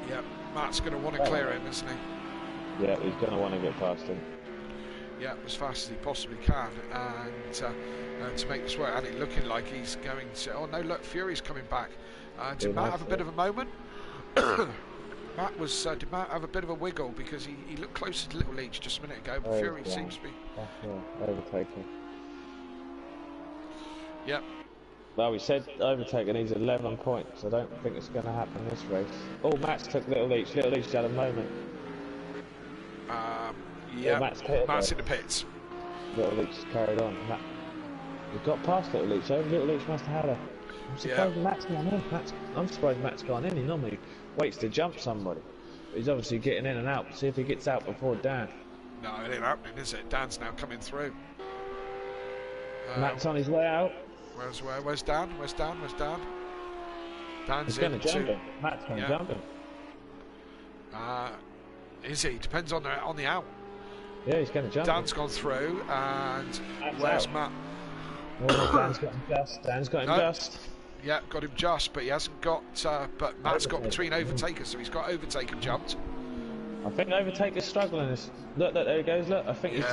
Yeah, Matt's going to want to clear him, isn't he? Yeah, he's going to want to get past him. Yeah, as fast as he possibly can, and to make this work. And it looking like he's going to. Oh no! Look, Fury's coming back. Did Matt have a bit of a moment? Matt was. Did Matt have a bit of a wiggle because he looked closer to Little Leach just a minute ago, but Fury seems to be. Overtaking. Yep. Well, we said Overtaker needs 11 points. I don't think it's going to happen this race. Oh, Matt's took Little Leach. Little Leach had a moment. Yeah, Matt's in the pits. Little Leach carried on. We got past Little Leach. So Little Leach must have had a. I'm surprised Matt's gone in. I'm surprised Matt's gone in. He normally waits to jump somebody. But he's obviously getting in and out. See if he gets out before Dan. No, it ain't happening, is it? Dan's now coming through. Matt's on his way out. Where's Dan? Where's Dan? Dan's going to jump him. Matt's going to jump him. Is he? Depends on the out. Yeah, he's going to jump. Dan's gone through, and where's Matt? Oh, Dan's got him just. Dan's got him just. Yeah, got him just, but he hasn't got. But Matt's got between Overtaker, so he's got Overtaker jumped. I think Overtaker's struggling. Look, there he goes. Look, I think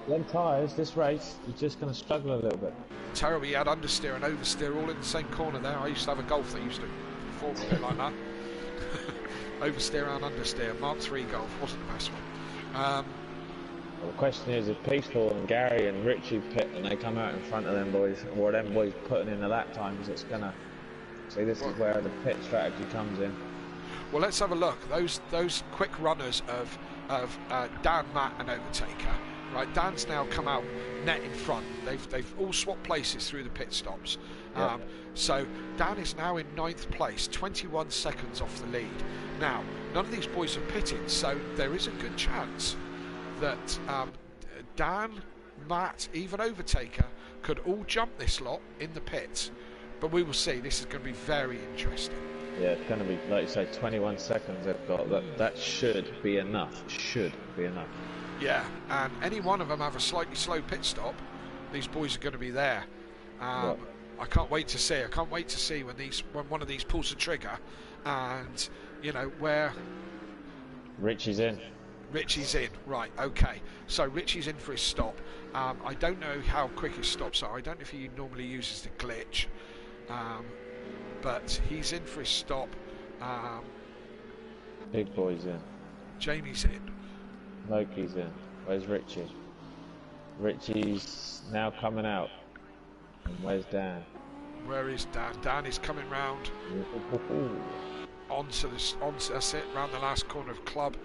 them tyres. This race, he's just going to struggle a little bit. Terrible. He had understeer and oversteer all in the same corner there. I used to have a Golf that used to perform a bit like that. Oversteer and understeer. Mark III Golf wasn't the best one. Well, the question is, if Peaceful and Gary and Richie pit and they come out in front of them boys, or them boys putting in the lap times, it's gonna. See, this is where the pit strategy comes in. Well, let's have a look. Those quick runners of Dan, Matt, and Overtaker. Right, Dan's now come out net in front. They've all swapped places through the pit stops. Yeah. So Dan is now in 9th place, 21 seconds off the lead. Now, none of these boys are pitted, so there is a good chance that Dan, Matt, even Overtaker could all jump this lot in the pits. But we will see. This is going to be very interesting. Yeah, it's going to be, like you say, 21 seconds they've got. That should be enough. Should be enough. Yeah, and any one of them have a slightly slow pit stop, these boys are going to be there. I can't wait to see. I can't wait to see when one of these pulls the trigger, and you know where. Richie's in. Richie's in. Right. Okay. So Richie's in for his stop. I don't know how quick his stops are. I don't know if he normally uses the glitch, but he's in for his stop. Big boy's in. Jamie's in. Loki's in. Where's Richie? Richie's now coming out. And where's Dan? Where is Dan? Dan is coming round onto that's it, round the last corner of Club.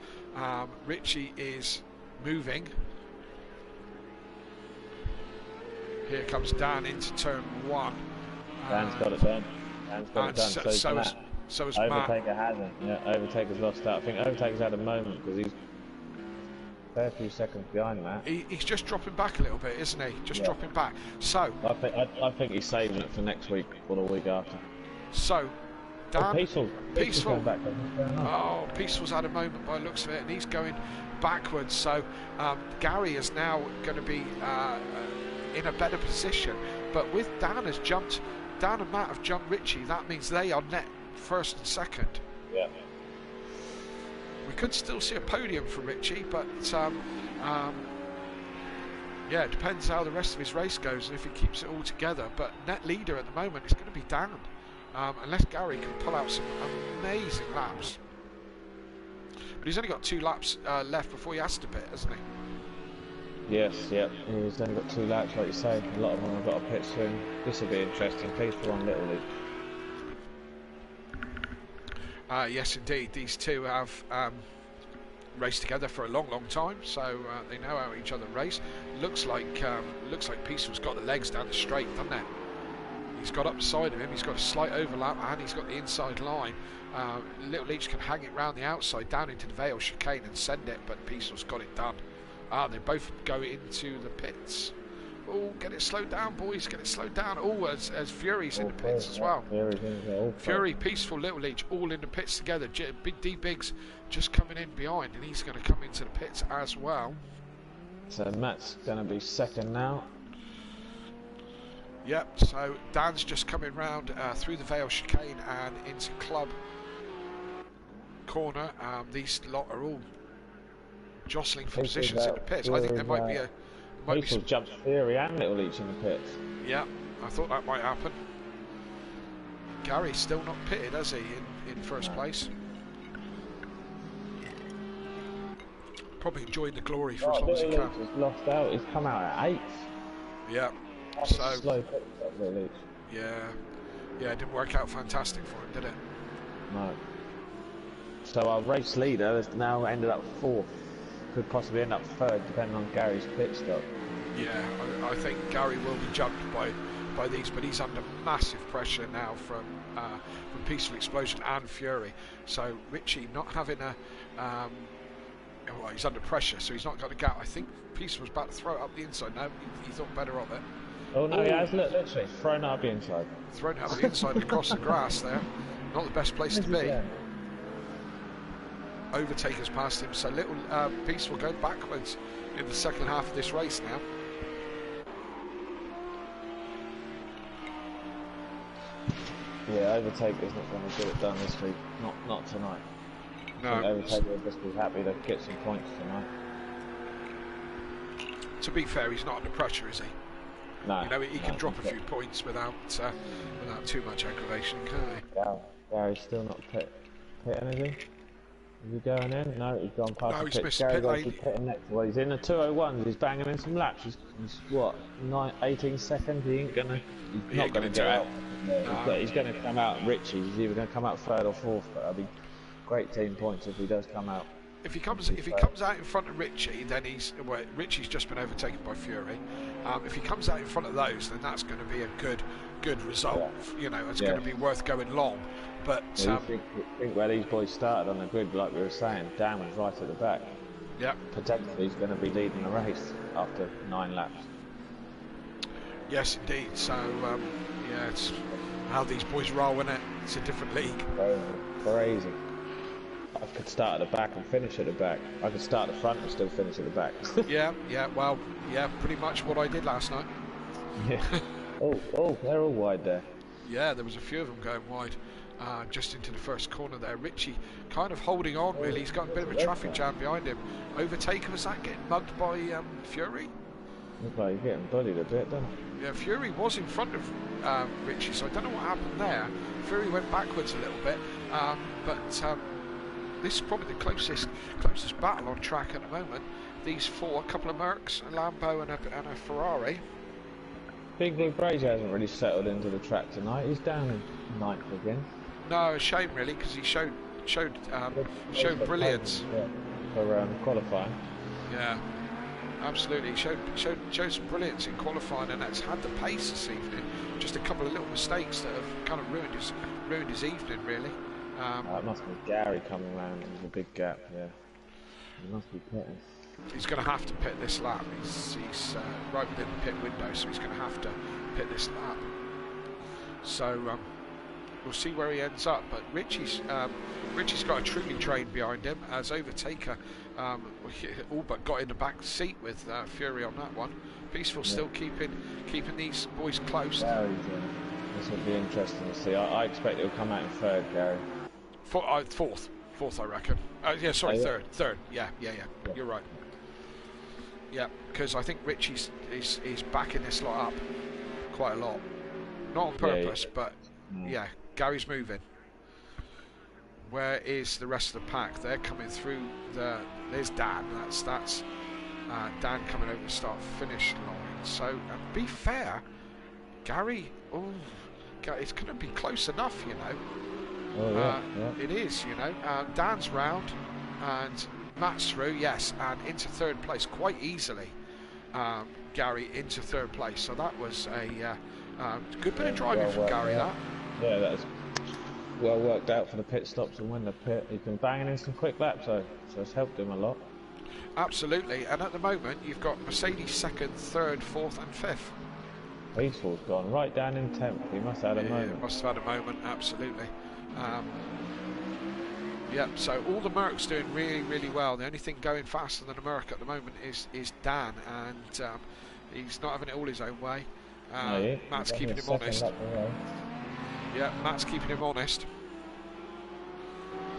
Richie is moving. Here comes Dan into turn 1. Dan's got it done. Dan's got it done. So has Overtaker Matt. hasn't. Yeah, Overtaker's lost out. I think Overtaker's had a moment because he's a fair few seconds behind Matt. He's just dropping back a little bit, isn't he? Just dropping back. So I think he's saving it for next week or the week after. So Dan, Peaceful. Back. Oh, Peaceful's had a moment by the looks of it, and he's going backwards. So Gary is now going to be in a better position. But with Dan and Matt have jumped Richie. That means they are net first and second. Yeah. We could still see a podium for Richie, but yeah, it depends how the rest of his race goes and if he keeps it all together. But net leader at the moment is going to be Dan, unless Gary can pull out some amazing laps. But he's only got 2 laps left before he has to pit, hasn't he? Yes, yeah. He's only got 2 laps, like you say. A lot of them have got a pit soon. This will be interesting. Peaceful on Little League. Yes, indeed. These two have raced together for a long time, so they know how each other race. Looks like Peaceful's got the legs down the straight, doesn't it? He's got up the side of him. He's got a slight overlap, and he's got the inside line. Little Leach can hang it round the outside, down into the Vale chicane, and send it. But Peaceful's got it done. They both go into the pits. Oh, get it slowed down, boys. Get it slowed down. Oh, as Fury's in the pits as well. Fury, Peaceful, Little Leach, all in the pits together. Big D Biggs just coming in behind, and he's going to come into the pits as well. So Matt's going to be second now. Yep, so Dan's just coming round through the Vale chicane and into Club corner. These lot are all jostling for positions in the pits. I think there might be a... People jumped Fury and Little Leach in the pits. Yeah, I thought that might happen. Gary's still not pitted, has he, in first place? Probably enjoying the glory for as long as he can. He's lost out. He's come out at 8th. Yeah. So slow pit stop, Little Leach. Yeah, it didn't work out fantastic for him, did it? No. So our race leader has now ended up 4th. Could possibly end up 3rd, depending on Gary's pit stop. Yeah, I think Gary will be jumped by these, but he's under massive pressure now from Peaceful Explosion and Fury. So Richie not having a, well, he's under pressure, so he's not got a gap. I think Peaceful was about to throw it up the inside. No, he thought better of it. Oh no, he has literally thrown it up the inside. Thrown it up the inside across the grass there. Not the best place to be. Overtakers past him, so Little Peaceful going backwards in the second half of this race now. Yeah, Overtaker's not going to get it done this week. Not tonight. No. I think Overtaker will just be happy to get some points tonight. To be fair, he's not under pressure, is he? No. You know, he can drop a few points without too much aggravation, can't he? Gary's still not pit anything. Is he going in? No, he's gone past No, the he's pit. missed Gary's pit actually pitting next. Well, he's in the 201s. He's banging in some laps. He's what, 18 seconds? He's not going to get out. No. He's going to come out Richie. He's either going to come out third or fourth. But that'd be great team points if he does come out. If he comes out in front of Richie, then Richie's just been overtaken by Fury. If he comes out in front of those, then that's going to be a good result. Yeah. You know, it's going to be worth going long. But think where these boys started on the grid, like we were saying, Dan was right at the back. Yeah. Potentially he's going to be leading the race after 9 laps. Yes, indeed. So yeah, it's how these boys roll, isn't it? It's a different league. Crazy. I could start at the back and finish at the back. I could start at the front and still finish at the back. Well, pretty much what I did last night. Yeah. Oh, they're all wide there. Yeah, there was a few of them going wide, just into the first corner there. Richie kind of holding on, really. He's got a bit of a traffic jam behind him. Overtaker, was that getting mugged by Fury? Looks like he's getting bullied a bit, doesn't he? Yeah, Fury was in front of Richie, so I don't know what happened there. Fury went backwards a little bit, but this is probably the closest battle on track at the moment. These four, a couple of Mercs, a Lambo and a Ferrari. Big Brazier hasn't really settled into the track tonight. He's down in 9th again. No, a shame really, because he showed brilliance for qualifying. Yeah, absolutely. Showed some brilliance in qualifying, and that's had the pace this evening. Just a couple of little mistakes that have kind of ruined his evening, really. That must be Gary coming round. There's a big gap. Yeah, he must be pitting. He's going to have to pit this lap. He's right within the pit window, so he's going to have to pit this lap. So we'll see where he ends up. But Richie's got a truly train behind him, as Overtaker all but got in the back seat with Fury on that one. Peaceful still keeping these boys close. This will be interesting to see. I expect he'll come out in third, Gary. Fourth, I reckon. Third. Yeah. You're right. Yeah, because I think Richie's is backing this lot up quite a lot. Not on purpose, but yeah, Gary's moving. Where is the rest of the pack? They're coming through there's Dan. That's Dan coming over the start-finish line. So, be fair, Gary. It's going to be close enough, you know. It is, you know. Dan's round, and Matt's through, yes, and into third place quite easily. Gary into third place, so that was a good bit of driving from Gary. That. Yeah, that's well worked out for the pit stops and when the pit. He's been banging in some quick laps, so it's helped him a lot. Absolutely, and at the moment you've got Mercedes second, third, fourth, and fifth. Peaceful's gone right down in 10th. He must have had a moment. Must have had a moment, absolutely. So all the Mercs doing really, really well. The only thing going faster than a Merc at the moment is Dan, and he's not having it all his own way. Matt's keeping him honest. Yeah, Matt's keeping him honest.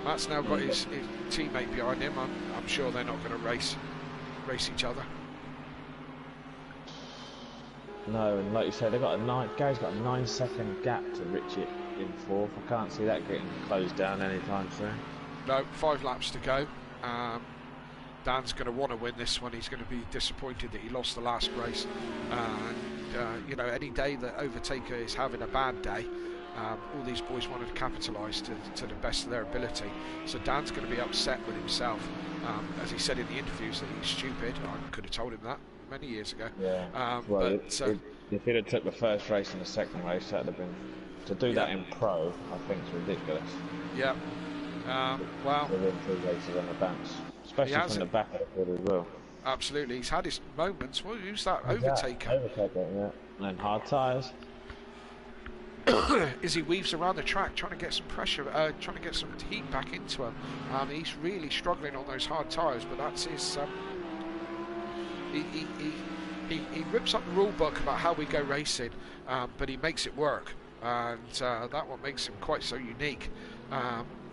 Matt's now got his teammate behind him. I'm sure they're not going to race each other. No, and like you said, Gary's got a 9-second gap to Richie in fourth. I can't see that getting closed down anytime soon. No, 5 laps to go. Dan's going to want to win this one. He's going to be disappointed that he lost the last race. And you know, any day that Overtaker is having a bad day, all these boys wanted to capitalise to the best of their ability. So Dan's going to be upset with himself, as he said in the interviews that he's stupid. I could have told him that many years ago. Yeah. If he'd have took the first race and the second race, that'd have been to do that in pro. I think it's ridiculous. Yeah. Well. Within 2 races on the bounce, especially from the back of the field as well. Absolutely, he's had his moments. Well, who's that? Overtaker. Overtaker, yeah. And hard tyres. As he weaves around the track, trying to get some pressure, trying to get some heat back into him. He's really struggling on those hard tyres, but that's his. He rips up the rule book about how we go racing, but he makes it work, and that what makes him quite so unique.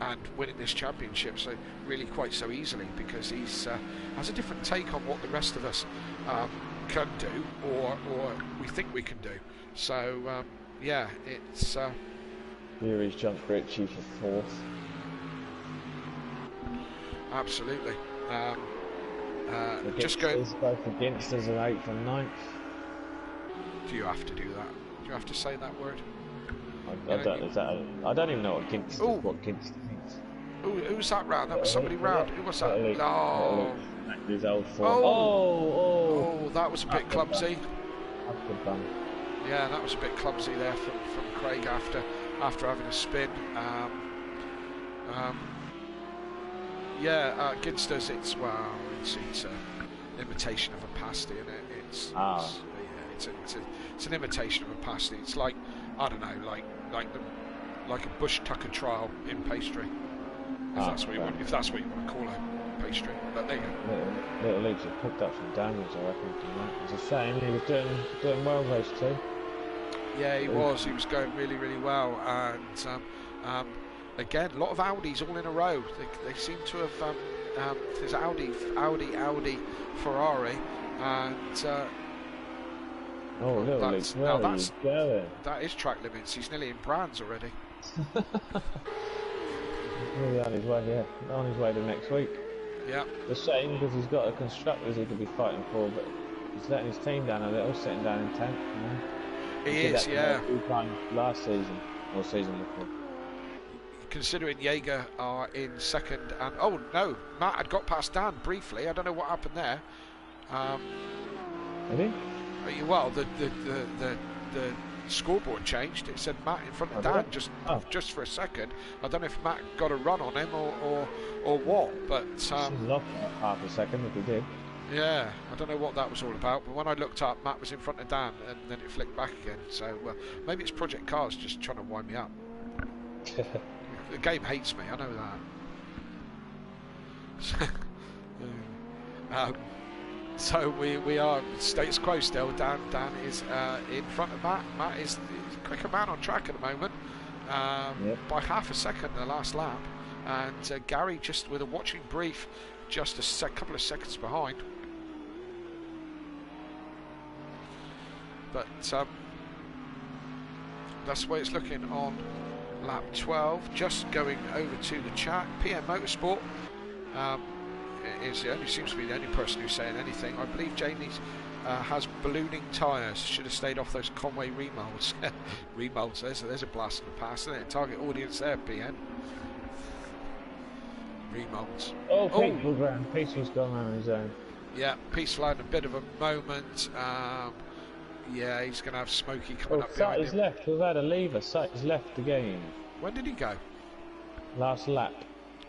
and winning this championship so really quite so easily, because he's has a different take on what the rest of us can do, or we think we can do. So yeah, it's Fury's jumped Richie for 4th. Absolutely. Just go. going. Both against us are 8th and 9th. Do you have to do that? Do you have to say that word? I don't even know what Ginster means. Ooh, who's that round? That was somebody round. Who was that? No. His old form. Oh, that was a bit clumsy. That's good done. Yeah, that was a bit clumsy there from Craig after having a spin. Ginster's, it's an imitation of a pasty, isn't it? It's an imitation of a pasty. It's like, I don't know, like a bush tucker trial in pastry. If that's what you want to call a pastry. But there you go. Little Leeds have picked up some damage, I reckon, from that. It's a shame. He was doing well those two. Yeah, he was going really, really well, and again, a lot of Audis all in a row. They seem to have. There's Audi, Ferrari, and Little Leeds, where are you going? That is track limits. He's nearly in Brands already. Nearly on his way, on his way to next week. Yeah. The shame, because he's got a constructors he could be fighting for, but he's letting his team down a little, sitting down in 10th. He is, yeah. 2 times last season, or season before. Considering Jaeger are in 2nd, and oh no, Matt had got past Dan briefly. I don't know what happened there. Did he? Well, the scoreboard changed. It said Matt in front of Dan just for a second. I don't know if Matt got a run on him or what, but lost half a second if he did. Yeah, I don't know what that was all about, but when I looked up, Matt was in front of Dan, and then it flicked back again. So maybe it's Project Cars just trying to wind me up. The game hates me, I know that. So we are status quo still. Dan is in front of Matt. Matt is the quicker man on track at the moment, by half a second the last lap, and Gary just with a watching brief, just a couple of seconds behind. But that's the way it's looking on lap 12. Just going over to the chat. PM Motorsport seems to be the only person who's saying anything. I believe Jamie's has ballooning tyres. Should have stayed off those Conway remolds. Remolds. There's a blast in the past, isn't it? Target audience there, PM. Remolds. Peace was gone on his own. Yeah, Peaceful had a bit of a moment. Yeah, he's going to have Smokey coming up behind him. Sutty's left. We've had a lever. Sutty's left the game. When did he go? Last lap.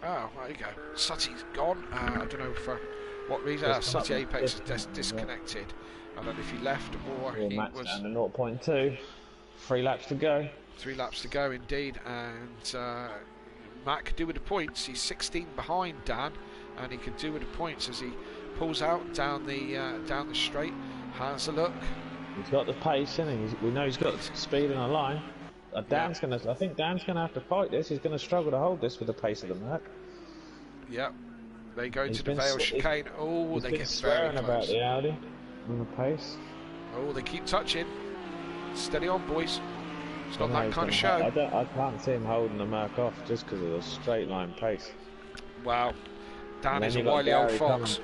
Oh, there you go. Sutty's gone. I don't know for what reason. Sutty Apex is disconnected. I don't know if he left or he was down to 0.2. 3 laps to go. 3 laps to go, indeed. And Matt could do with the points. He's 16 behind Dan, and he could do with the points as he pulls out down the straight. Has a look. He's got the pace, isn't he? We know he's got speed in the line. I think Dan's gonna have to fight this. He's gonna struggle to hold this with the pace of the Merc. Yep. They go into the Vale chicane. Oh, they get swearing very close. about the Audi and the pace. Oh, they keep touching. Steady on, boys. It's not that kind of show. I can't see him holding the Merc off just because of the straight line pace. Wow. Dan is a wily old fox.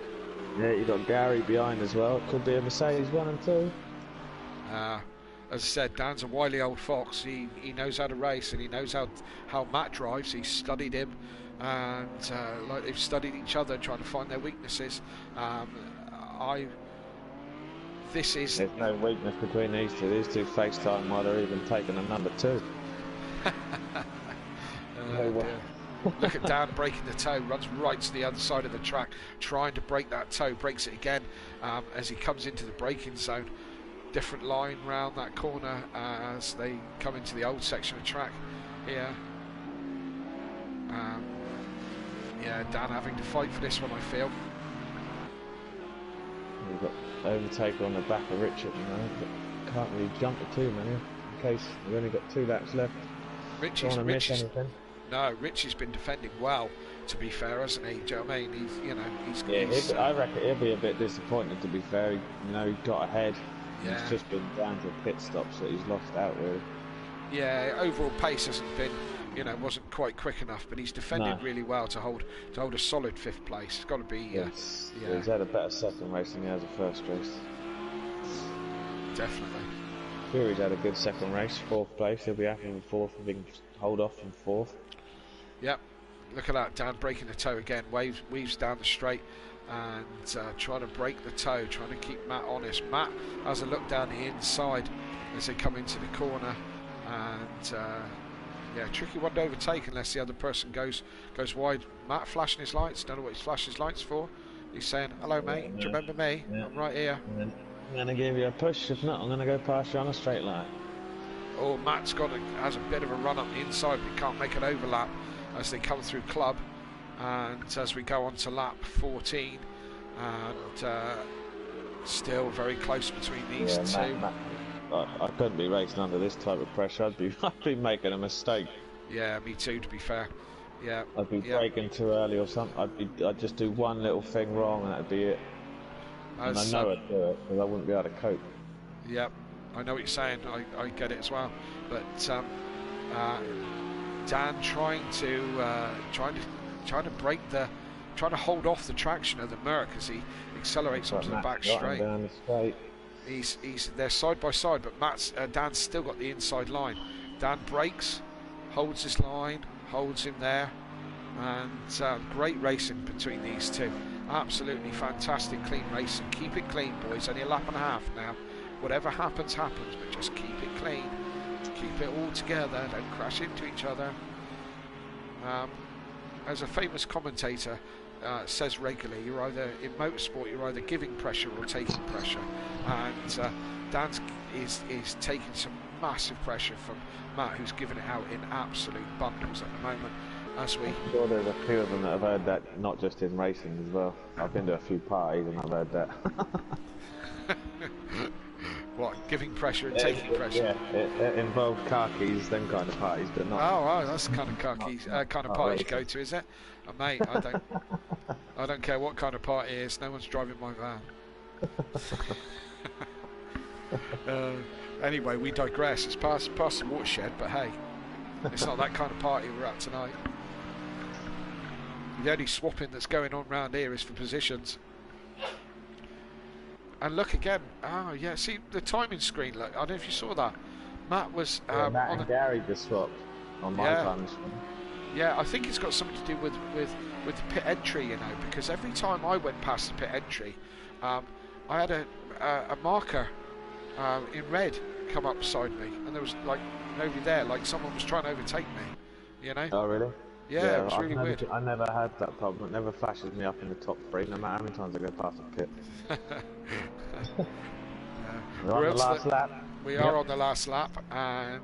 Yeah, you got Gary behind as well. It could be a Mercedes 1 and 2. As I said, Dan's a wily old fox. He knows how to race, and he knows how Matt drives. He's studied him, and like they've studied each other, trying to find their weaknesses. There's no weakness between these two. These two FaceTime while they're even taking a number 2. Look at Dan breaking the toe, runs right to the other side of the track, trying to break that toe, breaks it again as he comes into the braking zone. Different line round that corner as they come into the old section of track here. Yeah, Dan having to fight for this one, I feel. We've got overtake on the back of Richard, can't really jump to too many in case we've only got 2 laps left. Richie's No, Richie's been defending well, to be fair, hasn't he? Do you know what I mean? I reckon he'll be a bit disappointed, to be fair. He got ahead. Yeah. It's just been down to pit stops that he's lost out with. Yeah, overall pace hasn't been, wasn't quite quick enough, but he's defended really well to hold a solid 5th place. It's got to be. He's had a better second race than he has a first race. Definitely. Fury's had a good second race, 4th place. He'll be happy with 4th if he can hold off from 4th. Yep. Look at that, Dan breaking the toe again. Weaves down the straight and trying to break the toe, trying to keep Matt honest. Matt has a look down the inside as they come into the corner, and tricky one to overtake unless the other person goes wide. Matt flashing his lights. Don't know what he's flashing his lights for. He's saying, "Hello, mate. Do you remember me? Yeah. I'm right here." I'm gonna give you a push. If not, I'm gonna go past you on a straight line. Oh, Matt's has a bit of a run up the inside, but he can't make an overlap as they come through club, and as we go on to lap 14, and still very close between these two. Matt, I couldn't be racing under this type of pressure. I'd be making a mistake. Yeah, me too, to be fair. Yeah, I'd be braking too early or something. I'd just do one little thing wrong and that'd be it. And I know I'd do it because I wouldn't be able to cope. Yeah, I know what you're saying. I get it as well. But Dan trying to hold off the traction of the Merc as he accelerates onto the back straight. Down the straight. They're side by side, but Dan's still got the inside line. Dan brakes, holds his line, holds him there, and great racing between these two. Absolutely fantastic, clean racing. Keep it clean, boys. Only a lap and a half now. Whatever happens, happens, but just keep it clean. Keep it all together. Don't crash into each other. As a famous commentator says regularly, you're either in motorsport, you're either giving pressure or taking pressure, and Dan is taking some massive pressure from Matt, who's giving it out in absolute bundles at the moment. I'm sure there's a few of them that have heard that, not just in racing as well. I've been to a few parties and I've heard that. What, giving pressure and taking pressure? Yeah, it involved car keys, them kind of parties, but not. Oh, that's the kind of car keys, kind of parties you go to, is it? Mate, I don't care what kind of party it is. No one's driving my van. Anyway, we digress. It's past the watershed, but hey, it's not that kind of party we're at tonight. The only swapping that's going on around here is for positions. And look again. Oh yeah, see the timing screen. Look, I don't know if you saw that. Matt was Matt and Gary just swapped on my timing screen. Yeah, I think it's got something to do with the pit entry, because every time I went past the pit entry, I had a marker in red come up beside me, and there was like nobody there, like someone was trying to overtake me. Oh really? Yeah, it was really weird. I never had that problem. It never flashes me up in the top 3, no matter how many times I go past the pit. We're on the last lap. We are on the last lap, and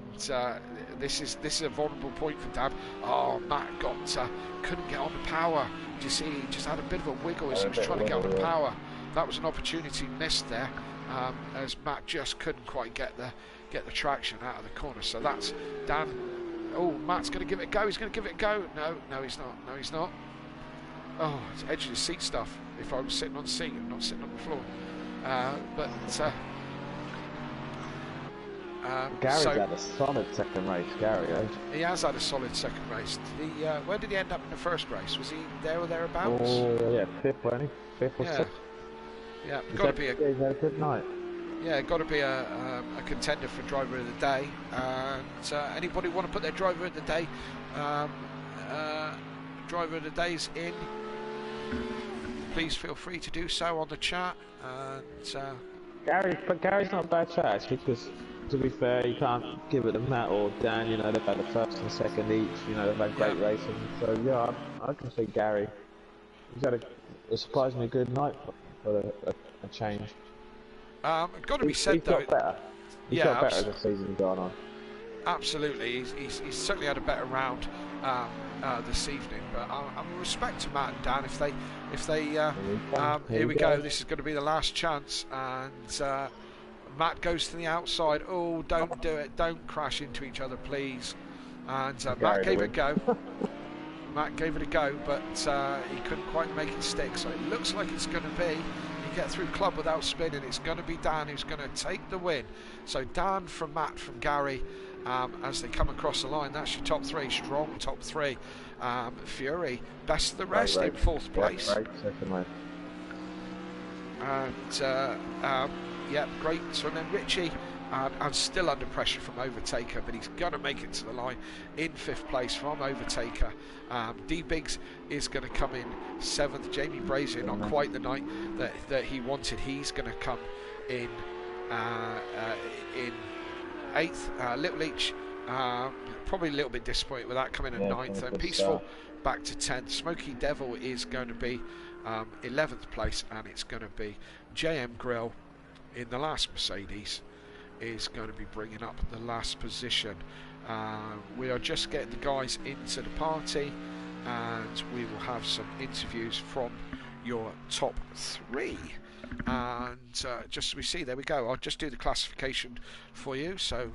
this is a vulnerable point for Dab. Oh, Matt couldn't get on the power. Do you see? He just had a bit of a wiggle as he was trying to get on the power. That was an opportunity missed there, as Matt just couldn't quite get the traction out of the corner. So that's Dan. Oh, Matt's going to give it a go. He's going to give it a go. No, he's not. No, he's not. Oh, it's edge of the seat stuff. If I was sitting on the seat and not sitting on the floor. Gary's had a solid second race, Gary. He has had a solid second race. Where did he end up in the first race? Was he there or thereabouts? Oh, yeah, 5th, wasn't he? 5th or 6th? Yeah, got to be he's had a good night. Yeah, got to be a contender for driver of the day. And anybody want to put their driver of the day? Driver of the day's in. Please feel free to do so on the chat. And Gary's not a bad chat actually, because to be fair, you can't give it to Matt or Dan. They've had the first and second each. They've had great racing. So yeah, I can say Gary. He's had a surprisingly good night for a change. Got to be said though. He's got better as the season's gone on. Absolutely, he's certainly had a better round this evening. But I'm respect to Matt and Dan if they here we go. This is going to be the last chance, and Matt goes to the outside. Oh, don't do it! Don't crash into each other, please. and Matt gave it a go. Matt gave it a go, but he couldn't quite make it stick. So it looks like it's going to be, you get through club without spinning, it's going to be Dan who's going to take the win. So Dan from Matt from Gary, as they come across the line, that's your top three, strong top three. Fury, best of the rest in fourth place. Second race. And great. So then Richie, and still under pressure from Overtaker, but he's going to make it to the line in fifth place from Overtaker. D Biggs is going to come in seventh. Jamie Brazier, not quite the night that he wanted. He's going to come in eighth. Little Leach, probably a little bit disappointed with that, coming in at ninth. And Peaceful back to 10th. Smoky Devil is going to be 11th place, and it's going to be JM Grill in the last Mercedes is going to be bringing up the last position. We are just getting the guys into the party, and we will have some interviews from your top three. And just as we see, there we go. I'll just do the classification for you so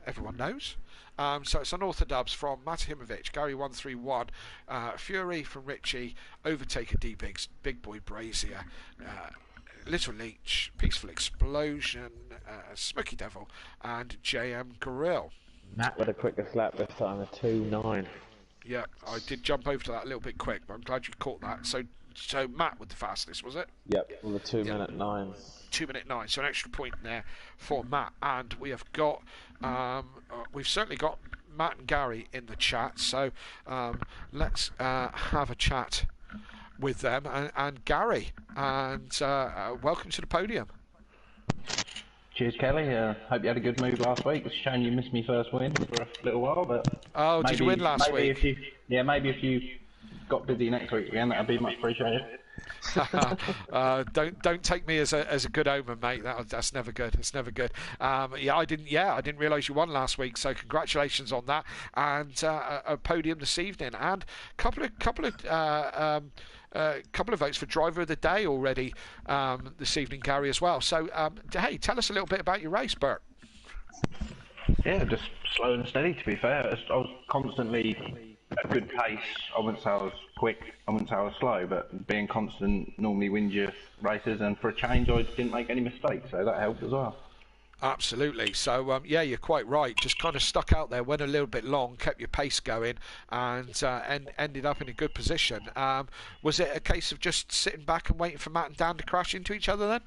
everyone knows. So it's unorthodox from Matahimovic, Gary 131, Fury from Richie, Overtaker D Biggs, Big Boy Brazier, Little Leach, Peaceful Explosion, Smoky Devil, and JM Grill. Matt with a quicker lap this time, a 2.9. Yeah, I did jump over to that a little bit quick, but I'm glad you caught that. So Matt with the fastest, was it? Yep, with a 2-minute 9. 2-minute 9, so an extra point there for Matt. And we have got, we've certainly got Matt and Gary in the chat, so let's have a chat with them. And Gary, and welcome to the podium. Cheers, Kelly. Hope you had a good move last week. It's a shame you missed me first win for a little while, but did you win last week? Maybe if you got busy next week again, that'd be much appreciated. Don't take me as a good omen, mate. That's never good. It's never good. I didn't realise you won last week. So congratulations on that, and a podium this evening, and couple of votes for driver of the day already this evening, Gary, as well. So hey, tell us a little bit about your race, Bert. Yeah, just slow and steady. To be fair, I was constantly at a good pace. I wouldn't say I was quick, I wouldn't say I was slow, but being constant normally wins your races, and for a change I didn't make any mistakes, so that helped as well. Absolutely. So you're quite right. Just kind of stuck out there, went a little bit long, kept your pace going, and ended up in a good position. Was it a case of just sitting back and waiting for Matt and Dan to crash into each other then?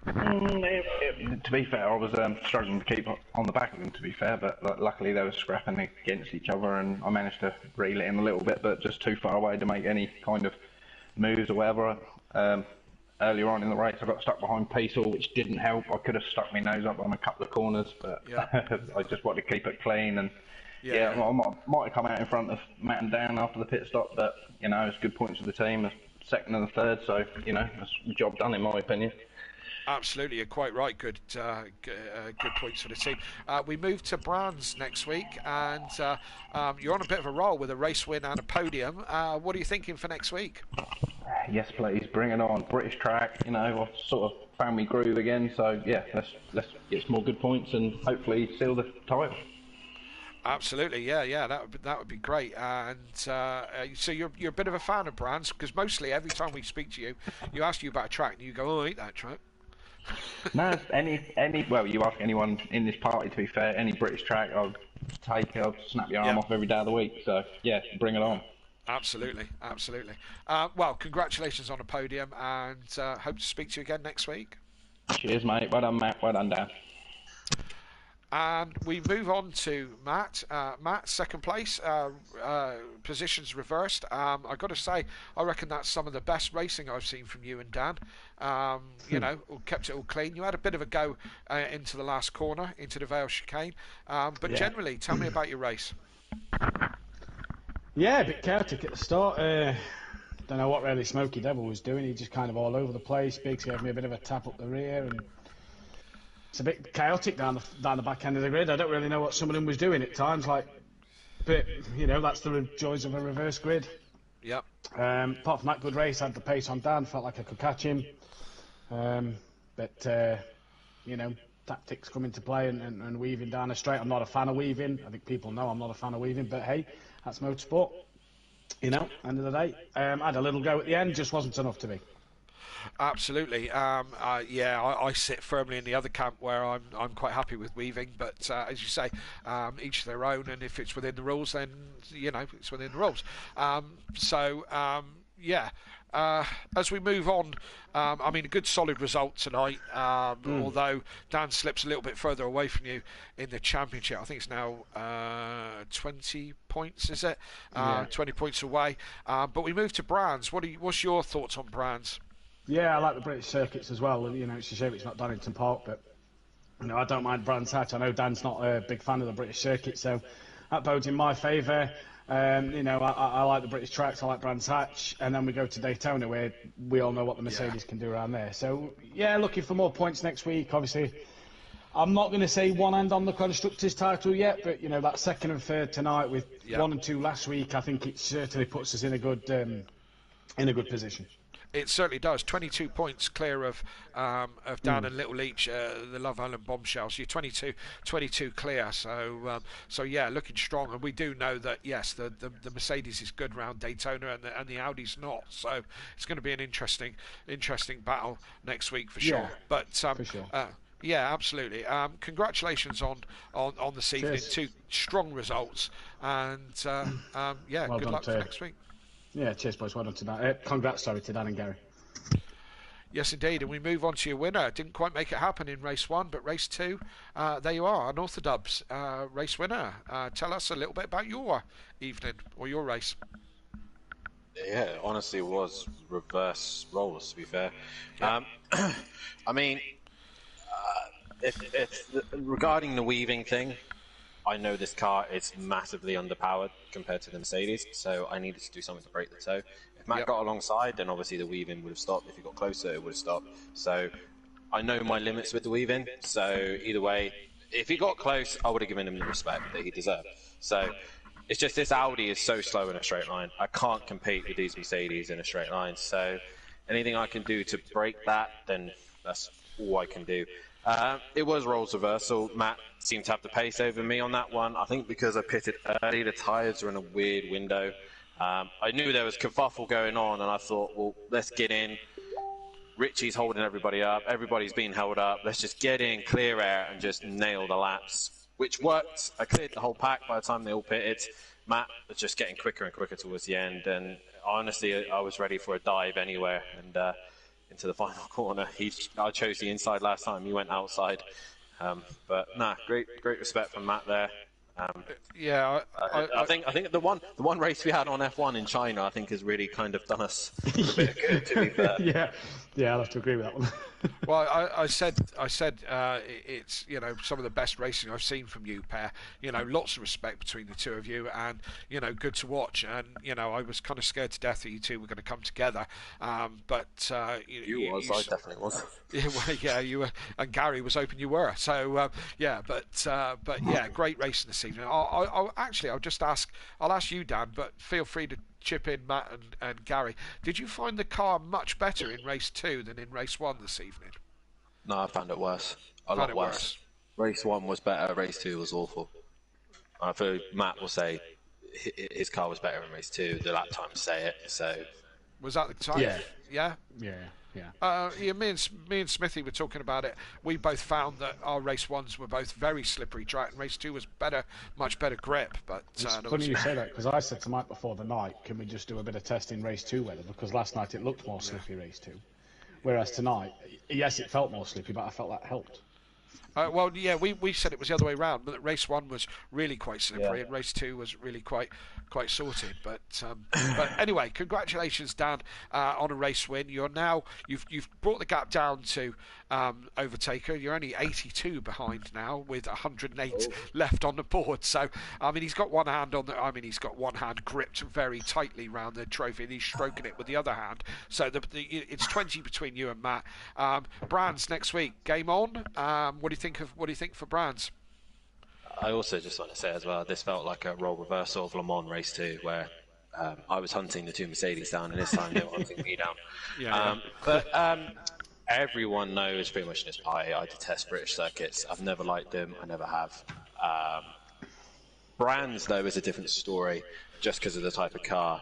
To be fair, I was struggling to keep on the back of them, to be fair, but luckily they were scrapping against each other, and I managed to reel it in a little bit, but just too far away to make any kind of moves or whatever. Earlier on in the race I got stuck behind Peaceful, which didn't help. I could have stuck my nose up on a couple of corners, but I just wanted to keep it clean, and I might have come out in front of Matt and Dan after the pit stop, but it's good points for the team, the second and the third, so that's the job done in my opinion. Absolutely, you're quite right. Good points for the team. We move to Brands next week, and you're on a bit of a roll with a race win and a podium. What are you thinking for next week? Yes, please, bring it on. British track, I've sort of found me groove again. So yeah, let's get some more good points and hopefully seal the title. Absolutely, yeah, that would be great. And so you're a bit of a fan of Brands, because mostly every time we speak to you ask you about a track and you go, "Oh, I hate that track." No, well, you ask anyone in this party, to be fair, any British track, I'll take it, I'll snap your arm off every day of the week, so yeah, bring it on. Absolutely. Well, congratulations on a podium, and hope to speak to you again next week. Cheers, mate. Well done, Matt. Well done, Dan. And we move on to Matt. Matt, second place, positions reversed. I've got to say, I reckon that's some of the best racing I've seen from you and Dan. Kept it all clean. You had a bit of a go into the last corner, into the Vale chicane. But generally, tell me about your race. Yeah, a bit chaotic at the start. Don't know what really Smoky Devil was doing. He just kind of all over the place. Biggs gave me a bit of a tap up the rear, and it's a bit chaotic down the back end of the grid. I don't really know what some of them was doing at times. But that's the joys of a reverse grid. Yep. Apart from that good race, I had the pace on Dan. Felt like I could catch him. tactics come into play and weaving down a straight. I'm not a fan of weaving. I think people know I'm not a fan of weaving, but hey, that's motorsport. You know, end of the day, I had a little go at the end, just wasn't enough to be. Absolutely. I sit firmly in the other camp where I'm quite happy with weaving, but as you say, each their own, and if it's within the rules, then it's within the rules. As we move on, a good solid result tonight, although Dan slips a little bit further away from you in the championship. I think it's now 20 points, is it? 20 points away. But we move to Brands. What's your thoughts on Brands? Yeah, I like the British circuits as well. It's a shame it's not Donington Park, but I don't mind Brands Hatch. I know Dan's not a big fan of the British circuit, so that bodes in my favour. I like the British tracks, I like Brands Hatch, and then we go to Daytona where we all know what the Mercedes can do around there. So, yeah, looking for more points next week. Obviously, I'm not going to say one hand on the Constructors title yet, but, that second and third tonight with 1 and 2 last week, I think it certainly puts us in a good position. It certainly does. 22 points clear of Dan and Little Leach, the Love Island Bombshells. You're 22 clear. So yeah, looking strong. And we do know that yes, the Mercedes is good around Daytona and the Audi's not. So it's going to be an interesting battle next week for sure. But for sure. Yeah, absolutely. Congratulations on this evening. Cheers. 2 strong results, and well good luck for next week. Yeah, cheers, boys. Well done to Dan. Congrats, to Dan and Gary. Yes, indeed. And we move on to your winner. Didn't quite make it happen in race 1, but race 2, there you are, Unorthodox race winner. Tell us a little bit about your evening or your race. Yeah, honestly, it was reverse roles, to be fair. Yeah. Regarding the weaving thing, I know this car is massively underpowered compared to the Mercedes, so I needed to do something to break the toe. If Matt got alongside, then obviously the weaving would have stopped. If he got closer, it would have stopped. So I know my limits with the weaving, so either way, if he got close, I would have given him the respect that he deserved. So it's just this Audi is so slow in a straight line. I can't compete with these Mercedes in a straight line, so anything I can do to break that, then that's all I can do. It was roles reversal. Matt seemed to have the pace over me on that one. I think because I pitted early, the tyres were in a weird window. I knew there was kerfuffle going on, and I thought, well, let's get in. Richie's holding everybody up. Everybody's being held up. Let's just get in, clear air, and just nail the laps, which worked. I cleared the whole pack by the time they all pitted. Matt was just getting quicker and quicker towards the end, and honestly, I was ready for a dive anywhere. And into the final corner. I chose the inside last time. He went outside. But great respect from Matt there. I think the one race we had on F1 in China, I think, has really kind of done us a bit of good, to be fair. Yeah, I'll have to agree with that one. Well, I said it's some of the best racing I've seen from you pair. Lots of respect between the two of you, and good to watch. And I was kind of scared to death that you two were going to come together. But I definitely was. Yeah, you were, and Gary was hoping you were. So but yeah, great racing this evening. I'll just ask. I'll ask you, Dan, but feel free to chip in, Matt and Gary. Did you find the car much better in race 2 than in race 1 this evening? No, I found it worse. A lot worse. Race 1 was better. Race 2 was awful. I feel Matt will say his car was better in race 2. The lap times say it. So was that the time? Yeah. Me and Smithy were talking about it. We both found that our race 1s were both very slippery track, and race 2 was much better grip. But it's funny you say that, because I said to Mike before the night, can we just do a bit of testing race 2 weather? Because last night it looked more slippy race 2, whereas tonight, yes, it felt more slippy, but I felt that helped. We said it was the other way around, but that race 1 was really quite slippery, and race 2 was really quite sorted. But anyway, congratulations, Dan, on a race win. You've brought the gap down to Overtaker. You're only 82 behind now, with 108 left on the board. So he's got one hand he's got one hand gripped very tightly round the trophy, and he's stroking it with the other hand. So it's 20 between you and Matt. Brands next week, game on. What do you think for Brands? I also just want to say as well, this felt like a role reversal of Le Mans race 2, where I was hunting the two Mercedes down, and this time they were hunting me down. everyone knows pretty much in this party I detest British circuits. I've never liked them. I never have. Brands, though, is a different story just because of the type of car.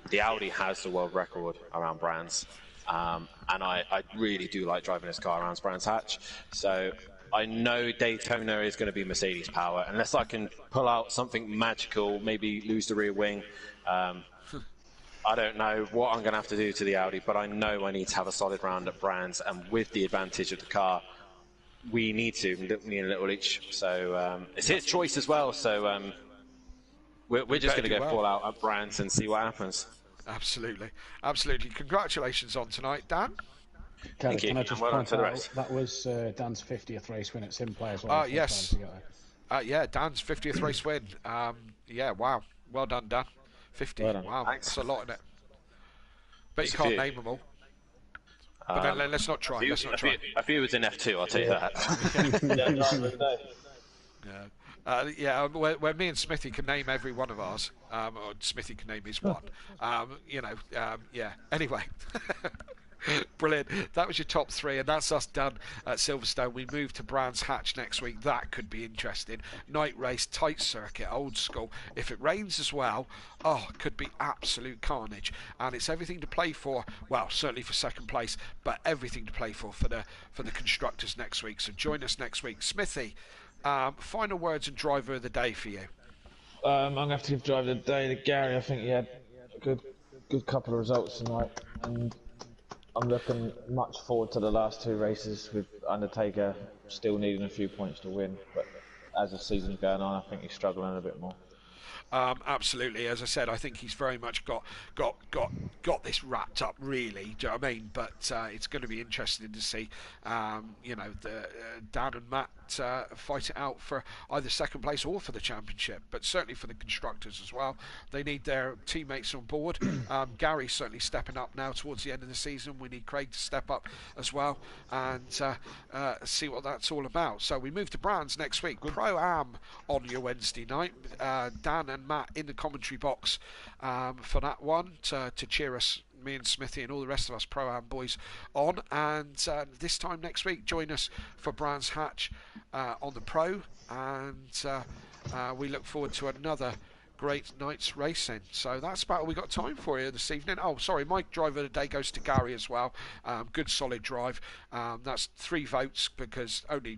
The Audi has the world record around Brands, and I really do like driving this car around Brands Hatch. So I know Daytona is going to be Mercedes power, unless I can pull out something magical, maybe lose the rear wing. I don't know what I'm going to have to do to the Audi, but I know I need to have a solid round at Brands, and with the advantage of the car, we need to, me and Little each. So it's his choice as well, so we're just going to go full out at Brands and see what happens. Absolutely. Absolutely. Congratulations on tonight, Dan. Thank you. Can I just Well done point to the out, rest. that was Dan's 50th race win at Simplay as well. Yes. Yeah, Dan's 50th race win. Yeah, wow. Well done, Dan. 50. Well done. Wow. Thanks. That's a lot, isn't it? But It's you a can't few. name them all. But then, let's not try. Let's not try. A few was in F2, I'll tell you that. Yeah, when me and Smithy can name every one of ours, or Smithy can name his one, yeah. Anyway, brilliant. That was your top three, and that's us done at Silverstone. We move to Brands Hatch next week. That could be interesting. Night race, tight circuit, old school. If it rains as well, it could be absolute carnage. And it's everything to play for. Well, certainly for second place, but everything to play for the constructors next week. So join us next week, Smithy. Final words and driver of the day for you. I'm going to have to give driver of the day to Gary. I think he had a good couple of results tonight, and I'm looking much forward to the last two races, with Undertaker still needing a few points to win, but as the season's going on, I think he's struggling a bit more. Absolutely, as I said, I think he's very much got this wrapped up, really. Do you know what I mean? But it's going to be interesting to see, Dan and Matt fight it out for either second place or for the championship. But certainly for the constructors as well, they need their teammates on board. Gary's certainly stepping up now towards the end of the season. We need Craig to step up as well and see what that's all about. So we move to Brands next week. Pro-Am on your Wednesday night. Dan and Matt in the commentary box for that one to cheer us, me and Smithy and all the rest of us Pro-Am boys on. And this time next week, join us for Brands Hatch on the Pro, and we look forward to another great night's racing. So that's about all we got time for you this evening. Oh, sorry, my driver of the day goes to Gary as well. Good solid drive. That's 3 votes because only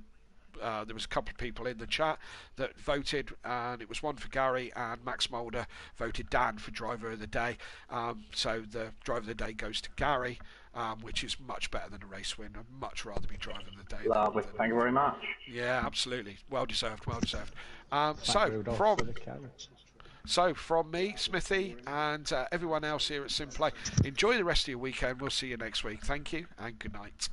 there was a couple of people in the chat that voted, and it was 1 for Gary, and Max Mulder voted Dan for driver of the day. So the driver of the day goes to Gary, which is much better than a race win. I'd much rather be driver of the day. Lovely. Thank you very much. Yeah, absolutely. Well deserved. So from me, Smithy, and everyone else here at Simplay, enjoy the rest of your weekend. We'll see you next week. Thank you and good night.